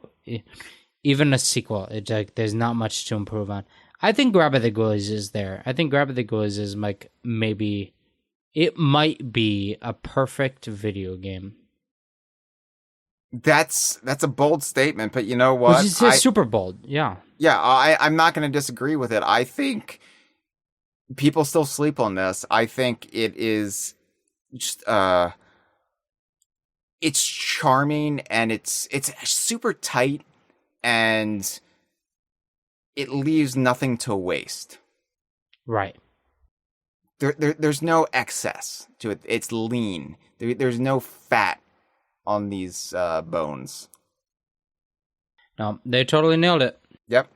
even a sequel. It's like there's not much to improve on. I think Grab by the Ghoulies is there. I think Grab by the Ghoulies is like maybe it might be a perfect video game. That's a bold statement, but you know what? It's super bold. Yeah. Yeah, I'm not going to disagree with it. I think people still sleep on this. I think it is just it's charming and it's super tight and it leaves nothing to waste. Right. There's no excess to it. It's lean. There's no fat on these bones. No, they totally nailed it. Yep.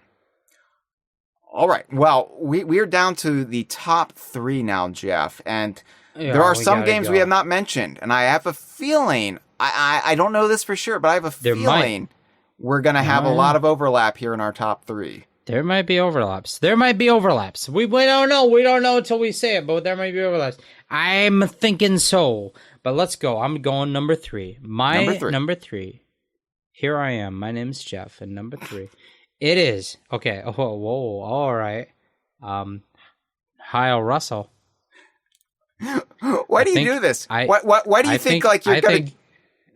All right. Well, we're down to the top 3 now, Jeff, and there are some games we have not mentioned, and I have a feeling, I don't know this for sure, but I have a feeling we're going to have a lot of overlap here in our top 3. There might be overlaps. We don't know. We don't know until we say it, but there might be overlaps. I'm thinking so. But let's go. I'm going number 3. Number three. Here I am. My name's Jeff, and number 3. It is. Okay. Oh, whoa. All right. Hyle Russell. Why do you do this? Why do you think like you're going to...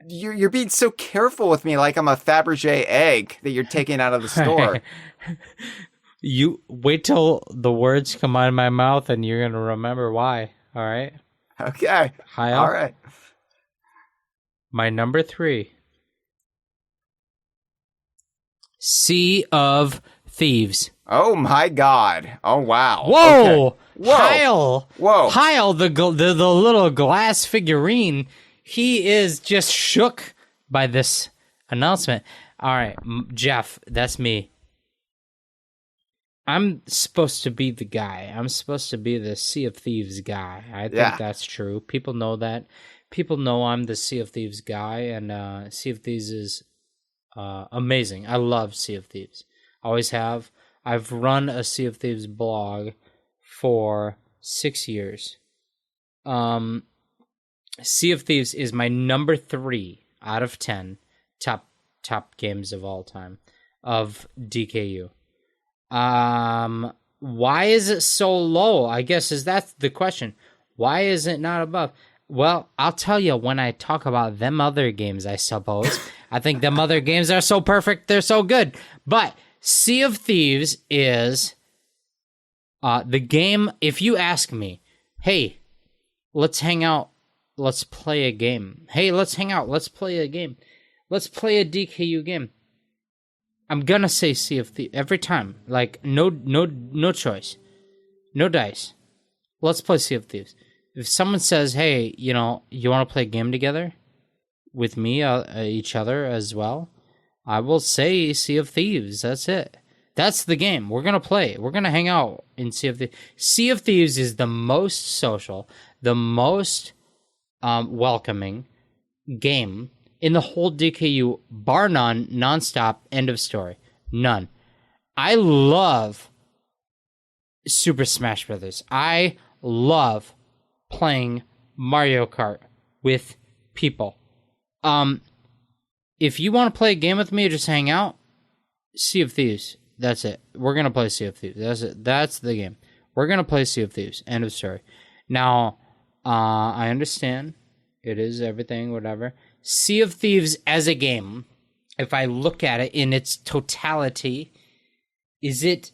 You're being so careful with me, like I'm a Fabergé egg that you're taking out of the store. You wait till the words come out of my mouth, and you're gonna remember why. All right. Okay. Hyle. All right. My number 3. Sea of Thieves. Oh my God! Oh wow! Whoa! Okay. Whoa! Hyle! Whoa! Hyle, the little glass figurine. He is just shook by this announcement. All right, Jeff, that's me. I'm supposed to be the guy. I'm supposed to be the Sea of Thieves guy. I think that's true. People know that. People know I'm the Sea of Thieves guy, and Sea of Thieves is amazing. I love Sea of Thieves. Always have. I've run a Sea of Thieves blog for 6 years. Sea of Thieves is my number 3 out of 10 top games of all time of DKU. Why is it so low? I guess that's the question. Why is it not above? Well, I'll tell you when I talk about them other games, I suppose. I think them other games are so perfect, they're so good. But Sea of Thieves is the game, if you ask me, hey, let's hang out, let's play a game. Hey, let's hang out, let's play a game. Let's play a DKU game. I'm gonna say Sea of Thieves every time. Like, no choice. No dice. Let's play Sea of Thieves. If someone says, hey, you know, you want to play a game together with me, each other as well, I will say Sea of Thieves. That's it. That's the game. We're going to play. We're going to hang out in Sea of Thieves. Sea of Thieves is the most social, the most welcoming game in the whole DKU, bar none, nonstop, end of story. None. I love Super Smash Brothers. I love playing Mario Kart with people. If you want to play a game with me or just hang out, Sea of Thieves. That's it. We're going to play Sea of Thieves. That's it. That's the game. We're going to play Sea of Thieves. End of story. Now, I understand. It is everything, whatever. Sea of Thieves as a game, if I look at it in its totality, is it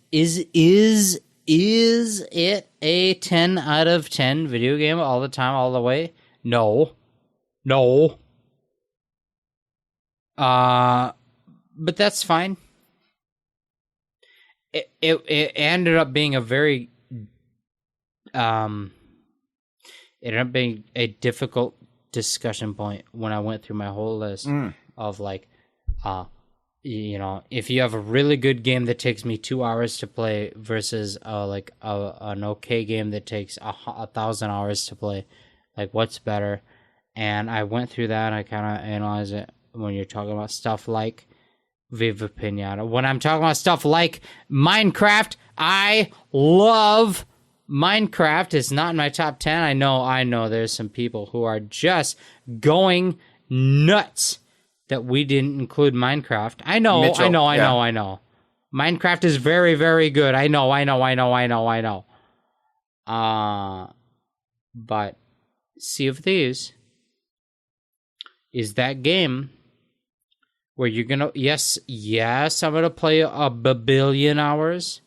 a 10 out of 10 video game all the time, all the way? No. But that's fine. It ended up being a very it ended up being a difficult discussion point when I went through my whole list of like if you have a really good game that takes me 2 hours to play versus an okay game that takes 1,000 hours to play, like what's better? And I went through that and I kind of analyzed it when you're talking about stuff like Viva Pinata. When I'm talking about stuff like Minecraft, I love Minecraft. It's not in my top 10. I know there's some people who are just going nuts that we didn't include Minecraft. I know. Minecraft is very, very good. I know. But Sea of Thieves is that game where you're gonna yes, I'm gonna play a billion hours,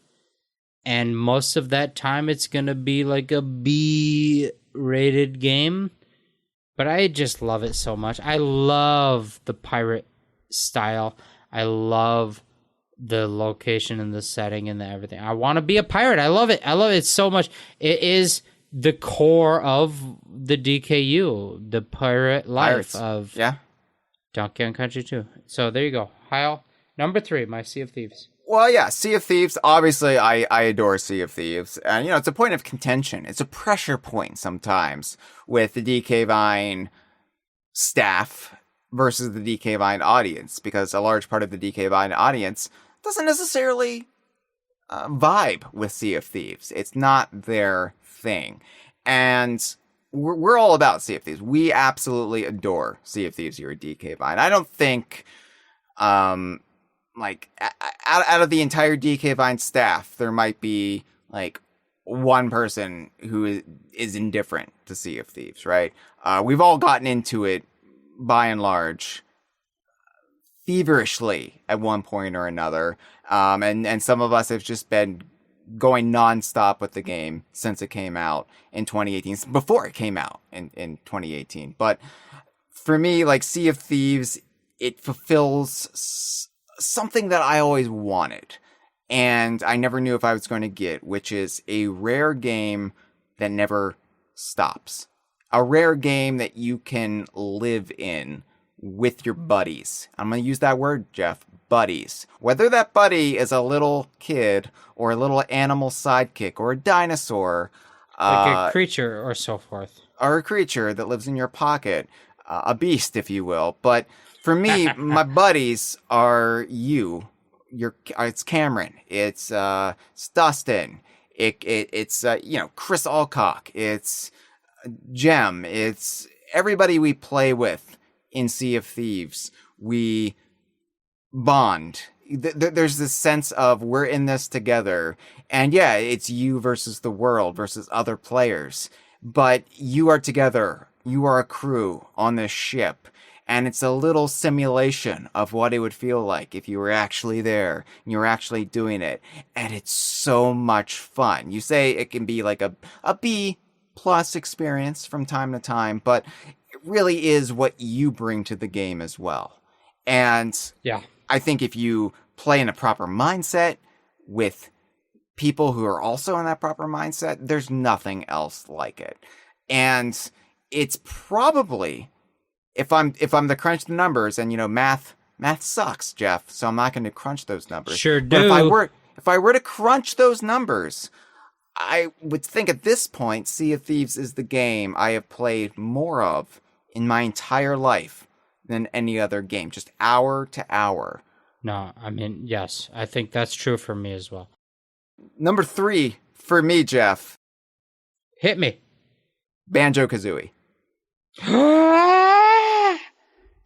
and most of that time it's gonna be like a B-rated game. But I just love it so much. I love the pirate style. I love the location and the setting and the everything. I want to be a pirate. I love it. I love it so much. It is the core of the DKU, the pirate life of Donkey Kong Country 2. So there you go. Hyle, number 3, my Sea of Thieves. Well, yeah, Sea of Thieves. Obviously, I adore Sea of Thieves. And, it's a point of contention. It's a pressure point sometimes with the DK Vine staff versus the DK Vine audience, because a large part of the DK Vine audience doesn't necessarily vibe with Sea of Thieves. It's not their thing. And we're all about Sea of Thieves. We absolutely adore Sea of Thieves here at DK Vine. I don't think... out of the entire DK Vine staff, there might be like one person who is indifferent to Sea of Thieves, right? We've all gotten into it by and large feverishly at one point or another. And some of us have just been going nonstop with the game since it came out in 2018, before it came out in 2018. But for me, like Sea of Thieves, it fulfills something that I always wanted, and I never knew if I was going to get, which is a rare game that never stops. A rare game that you can live in with your buddies. I'm going to use that word, Jeff, buddies. Whether that buddy is a little kid or a little animal sidekick or a dinosaur. Like a creature or so forth. Or a creature that lives in your pocket. A beast, if you will. But for me, my buddies are you. It's Cameron. It's Dustin. It's Chris Alcock. It's Jem. It's everybody we play with in Sea of Thieves. We bond. There's this sense of we're in this together. And yeah, it's you versus the world versus other players. But you are together. You are a crew on this ship. And it's a little simulation of what it would feel like if you were actually there and you were actually doing it. And it's so much fun. You say it can be like a B+ experience from time to time, but it really is what you bring to the game as well. And yeah, I think if you play in a proper mindset with people who are also in that proper mindset, there's nothing else like it. And it's probably... If I'm to crunch the numbers, and math sucks, Jeff, so I'm not going to crunch those numbers. Sure do. But if I were to crunch those numbers, I would think at this point, Sea of Thieves is the game I have played more of in my entire life than any other game, just hour to hour. No, I mean, yes, I think that's true for me as well. Number 3 for me, Jeff. Hit me. Banjo-Kazooie.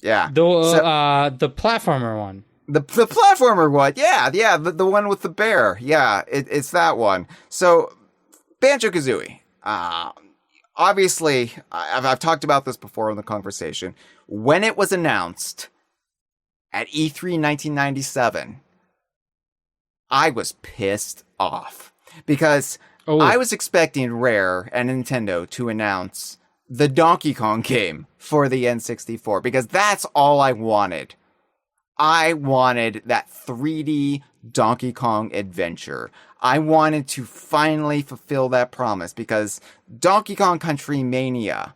Yeah. The platformer one. The platformer one, yeah, the one with the bear, yeah, it's that one. So, Banjo-Kazooie, obviously, I've talked about this before in the conversation. When it was announced at E3 1997, I was pissed off because I was expecting Rare and Nintendo to announce the Donkey Kong game for the N64 because that's all I wanted. I wanted that 3D Donkey Kong adventure. I wanted to finally fulfill that promise because Donkey Kong Country Mania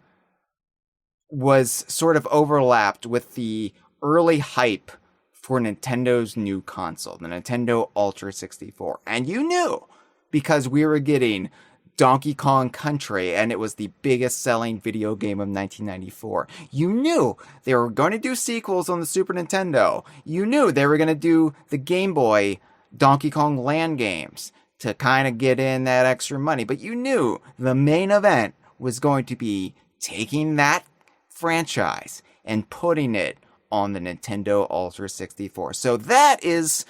was sort of overlapped with the early hype for Nintendo's new console, the Nintendo Ultra 64. And you knew because we were getting Donkey Kong Country, and it was the biggest selling video game of 1994. You knew they were going to do sequels on the Super Nintendo. You knew they were going to do the Game Boy Donkey Kong Land games to kind of get in that extra money. But you knew the main event was going to be taking that franchise and putting it on the Nintendo Ultra 64. So that is,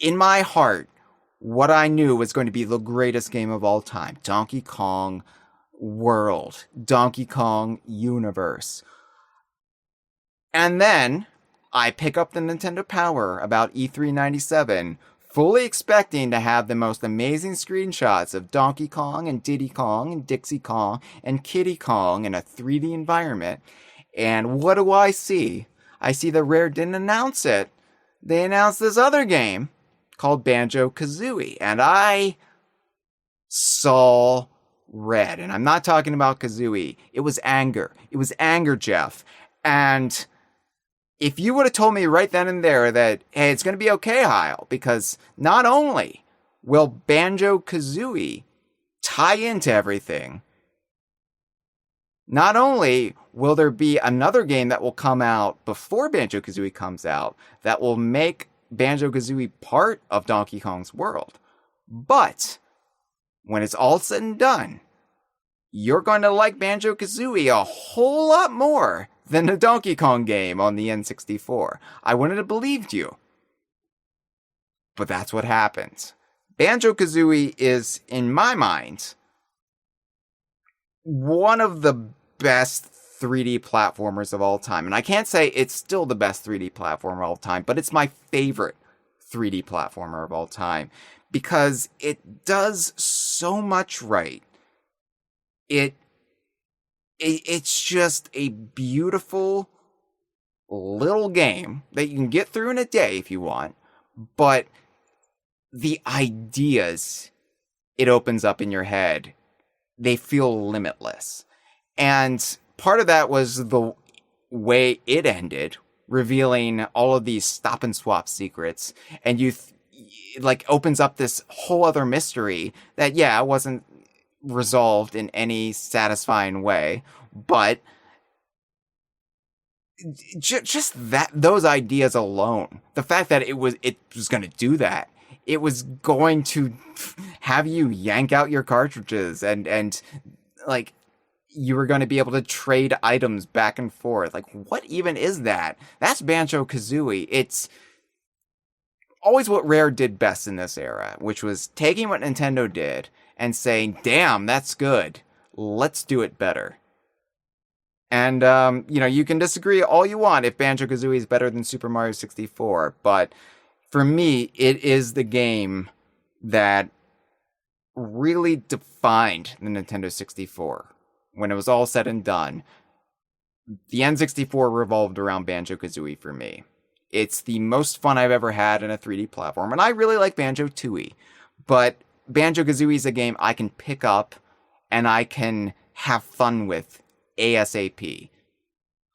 in my heart, what I knew was going to be the greatest game of all time. Donkey Kong World. Donkey Kong Universe. And then I pick up the Nintendo Power about E3 97, fully expecting to have the most amazing screenshots of Donkey Kong and Diddy Kong and Dixie Kong and Kiddy Kong in a 3D environment. And what do I see? I see that Rare didn't announce it. They announced this other game called Banjo-Kazooie, and I saw red. And I'm not talking about Kazooie. It was anger. It was anger, Jeff. And if you would have told me right then and there that, hey, it's going to be okay, Hyle, because not only will Banjo-Kazooie tie into everything, not only will there be another game that will come out before Banjo-Kazooie comes out that will make Banjo-Kazooie part of Donkey Kong's world, but when it's all said and done, you're going to like Banjo-Kazooie a whole lot more than the Donkey Kong game on the N64. I wouldn't have believed you. But that's what happens. Banjo-Kazooie is, in my mind, one of the best 3D platformers of all time. And I can't say it's still the best 3D platformer of all time, but it's my favorite 3D platformer of all time because it does so much right. It's just a beautiful little game that you can get through in a day if you want, but the ideas it opens up in your head, they feel limitless. And part of that was the way it ended, revealing all of these stop and swap secrets, and it like opens up this whole other mystery that, yeah, wasn't resolved in any satisfying way, but just that, those ideas alone, the fact that it was going to do that, it was going to have you yank out your cartridges and like you were going to be able to trade items back and forth. Like, what even is that? That's Banjo-Kazooie. It's always what Rare did best in this era, which was taking what Nintendo did and saying, damn, that's good. Let's do it better. And, you can disagree all you want if Banjo-Kazooie is better than Super Mario 64, but for me, it is the game that really defined the Nintendo 64. When it was all said and done, the N64 revolved around Banjo-Kazooie for me. It's the most fun I've ever had in a 3D platform, and I really like Banjo-Tooie, but Banjo-Kazooie is a game I can pick up and I can have fun with ASAP.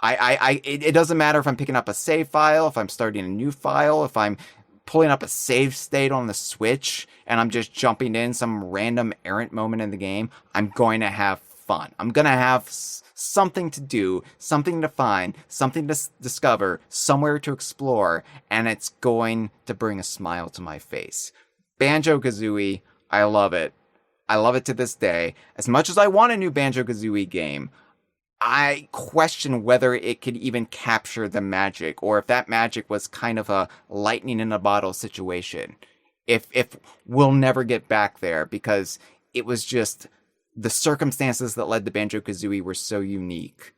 It doesn't matter if I'm picking up a save file, if I'm starting a new file, if I'm pulling up a save state on the Switch and I'm just jumping in some random errant moment in the game, I'm going to have fun. I'm going to have something to do, something to find, something to discover, somewhere to explore, and it's going to bring a smile to my face. Banjo-Kazooie, I love it. I love it to this day. As much as I want a new Banjo-Kazooie game, I question whether it could even capture the magic, or if that magic was kind of a lightning in a bottle situation. If we'll never get back there, because it was just the circumstances that led to Banjo-Kazooie were so unique.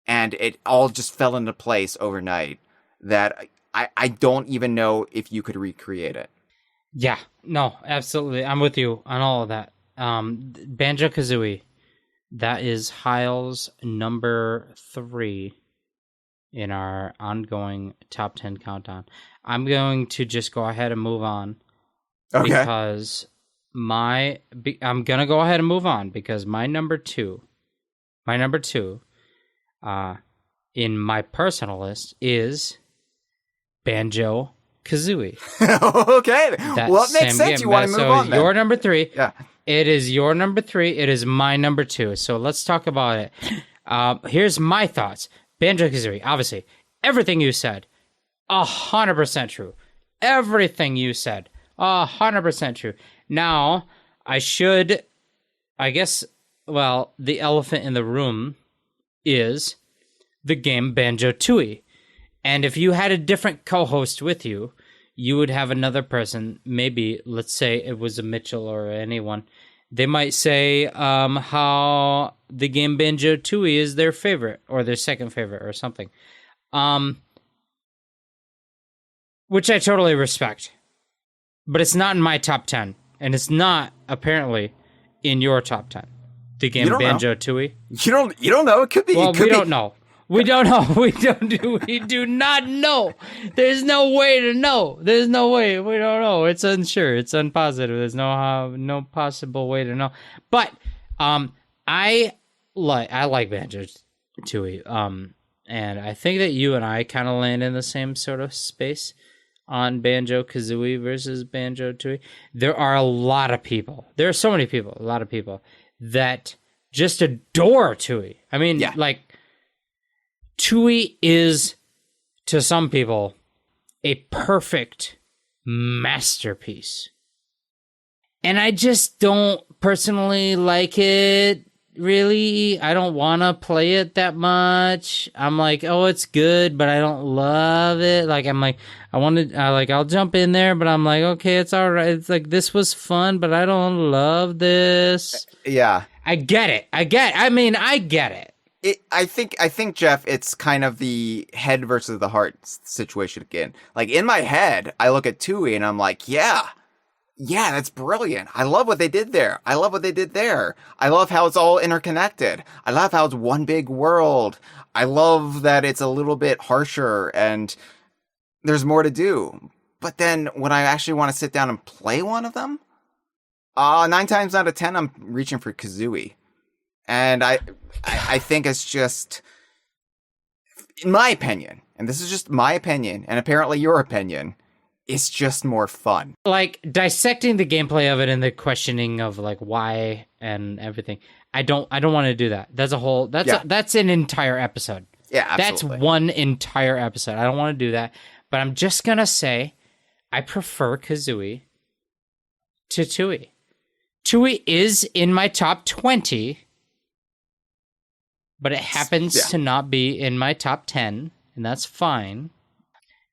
And it all just fell into place overnight that I don't even know if you could recreate it. Yeah, no, absolutely. I'm with you on all of that. Banjo-Kazooie, that is Hyle's number 3 in our ongoing top 10 countdown. I'm going to just go ahead and move on. Okay. Because I'm going to go ahead and move on because my number two, in my personal list is Banjo-Kazooie. Okay. Well, it makes sense. Game. You want to move on then. Your number 3. Yeah. It is your number 3. It is my number 2. So let's talk about it. Here's my thoughts. Banjo-Kazooie, obviously, everything you said, 100% true. Everything you said, 100% true. Now, the elephant in the room is the game Banjo-Tooie. And if you had a different co-host with you, you would have another person, maybe, let's say it was a Mitchell or anyone, they might say how the game Banjo-Tooie is their favorite or their second favorite or something. Which I totally respect. But it's not in my top 10. And it's not, apparently, in your top 10. The game Banjo-Tooie. You don't know. It could be. Well, we don't know. We don't know. We do not know. There's no way to know. There's no way. We don't know. It's unsure. It's unpositive. There's no possible way to know. But I like Banjo-Tooie. And I think that you and I kind of land in the same sort of space on Banjo-Kazooie versus Banjo-Tooie. There are a lot of people. There are so many people. A lot of people that just adore Tooie. I mean, like. Tooie is, to some people, a perfect masterpiece. And I just don't personally like it, really. I don't want to play it that much. I'm like, oh, it's good, but I don't love it. Like, I'm like, I'll jump in there, but I'm like, okay, it's all right. It's like, this was fun, but I don't love this. Yeah. I get it. I get it. I think, Jeff, it's kind of the head versus the heart situation again. Like, in my head, I look at Tooie and I'm like, yeah, that's brilliant. I love what they did there. I love how it's all interconnected. I love how it's one big world. I love that it's a little bit harsher and there's more to do. But then when I actually want to sit down and play one of them, 9 times out of 10, I'm reaching for Kazooie. And I think it's just, in my opinion, and this is just my opinion, and apparently your opinion, it's just more fun. Like, dissecting the gameplay of it and the questioning of, like, why and everything. I don't want to do that. That's an entire episode. Yeah, absolutely. That's one entire episode. I don't want to do that. But I'm just going to say, I prefer Kazooie to Tooie. Tooie is in my top 20, but it happens to not be in my top 10, and that's fine.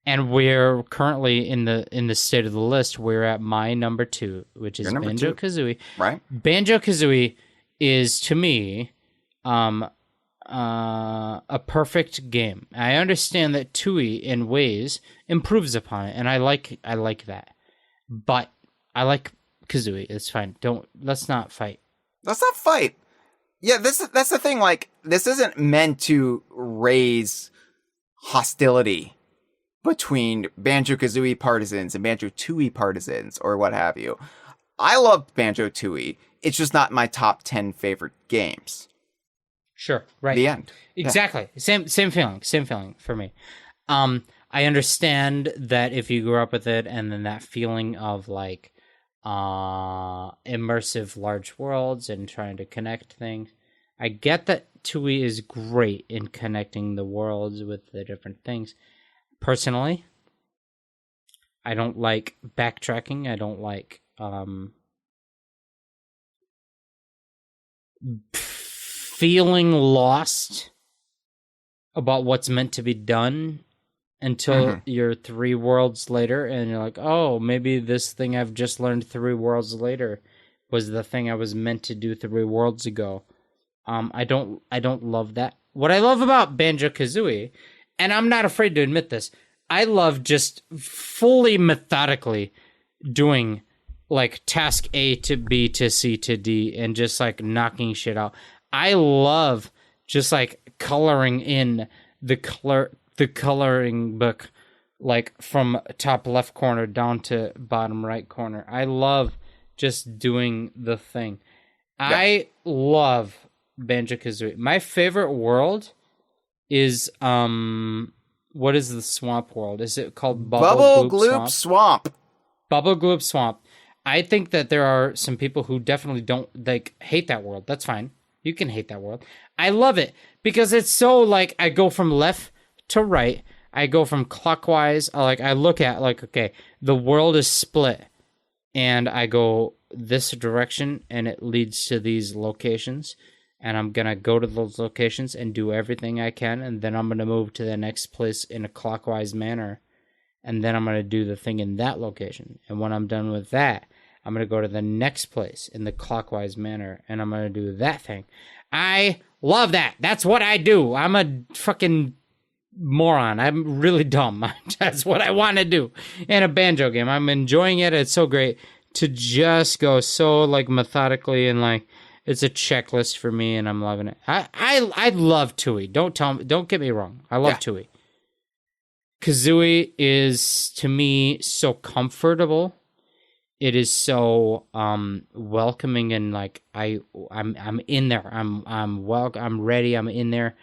And we're currently in the state of the list. We're at my number 2, which is Banjo-Kazooie. Right. Banjo-Kazooie is, to me, a perfect game. I understand that Tooie, in ways, improves upon it, and I like that. But I like Kazooie. It's fine. Let's not fight. Let's not fight. Yeah, that's the thing. Like, this isn't meant to raise hostility between Banjo-Kazooie partisans and Banjo-Tooie partisans or what have you. I love Banjo-Tooie. It's just not my top 10 favorite games. Sure, right. The end. Exactly. Yeah. Same feeling for me. I understand that if you grew up with it and then that feeling of, like, immersive large worlds and trying to connect things. I get that Tooie is great in connecting the worlds with the different things. Personally, I don't like backtracking. I don't like feeling lost about what's meant to be done until you're 3 worlds later and you're like, oh, maybe this thing I've just learned 3 worlds later was the thing I was meant to do 3 worlds ago. I don't love that. What I love about Banjo-Kazooie, and I'm not afraid to admit this, I love just fully methodically doing like task A to B to C to D and just like knocking shit out. I love just like coloring in the coloring book, like from top left corner down to bottom right corner. I love just doing the thing. Yeah. I love Banjo-Kazooie. My favorite world is what is the swamp world? Is it called Bubble Gloop Swamp? Bubble Gloop Swamp. I think that there are some people who definitely don't hate that world. That's fine. You can hate that world. I love it because it's so like I go from left to right. I go from clockwise. I look at okay, the world is split, and I go this direction, and it leads to these locations. And I'm going to go to those locations and do everything I can. And then I'm going to move to the next place in a clockwise manner. And then I'm going to do the thing in that location. And when I'm done with that, I'm going to go to the next place in the clockwise manner. And I'm going to do that thing. I love that. That's what I do. I'm a fucking moron. I'm really dumb. That's what I want to do in a banjo game. I'm enjoying it. It's so great to just go so methodically and it's a checklist for me, and I'm loving it. I love Tooie. Don't get me wrong. I love Tooie. Kazooie is to me so comfortable. It is so welcoming and I'm in there. I'm ready. I'm in there.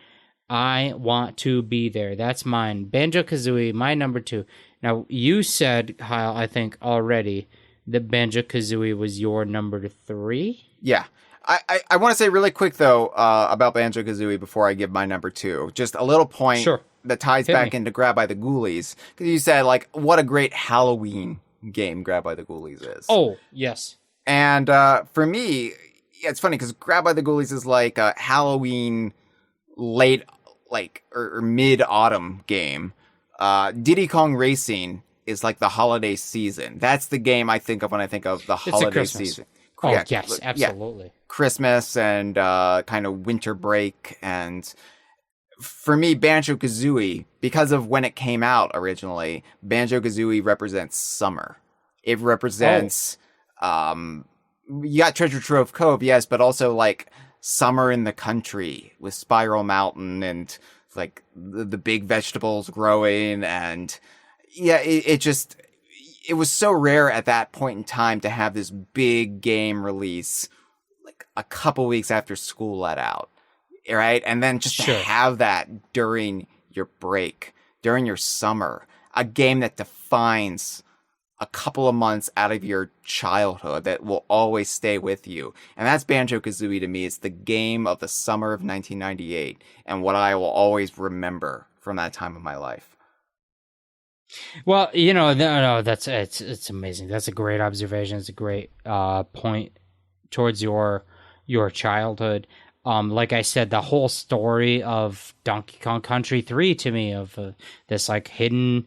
I want to be there. That's mine. Banjo-Kazooie, my number 2. Now you said, Hyle, I think already that Banjo-Kazooie was your number 3. Yeah. I want to say really quick, though, about Banjo-Kazooie before I give my number 2. Just a little point that ties back into Grab by the Ghoulies. Because you said, what a great Halloween game Grab by the Ghoulies is. Oh, yes. And for me, it's funny because Grab by the Ghoulies is like a Halloween late, or mid-autumn game. Diddy Kong Racing is like the holiday season. That's the game I think of when I think of the holiday season. Oh, yes, absolutely. Yeah. Christmas and kind of winter break. And for me, Banjo-Kazooie, because of when it came out originally, Banjo-Kazooie represents summer. It represents, you got Treasure Trove Cove, yes, but also summer in the country with Spiral Mountain and the big vegetables growing. And yeah, it was so rare at that point in time to have this big game release a couple weeks after school let out, right? And then just to have that during your break, during your summer, a game that defines a couple of months out of your childhood that will always stay with you. And that's Banjo-Kazooie to me. It's the game of the summer of 1998 and what I will always remember from that time of my life. Well, no, it's amazing. That's a great observation. It's a great point towards your childhood. Like I said, the whole story of Donkey Kong Country 3 to me of this hidden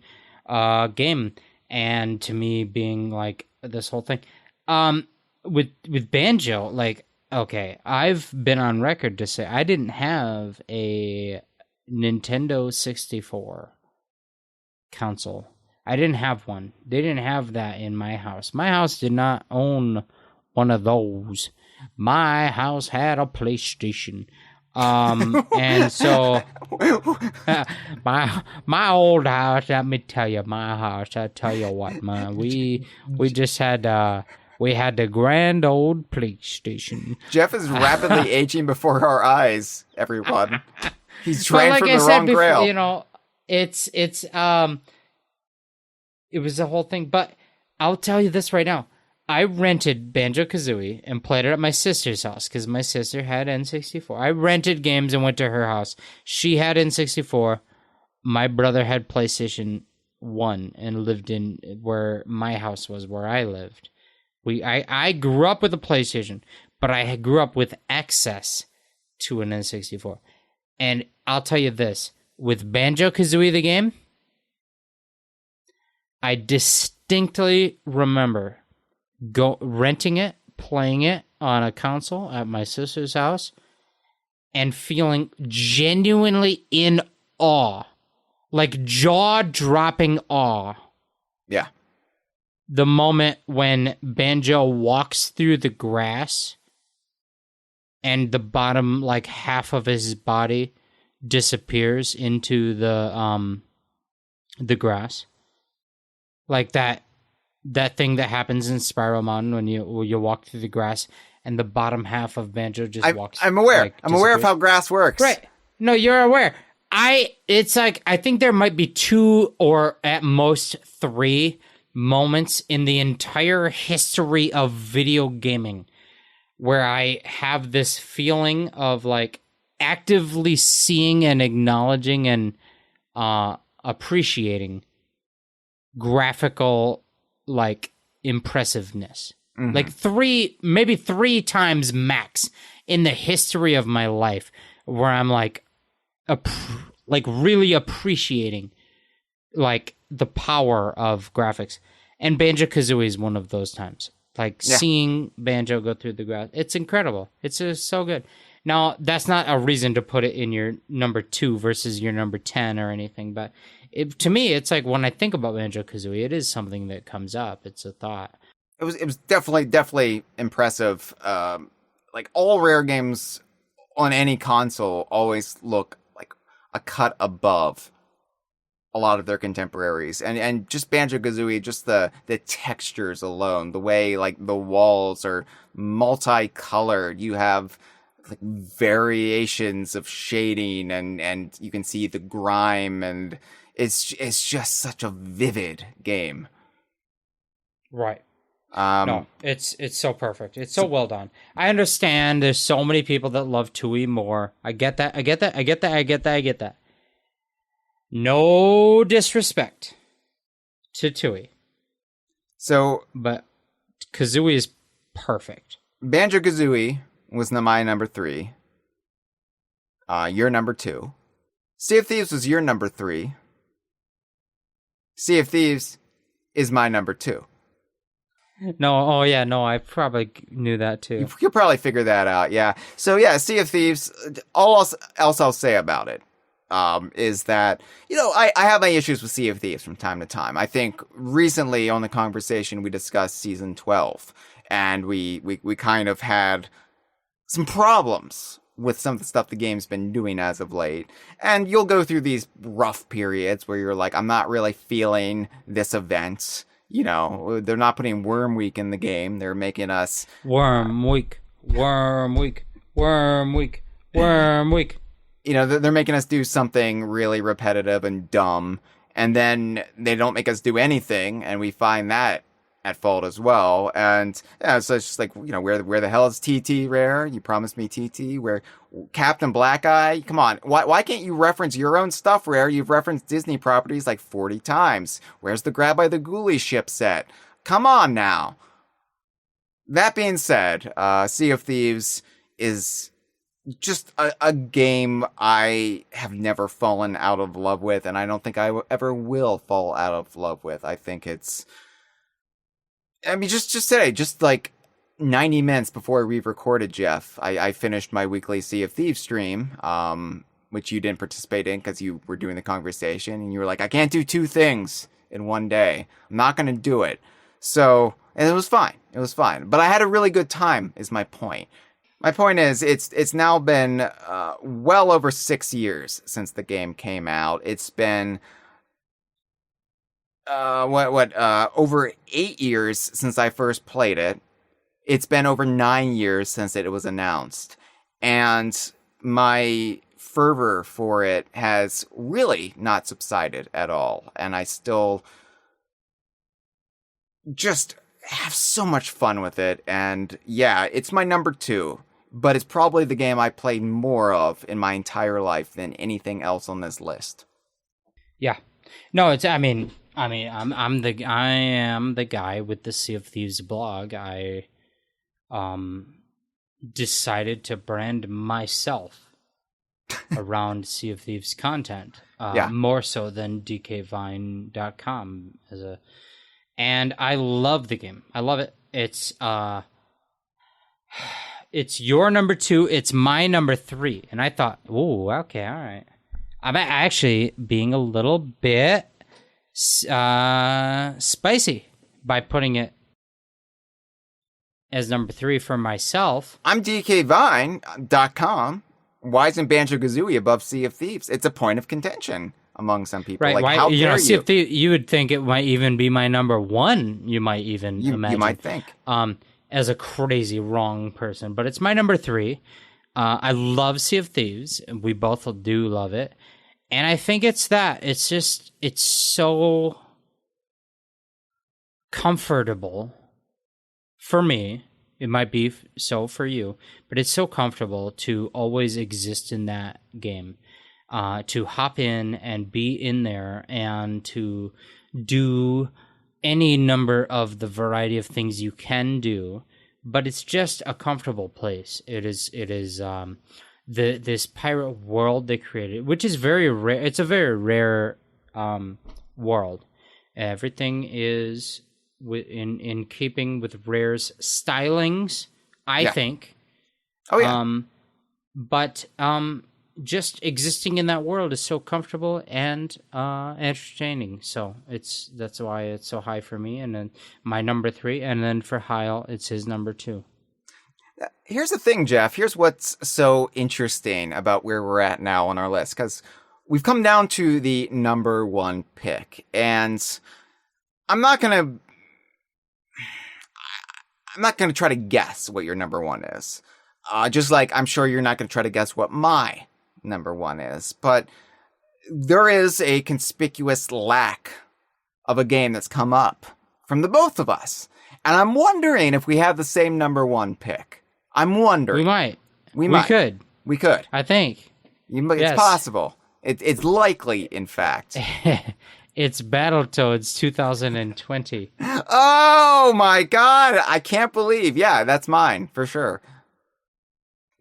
game, and to me being this whole thing with Banjo. Okay, I've been on record to say I didn't have a Nintendo 64 console. I didn't have one. They didn't have that in my house. My house did not own one of those. My house had a PlayStation. And so my old house, let me tell you, my house, I tell you what, man, we just had we had the grand old PlayStation. Jeff is rapidly aging before our eyes, everyone. He's trying from the wrong grail. It was the whole thing, but I'll tell you this right now. I rented Banjo-Kazooie and played it at my sister's house because my sister had N64. I rented games and went to her house. She had N64. My brother had PlayStation 1 and lived in where my house was, where I lived. I grew up with a PlayStation, but I grew up with access to an N64. And I'll tell you this, with Banjo-Kazooie the game, I distinctly remember renting it, playing it on a console at my sister's house, and feeling genuinely in awe, like jaw-dropping awe. Yeah. The moment when Banjo walks through the grass and the bottom, like, half of his body disappears into the grass. Like that thing that happens in Spiral Mountain when you walk through the grass and the bottom half of Banjo just walks. I'm aware. Like, I'm aware of how grass works. Right. No, you're aware. It's like, I think there might be 2 or at most 3 moments in the entire history of video gaming where I have this feeling of, like, actively seeing and acknowledging and appreciating graphical, like, impressiveness. Mm-hmm. Like maybe 3 times max in the history of my life where I'm like really appreciating, like, the power of graphics. And Banjo-Kazooie is one of those times. Like, seeing Banjo go through the grass. It's incredible. It's just so good. Now, that's not a reason to put it in your number 2 versus your number 10 or anything, but to me, it's like, when I think about Banjo-Kazooie, it is something that comes up. It's a thought. It was definitely impressive. Like, all Rare games on any console always look like a cut above a lot of their contemporaries, and just Banjo-Kazooie, just the textures alone, the way, like, the walls are multicolored. You have, like, variations of shading, and you can see the grime, and it's just such a vivid game. Right. No, it's so perfect. It's so well done. I understand there's so many people that love Tui more. I get that. No disrespect to Tui. But Kazooie is perfect. Banjo-Kazooie was my number 3. Your number 2. Sea of Thieves was your number 3. Sea of Thieves is my number 2. No, I probably knew that too. You'll probably figure that out, yeah. So yeah, Sea of Thieves, all else I'll say about it is that, I have my issues with Sea of Thieves from time to time. I think recently on the Kongversation we discussed Season 12, and we kind of had some problems with some of the stuff the game's been doing as of late. And you'll go through these rough periods where you're like, I'm not really feeling this event. They're not putting Worm Week in the game. They're making us... Worm Week. They're making us do something really repetitive and dumb, and then they don't make us do anything, and we find that at fault as well. And so it's just like, where the hell is TT, Rare? You promised me TT. Where Captain Black Eye? Come on, why can't you reference your own stuff, Rare? You've referenced Disney properties like 40 times. Where's the Grab by the Ghoulie ship set? Come on now. That being said, Sea of Thieves is just a game I have never fallen out of love with, and I don't think I ever will fall out of love with. I think it's... just today, just like 90 minutes before we recorded, Jeff, I finished my weekly Sea of Thieves stream, which you didn't participate in because you were doing the Kongversation, and you were like, I can't do 2 things in one day. I'm not going to do it. So, and it was fine. But I had a really good time, is my point. My point is, it's now been well over 6 years since the game came out. It's been... over 8 years since I first played it. It's been over 9 years since it was announced. And my fervor for it has really not subsided at all. And I still just have so much fun with it. And yeah, it's my number 2. But it's probably the game I played more of in my entire life than anything else on this list. Yeah. No, I am the guy with the Sea of Thieves blog. decided to brand myself around Sea of Thieves content, Yeah. more so than dkvine.com and I love the game. I love it. It's your number 2. It's my number 3. And I thought, oh, okay, all right. I'm actually being a little bit spicy by putting it as number 3 for myself. I'm DKVine.com. Why isn't Banjo-Kazooie above Sea of Thieves? It's a point of contention among some people. Right? Like, Why, how dare Sea of Thieves, you would think it might even be my number 1. You might even imagine. You might think. As a crazy wrong person, but it's my number 3. I love Sea of Thieves. We both do love it. And I think it's that. It's just, it's so comfortable for me. It might be so for you, but it's so comfortable to always exist in that game, to hop in and be in there and to do any number of the variety of things you can do, but it's just a comfortable place. It is this pirate world they created, which is very rare. It's a very rare world. Everything is in keeping with Rare's stylings, I think. Oh yeah. But just existing in that world is so comfortable and entertaining. So that's why it's so high for me. And then my number 3, and then for Hyle, it's his number 2. Here's the thing, Jeff. Here's what's so interesting about where we're at now on our list, because we've come down to the number 1 pick, and I'm not gonna try to guess what your number 1 is. Just like I'm sure you're not gonna try to guess what my number 1 is, but there is a conspicuous lack of a game that's come up from the both of us, and I'm wondering if we have the same number 1 pick. I'm wondering. We could. I think. It's possible. It's likely, in fact. It's Battletoads 2020. Oh my god! I can't believe. Yeah, that's mine for sure.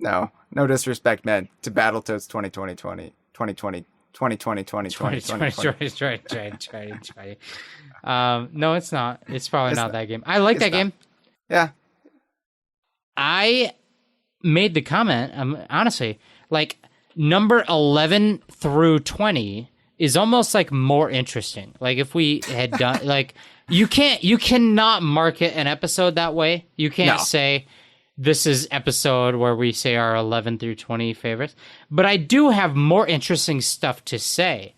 No disrespect meant to Battletoads 2020. No, it's not. It's probably not that game. I like that game. Yeah. I made the comment, honestly, like number 11 through 20 is almost like more interesting. Like if we had done like you cannot market an episode that way. You can't say this is episode where we say our 11 through 20 favorites. But I do have more interesting stuff to say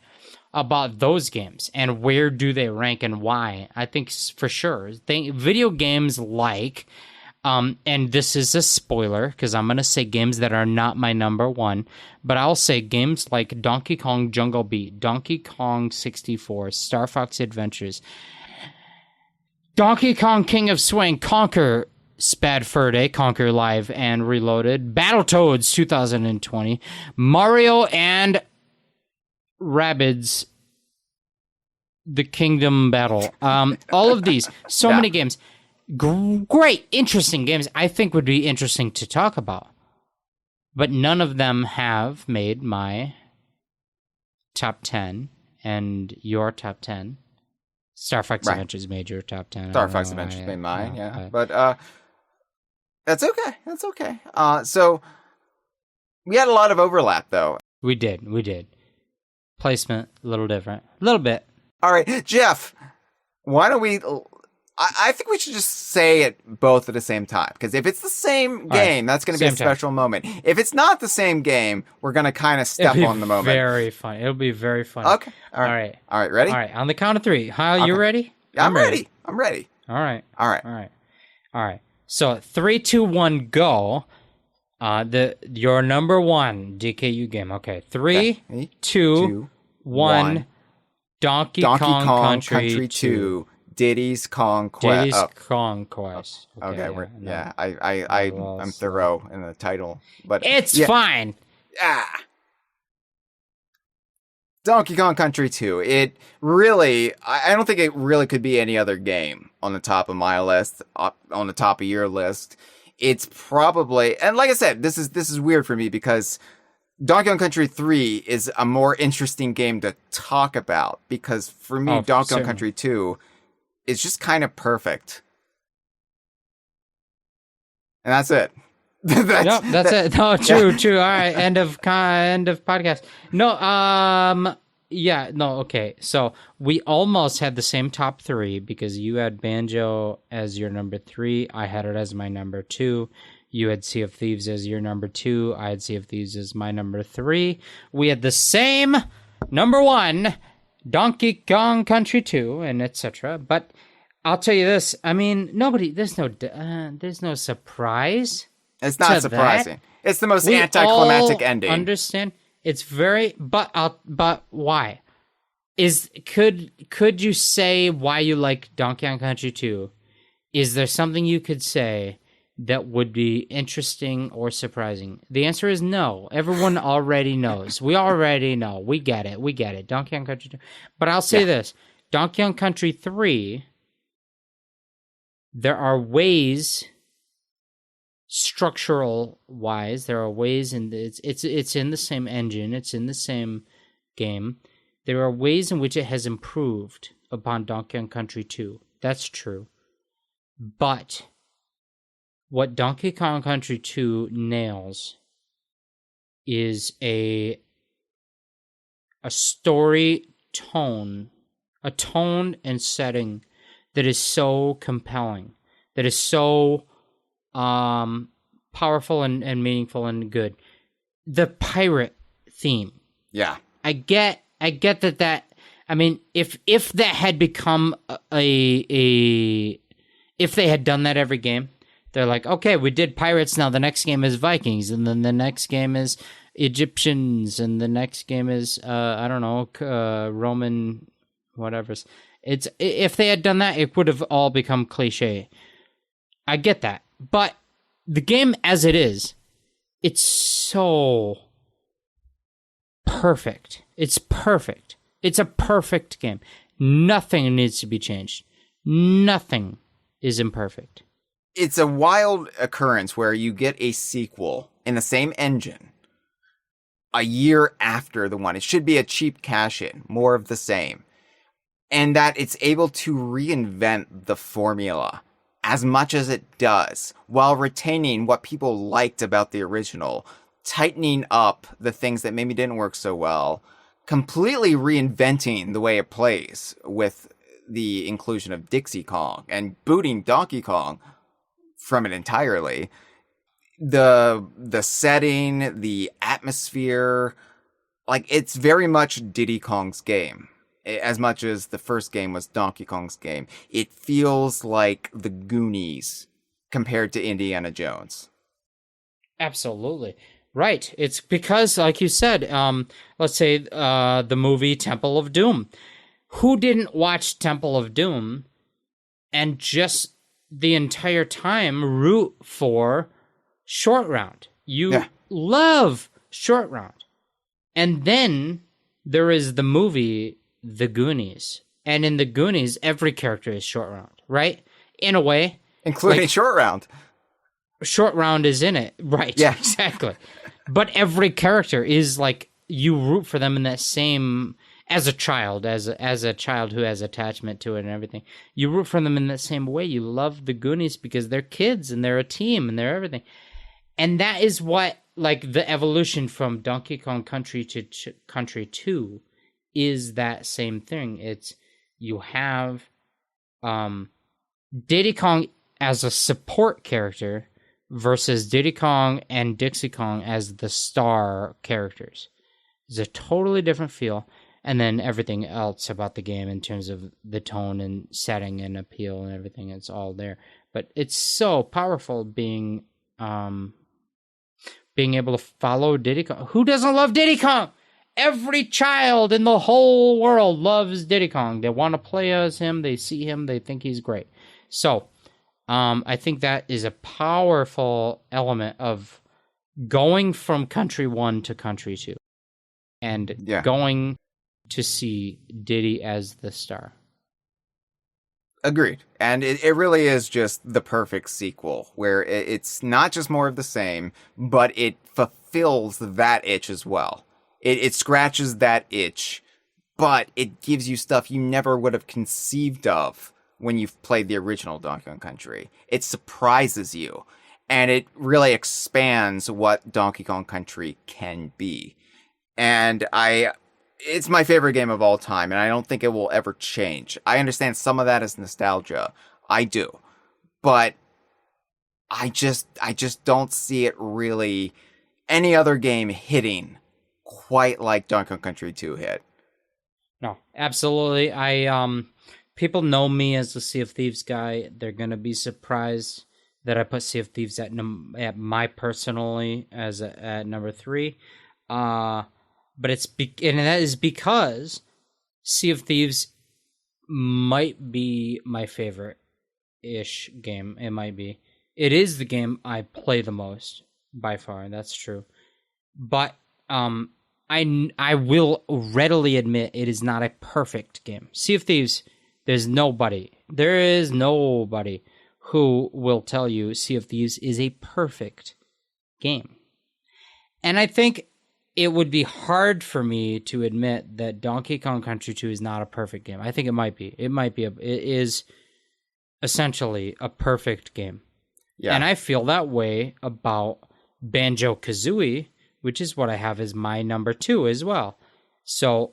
about those games and where do they rank and why. I think for sure video games like and this is a spoiler because I'm going to say games that are not my number 1, but I'll say games like Donkey Kong Jungle Beat, Donkey Kong 64, Star Fox Adventures, Donkey Kong King of Swing, Conquer Spad Fur Day, Conquer Live and Reloaded, Battletoads 2020, Mario and Rabbids The Kingdom Battle. All of these, so many games. Great, interesting games I think would be interesting to talk about. But none of them have made my top 10 and your top 10. Star Fox Adventures made your top 10. Star Fox Adventures made mine, yeah. But that's okay. That's okay. So we had a lot of overlap, though. We did. Placement, a little different. A little bit. All right, Jeff, why don't we... I think we should just say it both at the same time, because if it's the same game, that's going to be a special moment. If it's not the same game, we're going to kind of step on the moment. Very fun. It'll be very fun. Okay. All right. Ready? All right. On the count of 3. Hyle, you ready? I'm ready. I'm ready. All right. So 3, 2, 1, go. Your number 1 DKU game. Okay. 3, 2, 1. Donkey Kong Country 2. Diddy's Kong Quest. Diddy's Kong Quest. Okay, I'm thorough in the title, but it's fine. Donkey Kong Country 2. It really, I don't think it really could be any other game on the top of my list, on the top of your list. it's probably, and like I said, this is weird for me because Donkey Kong Country 3 is a more interesting game to talk about because for me, Donkey Kong Country 2 is just kind of perfect. And that's it. That's it. No, true. All right, end of podcast. No, yeah, no, okay. So we almost had the same top three because you had Banjo as your number 3. I had it as my number 2. You had Sea of Thieves as your number 2. I had Sea of Thieves as my number 3. We had the same number 1, Donkey Kong Country 2, and etc. But I'll tell you this. I mean, there's no surprise. It's not surprising. That. It's the most anticlimactic ending. Understand? It's very, but why? Could you say why you like Donkey Kong Country 2? Is there something you could say that would be interesting or surprising? The answer is no. Everyone already knows. We already know. We get it. Donkey Kong Country 2. But I'll say this. Donkey Kong Country 3, there are ways, structural wise, there are ways in it's in the same engine, it's in the same game. There are ways in which it has improved upon Donkey Kong Country 2. That's true. But what Donkey Kong Country 2 nails is a story tone, a tone and setting that is so compelling, that is so powerful and meaningful and good. The pirate theme. Yeah. I get that I mean, if that had become if they had done that every game, they're like, okay, we did pirates, now the next game is Vikings, and then the next game is Egyptians, and the next game is Roman whatever. It's if they had done that, it would have all become cliche. I get that. But the game as it is, it's so perfect. It's perfect. It's a perfect game. Nothing needs to be changed. Nothing is imperfect. It's a wild occurrence where you get a sequel in the same engine a year after the one. It should be a cheap cash-in, more of the same. And that it's able to reinvent the formula as much as it does, while retaining what people liked about the original, tightening up the things that maybe didn't work so well, completely reinventing the way it plays with the inclusion of Dixie Kong and booting Donkey Kong from it entirely. The setting, the atmosphere, like it's very much Diddy Kong's game. As much as the first game was Donkey Kong's game, it feels like the Goonies compared to Indiana Jones. Absolutely. Right. It's because, like you said, let's say the movie Temple of Doom. Who didn't watch Temple of Doom and just the entire time root for Short Round? You love Short Round. And then there is the movie The Goonies. And in The Goonies, every character is Short Round, right? In a way. Including Short Round. Short Round is in it. Right. Yeah. Exactly. But every character is like, you root for them in that same, as a child who has attachment to it and everything. You root for them in that same way. You love the Goonies because they're kids and they're a team and they're everything. And that is what, like, the evolution from Donkey Kong Country to Country 2 is that same thing. It's, you have Diddy Kong as a support character versus Diddy Kong and Dixie Kong as the star characters. It's a totally different feel. And then everything else about the game in terms of the tone and setting and appeal and everything, it's all there. But it's so powerful being able to follow Diddy Kong. Who doesn't love Diddy Kong? Every child in the whole world loves Diddy Kong. They want to play as him. They see him. They think he's great. So I think that is a powerful element of going from Country 1 to Country 2 and going to see Diddy as the star. Agreed. And it really is just the perfect sequel, where it's not just more of the same, but it fulfills that itch as well. It scratches that itch, but it gives you stuff you never would have conceived of when you've played the original Donkey Kong Country. It surprises you, and it really expands what Donkey Kong Country can be. And it's my favorite game of all time, and I don't think it will ever change. I understand some of that is nostalgia. I do. But I just don't see it really any other game hitting quite like Donkey Kong Country 2 hit. No, absolutely. People know me as the Sea of Thieves guy. They're going to be surprised that I put Sea of Thieves at my personally as at number 3. But and that is because Sea of Thieves might be my favorite-ish game. It might be. It is the game I play the most, by far. That's true. But I will readily admit it is not a perfect game. Sea of Thieves, there is nobody who will tell you Sea of Thieves is a perfect game. And I think it would be hard for me to admit that Donkey Kong Country 2 is not a perfect game. I think it might be. It is essentially a perfect game. Yeah. And I feel that way about Banjo-Kazooie, which is what I have as my number 2 as well. So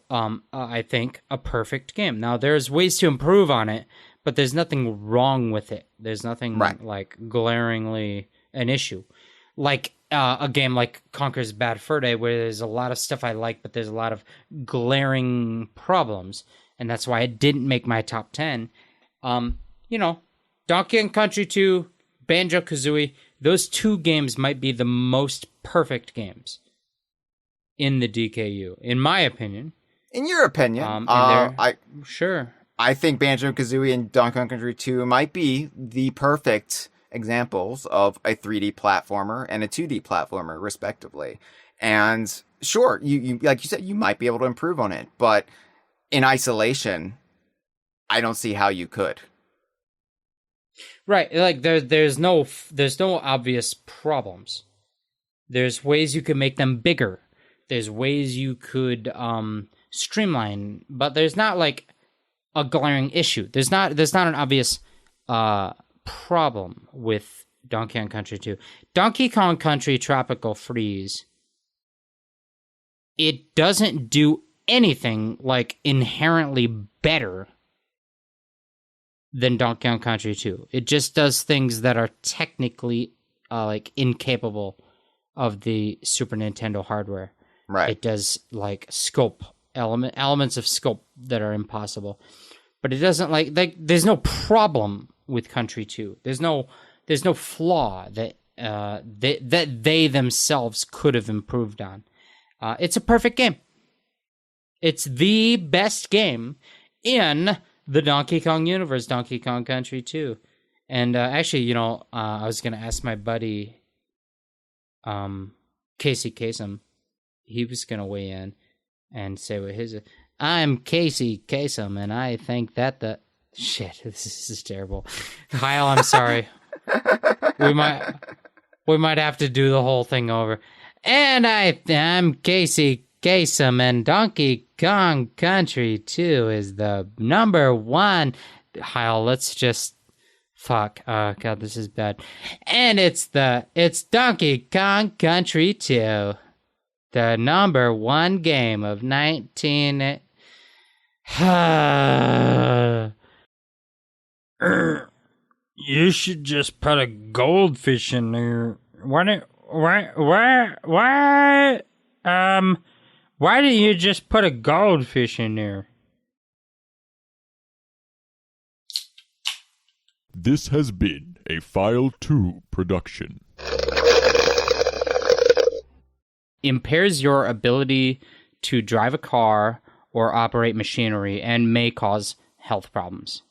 I think a perfect game. Now, there's ways to improve on it, but there's nothing wrong with it. There's nothing like glaringly an issue. Like a game like Conker's Bad Fur Day, where there's a lot of stuff I like, but there's a lot of glaring problems. And that's why it didn't make my top 10. Donkey Kong Country 2, Banjo-Kazooie, those 2 games might be the most perfect games in the DKU, in my opinion. In your opinion, sure. I think Banjo-Kazooie and Donkey Kong Country 2 might be the perfect examples of a 3D platformer and a 2D platformer, respectively. And sure, you like you said, you might be able to improve on it, but in isolation, I don't see how you could. Right, like there's no obvious problems. There's ways you could make them bigger. There's ways you could streamline, but there's not like a glaring issue. There's not an obvious problem with Donkey Kong Country 2. Donkey Kong Country Tropical Freeze, it doesn't do anything like inherently better than Donkey Kong Country 2. It just does things that are technically like incapable of the Super Nintendo hardware. Right. It does like scope elements of scope that are impossible. But it doesn't like there's no problem with Country 2. There's no flaw that they themselves could have improved on. It's a perfect game. It's the best game in the Donkey Kong universe, Donkey Kong Country 2. And actually, I was going to ask my buddy Casey Kasem. He was going to weigh in and say what his... I'm Casey Kasem, and I think that the... Shit, this is terrible. Hyle, I'm sorry. We might have to do the whole thing over. And I'm Casey Kasem, and Donkey Kong Country 2 is the number 1. Hyle, let's just... Fuck. Oh, God, this is bad. And it's Donkey Kong Country 2. The number 1 game of 19... You should just put a goldfish in there. Why didn't you just put a goldfish in there? This has been a File 2 production. Impairs your ability to drive a car or operate machinery and may cause health problems.